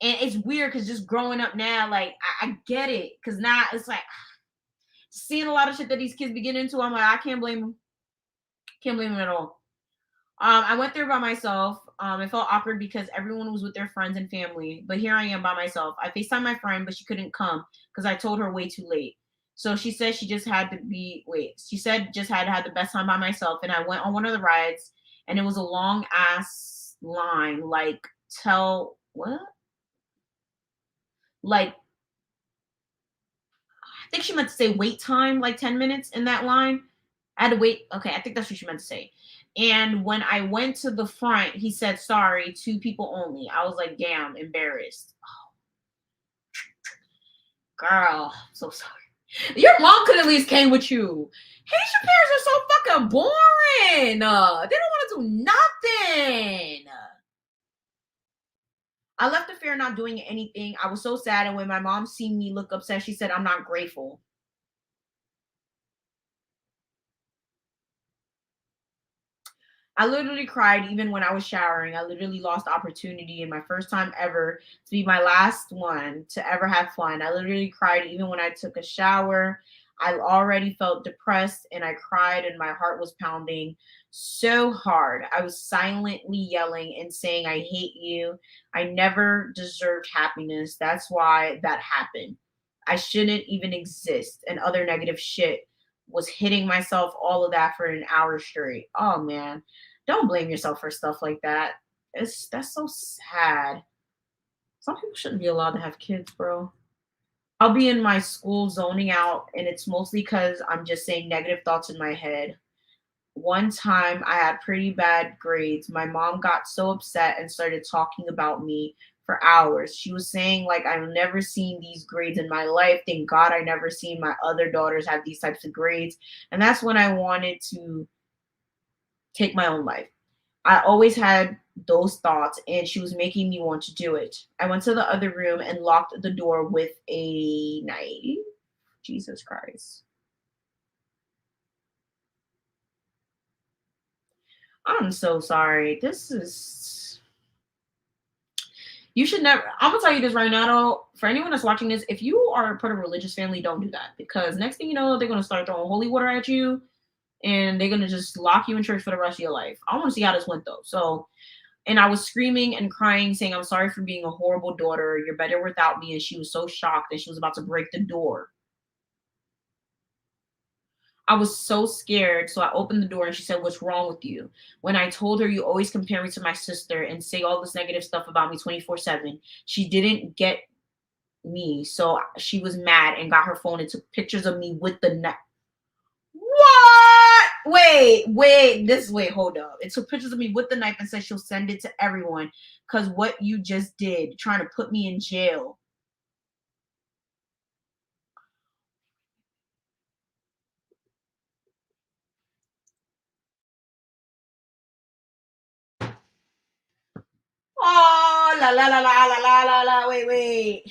And it's weird because just growing up now, like I get it. Cause now it's like seeing a lot of shit that these kids be getting into. I'm like, I can't blame them. Can't blame them at all. I went there by myself. It felt awkward because everyone was with their friends and family, but here I am by myself. I FaceTimed my friend, but she couldn't come because I told her way too late. So she said she just had to be wait. She said just had to have the best time by myself, and I went on one of the rides, and it was a long ass line. Like tell what? Like I think she meant to say wait time, like 10 minutes in that line. I had to wait. Okay, I think that's what she meant to say. And when I went to the front, he said, sorry, two people only. I was like, damn, embarrassed. Girl, I'm so sorry. Your mom could at least came with you. Haitian parents are so fucking boring. They don't want to do nothing. I left the fair not doing anything. I was so sad. And when my mom seen me look upset, she said, I'm not grateful. I literally cried even when I was showering. I literally lost opportunity in my first time ever to be my last one to ever have fun. I literally cried even when I took a shower. I already felt depressed and I cried and my heart was pounding so hard. I was silently yelling and saying, I hate you. I never deserved happiness. That's why that happened. I shouldn't even exist. And other negative shit was hitting myself, all of that for an hour straight. Oh man, don't blame yourself for stuff like that. That's so sad. Some people shouldn't be allowed to have kids, bro. I'll be in my school zoning out, and it's mostly because I'm just saying negative thoughts in my head. One time I had pretty bad grades. My mom got so upset and started talking about me for hours. She was saying, like, I've never seen these grades in my life. Thank God I never seen my other daughters have these types of grades. And that's when I wanted to take my own life. I always had those thoughts, and she was making me want to do it. I went to the other room and locked the door with a knife. Jesus Christ. I'm so sorry. This is. You should never. I'm gonna tell you this right now, though. For anyone that's watching this, if you are part of a religious family, don't do that because next thing you know, they're gonna start throwing holy water at you, and they're gonna just lock you in church for the rest of your life. I want to see how this went though. So and I was screaming and crying, saying, I'm sorry for being a horrible daughter. You're better without me. And she was so shocked that she was about to break the door. I was so scared. So I opened the door and she said, what's wrong with you? When I told her, you always compare me to my sister and say all this negative stuff about me 24/7. She didn't get me. So she was mad and got her phone and took pictures of me with the knife. What? Wait, hold up. It took pictures of me with the knife and said she'll send it to everyone because what you just did, trying to put me in jail. Oh, la la la la la la la la. Wait.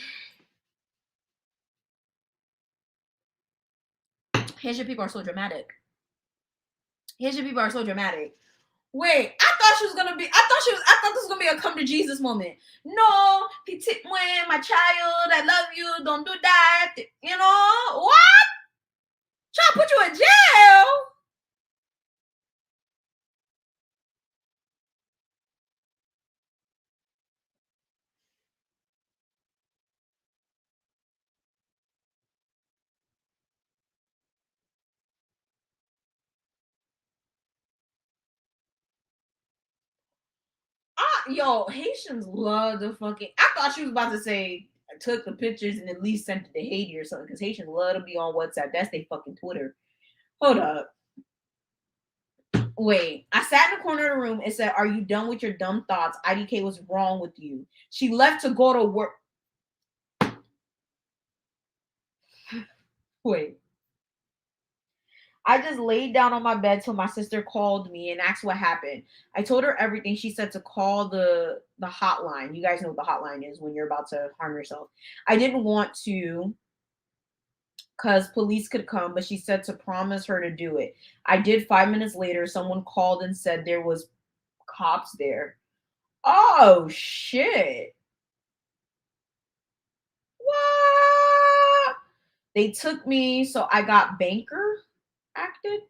Haitian people are so dramatic. Haitian people are so dramatic. Wait, I thought she was gonna be. I thought this was gonna be a come to Jesus moment. No, petit moi, my child, I love you. Don't do that. You know what? Try to put you in jail. Yo, Haitians love the fucking. I thought she was about to say took the pictures and at least sent it to Haiti or something because Haitians love to be on WhatsApp. That's their fucking Twitter. Hold up. Wait. I sat in the corner of the room and said, "Are you done with your dumb thoughts? IDK was wrong with you." She left to go to work. Wait. I just laid down on my bed till my sister called me and asked what happened. I told her everything. She said to call the hotline. You guys know what the hotline is when you're about to harm yourself. I didn't want to because police could come, but she said to promise her to do it. I did. 5 minutes later, someone called and said there was cops there. Oh shit. What? They took me, so I got banker acted.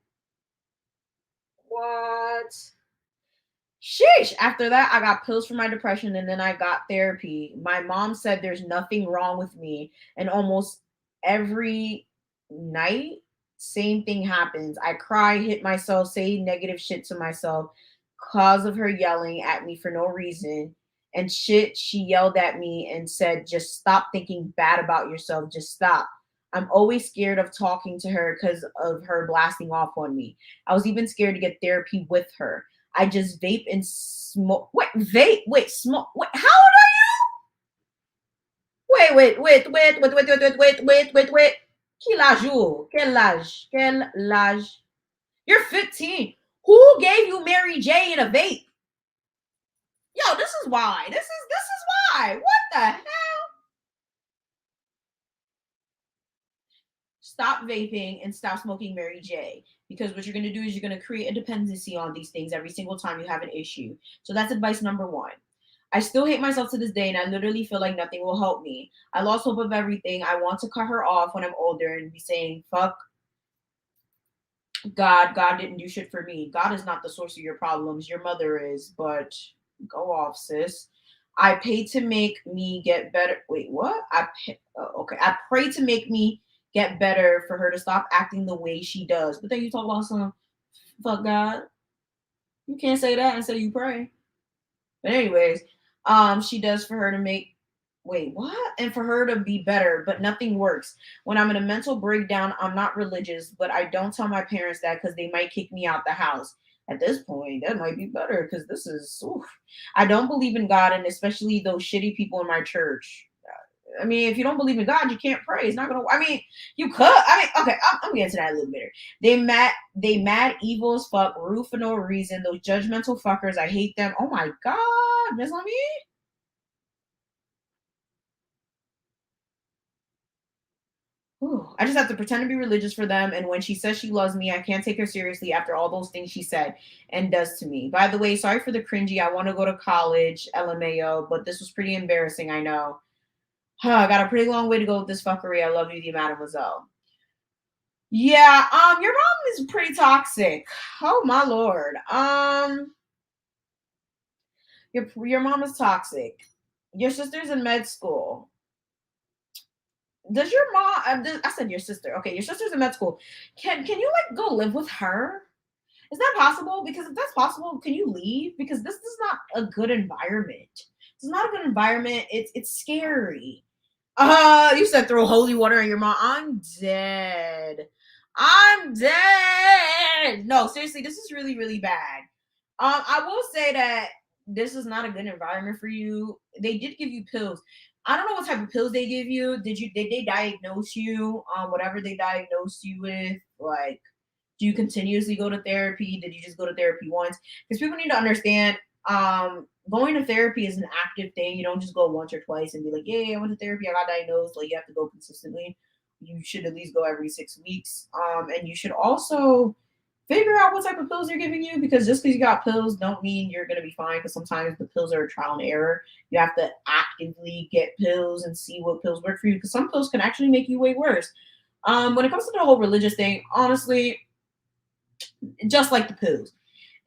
What? Sheesh. After that, I got pills for my depression and then I got therapy. My mom said there's nothing wrong with me. And almost every night, same thing happens. I cry, hit myself, say negative shit to myself cause of her yelling at me for no reason. And shit, she yelled at me and said, just stop thinking bad about yourself. Just stop. I'm always scared of talking to her because of her blasting off on me. I was even scared to get therapy with her. I just vape and smoke. Wait, vape? Wait, smoke? Wait, how old are you? Wait. Quel âge? Quel âge? Quel âge? You're 15. Who gave you Mary J and a vape? Yo, this is why. This is why. What the hell? Stop vaping and stop smoking Mary J. Because what you're going to do is you're going to create a dependency on these things every single time you have an issue. So that's advice number one. I still hate myself to this day, and I literally feel like nothing will help me. I lost hope of everything. I want to cut her off when I'm older and be saying, fuck God. God didn't do shit for me. God is not the source of your problems. Your mother is, but go off, sis. I pay to make me get better. Wait, what? Okay. I pray to make me get better for her to stop acting the way she does. But then you talk about some fuck God. You can't say that and say you pray. But anyways, she does for her to make wait, what? And for her to be better, but nothing works. When I'm in a mental breakdown, I'm not religious, but I don't tell my parents that because they might kick me out the house. At this point, that might be better because this is oof. I don't believe in God, and especially those shitty people in my church. I mean, if you don't believe in God, you can't pray. It's not gonna. I mean, you could. I mean, okay, I'm gonna get to that a little bit. They mad evil as fuck, rude for no reason. Those judgmental fuckers, I hate them. Oh my god, Miss Lemmy. Ooh, I just have to pretend to be religious for them. And when she says she loves me, I can't take her seriously after all those things she said and does to me. By the way, sorry for the cringy. I want to go to college, LMAO, but this was pretty embarrassing. I know. I got a pretty long way to go with this fuckery. I love you, the mademoiselle. Yeah, your mom is pretty toxic. Oh my lord. Your mom is toxic. Your sister's in med school. Does your mom? I said your sister. Okay, your sister's in med school. Can you like go live with her? Is that possible? Because if that's possible, can you leave? Because this is not a good environment. It's not a good environment. It's scary. You said throw holy water on your mom. I'm dead. I'm dead. No, seriously, this is really, really bad. I will say that this is not a good environment for you. They did give you pills. I don't know what type of pills they give you. Did they diagnose you? Whatever they diagnosed you with, like, do you continuously go to therapy? Did you just go to therapy once? Because people need to understand, going to therapy is an active thing. You don't just go once or twice and be like, yeah, I went to therapy, I got diagnosed. Like, you have to go consistently. You should at least go every 6 weeks. And you should also figure out what type of pills they're giving you, because just because you got pills don't mean you're going to be fine, because sometimes the pills are a trial and error. You have to actively get pills and see what pills work for you, because some pills can actually make you way worse. When it comes to the whole religious thing, honestly, just like the pills,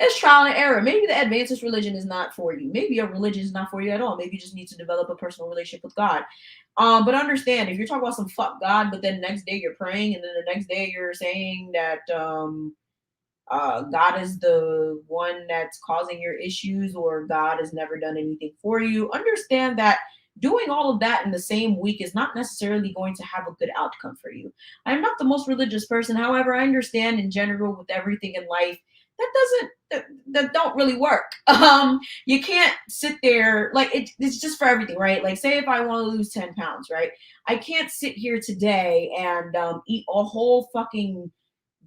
it's trial and error. Maybe the Adventist religion is not for you. Maybe your religion is not for you at all. Maybe you just need to develop a personal relationship with God. But understand, if you're talking about some fuck God, but then next day you're praying, and then the next day you're saying that God is the one that's causing your issues, or God has never done anything for you. Understand that doing all of that in the same week is not necessarily going to have a good outcome for you. I'm not the most religious person. However, I understand in general with everything in life that don't really work. You can't sit there like it's just for everything, right? Like, say if I want to lose 10 pounds, right? I can't sit here today and eat a whole fucking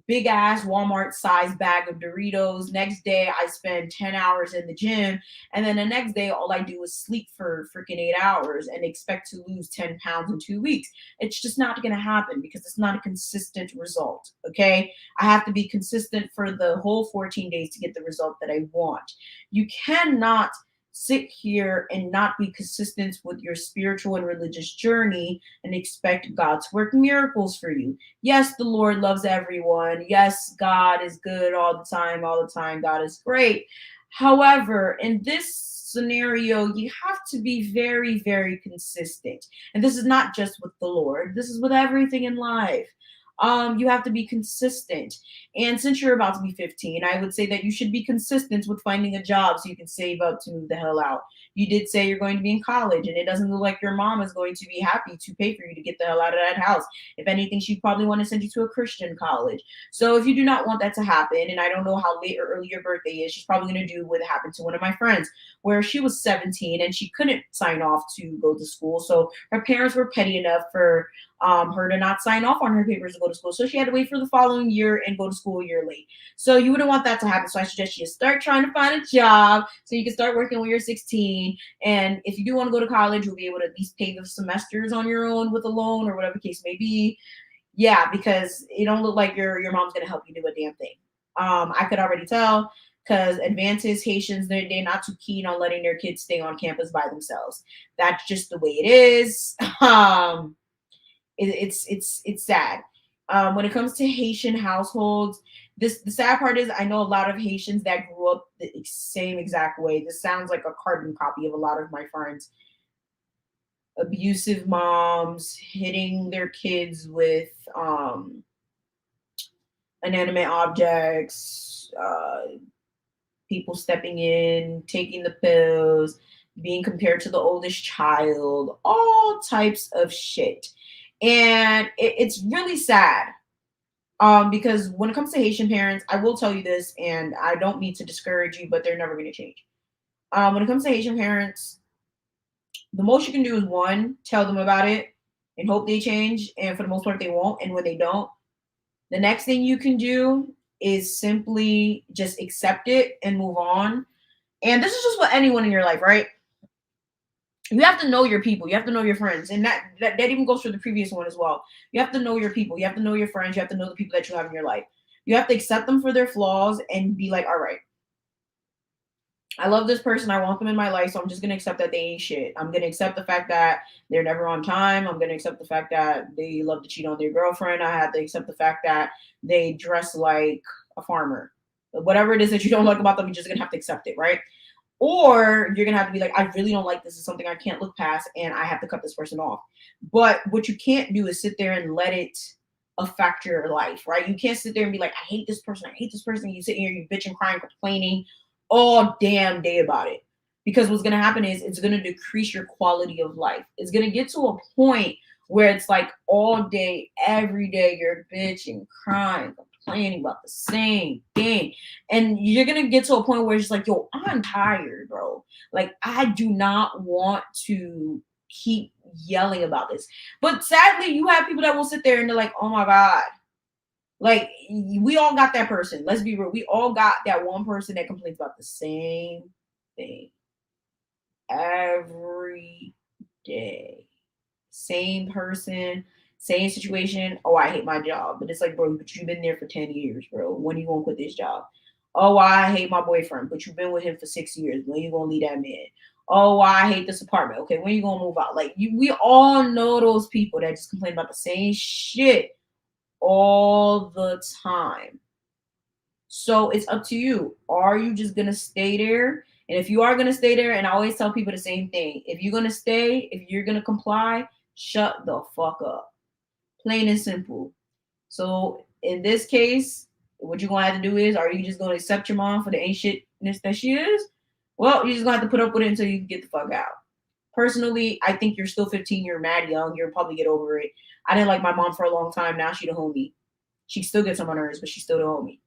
big ass Walmart size bag of Doritos. Next day, I spend 10 hours in the gym. And then the next day, all I do is sleep for freaking 8 hours and expect to lose 10 pounds in 2 weeks. It's just not going to happen because it's not a consistent result. Okay. I have to be consistent for the whole 14 days to get the result that I want. You cannot sit here and not be consistent with your spiritual and religious journey and expect God to work miracles for you. Yes, the Lord loves everyone. Yes, God is good all the time, all the time. God is great. However, in this scenario, you have to be very, very consistent. And this is not just with the Lord, this is with everything in life. You have to be consistent. And since you're about to be 15, I would say that you should be consistent with finding a job so you can save up to move the hell out. You did say you're going to be in college, and it doesn't look like your mom is going to be happy to pay for you to get the hell out of that house. If anything, she probably want to send you to a Christian college. So if you do not want that to happen, and I don't know how late or early your birthday is, she's probably going to do what happened to one of my friends, where she was 17 and she couldn't sign off to go to school. So her parents were petty enough for her to not sign off on her papers to go to school. So she had to wait for the following year and go to school a year late. So you wouldn't want that to happen. So I suggest you start trying to find a job so you can start working when you're 16. And if you do want to go to college, you'll be able to at least pay the semesters on your own with a loan or whatever the case may be. Yeah, because it don't look like your mom's gonna help you do a damn thing. I could already tell because Adventist Haitians, they're not too keen on letting their kids stay on campus by themselves. That's just the way it is. It's sad. When it comes to Haitian households, the sad part is I know a lot of Haitians that grew up the same exact way. This sounds like a carbon copy of a lot of my friends. Abusive moms hitting their kids with inanimate objects, people stepping in, taking the pills, being compared to the oldest child, all types of shit. And it's really sad. Because when it comes to Haitian parents, I will tell you this, and I don't mean to discourage you, but they're never going to change. When it comes to Haitian parents, the most you can do is one, tell them about it and hope they change. And for the most part, they won't. And when they don't, the next thing you can do is simply just accept it and move on. And this is just with anyone in your life, right? You have to know your people. You have to know your friends. And that even goes for the previous one as well. You have to know your people. You have to know your friends. You have to know the people that you have in your life. You have to accept them for their flaws and be like, all right, I love this person. I want them in my life. So I'm just going to accept that they ain't shit. I'm going to accept the fact that they're never on time. I'm going to accept the fact that they love to cheat on their girlfriend. I have to accept the fact that they dress like a farmer. Whatever it is that you don't like about them, you're just going to have to accept it, right? Or you're going to have to be like, I really don't like this. It's something I can't look past and I have to cut this person off. But what you can't do is sit there and let it affect your life, right? You can't sit there and be like, I hate this person. I hate this person. You sit here, you bitch and crying, complaining all damn day about it. Because what's going to happen is it's going to decrease your quality of life. It's going to get to a point where it's like all day, every day, you're bitching, crying, complaining about the same thing. And you're going to get to a point where it's like, yo, I'm tired, bro. Like, I do not want to keep yelling about this. But sadly, you have people that will sit there and they're like, oh my God. Like, we all got that person. Let's be real. We all got that one person that complains about the same thing every day. Same person, same situation. Oh, I hate my job. But it's like, bro, but you've been there for 10 years, bro. When are you going to quit this job? Oh, I hate my boyfriend. But you've been with him for 6 years. When are you going to leave that man? Oh, I hate this apartment. Okay, when are you going to move out? Like, we all know those people that just complain about the same shit all the time. So it's up to you. Are you just going to stay there? And if you are going to stay there, and I always tell people the same thing, if you're going to stay, if you're going to comply, shut the fuck up. Plain and simple. So in this case, What you're gonna have to do is, are you just gonna accept your mom for the ain't shitness that she is? Well, you're just gonna have to put up with it until you get the fuck out. Personally, I think you're still 15. You're mad young. You'll probably get over it. I didn't like my mom for a long time. Now she the homie. She still gets on my nerves, but she's still the homie.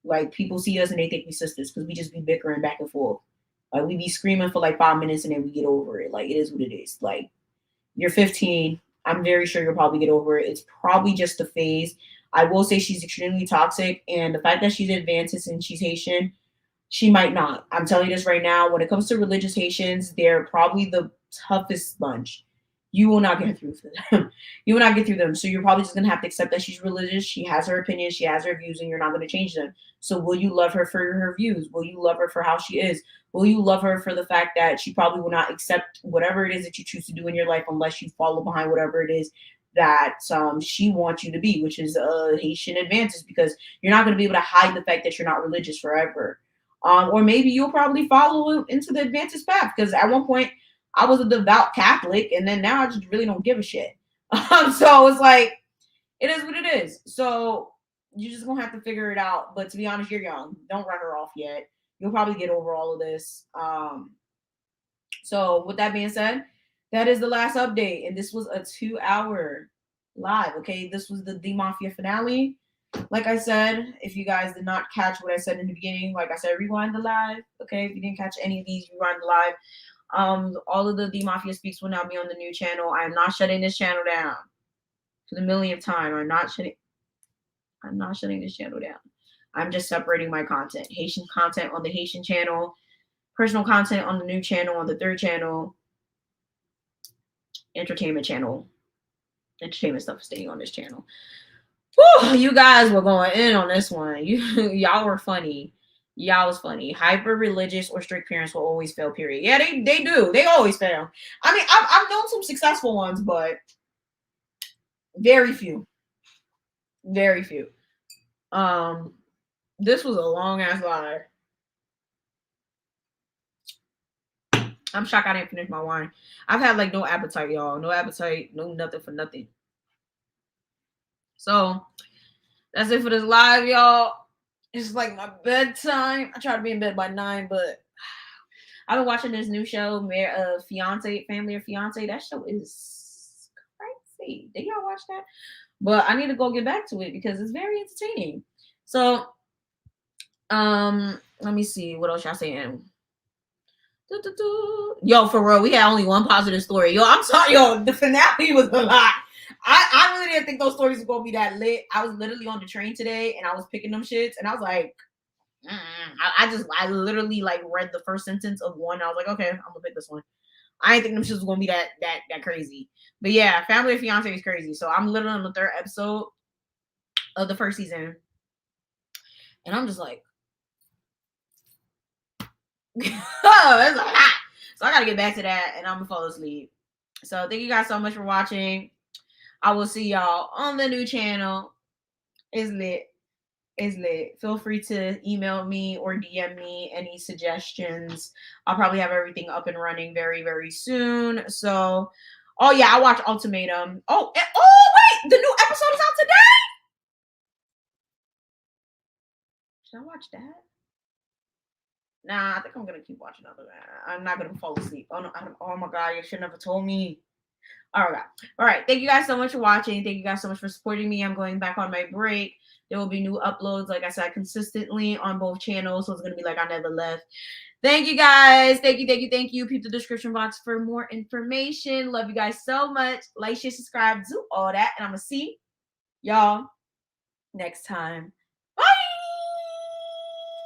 Like, people see us and they think we sisters because we just be bickering back and forth. Like, we be screaming for like 5 minutes and then we get over it. Like, it is what it is. Like, you're 15. I'm very sure you'll probably get over it. It's probably just a phase. I will say she's extremely toxic, and the fact that she's Adventist and she's Haitian, she might not. I'm telling you this right now. When it comes to religious Haitians, they're probably the toughest bunch. You will not get through for them. You will not get through them. So you're probably just gonna have to accept that she's religious. She has her opinions. She has her views, and you're not gonna change them. So will you love her for her views? Will you love her for how she is? Will you love her for the fact that she probably will not accept whatever it is that you choose to do in your life unless you follow behind whatever it is that she wants you to be, which is a Haitian Adventist, because you're not going to be able to hide the fact that you're not religious forever. Or maybe you'll probably follow into the Adventist path, because at one point I was a devout Catholic, and then now I just really don't give a shit. So it's like, it is what it is. So you're just gonna have to figure it out. But to be honest, you're young. Don't run her off yet. You'll probably get over all of this. So with that being said, that is the last update, and this was a 2-hour live. Okay, this was the Mafia finale. Like I said, if you guys did not catch what I said in the beginning, like I said, rewind the live. Okay, if you didn't catch any of these, rewind the live. All of the Mafia Speaks will now be on the new channel. I am not shutting this channel down for the millionth time. I'm not shutting this channel down. I'm just separating my content. Haitian content on the Haitian channel, personal content on the new channel, on the third channel, entertainment channel. Entertainment stuff staying on this channel. Whew, you guys were going in on this one. Y'all were funny. Y'all was funny. Hyper religious or strict parents will always fail, period. Yeah, they do. They always fail. I mean, I've known some successful ones, but very few. Very few. This was a long ass live. I'm shocked I didn't finish my wine. I've had like no appetite, y'all. No appetite, no nothing for nothing. So that's it for this live, y'all. It's like my bedtime. I try to be in bed by 9, but I've been watching this new show, Fiance, Family or Fiance. That show is crazy. Did y'all watch that? But I need to go get back to it because it's very entertaining. So, let me see what else y'all saying. Yo, for real, we had only one positive story. Yo, I'm sorry, yo, the finale was a lot. I really didn't think those stories were gonna be that lit. I was literally on the train today and I was picking them shits and I was like, I literally like read the first sentence of one. I was like, okay, I'm gonna pick this one. I didn't think them shits was gonna be that crazy. But yeah, Family of Fiance is crazy. So I'm literally on the 3rd episode of the 1st season. And I'm just like, oh, it's a lot. So I gotta get back to that and I'm gonna fall asleep. So thank you guys so much for watching. I will see y'all on the new channel. It's lit. It's lit. Feel free to email me or DM me any suggestions. I'll probably have everything up and running very, very soon. So, oh yeah, I watched Ultimatum. Oh wait, the new episode is out today. Should I watch that? Nah, I think I'm gonna keep watching other than that. I'm not gonna fall asleep. Oh no! Oh my god, you should never told me. All right. Thank you guys so much for watching. Thank you guys so much for supporting me. I'm going back on my break. There will be new uploads, like I said, consistently on both channels. So it's gonna be like I never left. Thank you guys. Thank you. Peep the description box for more information. Love you guys so much. Like, share, subscribe, do all that, and I'm gonna see y'all next time.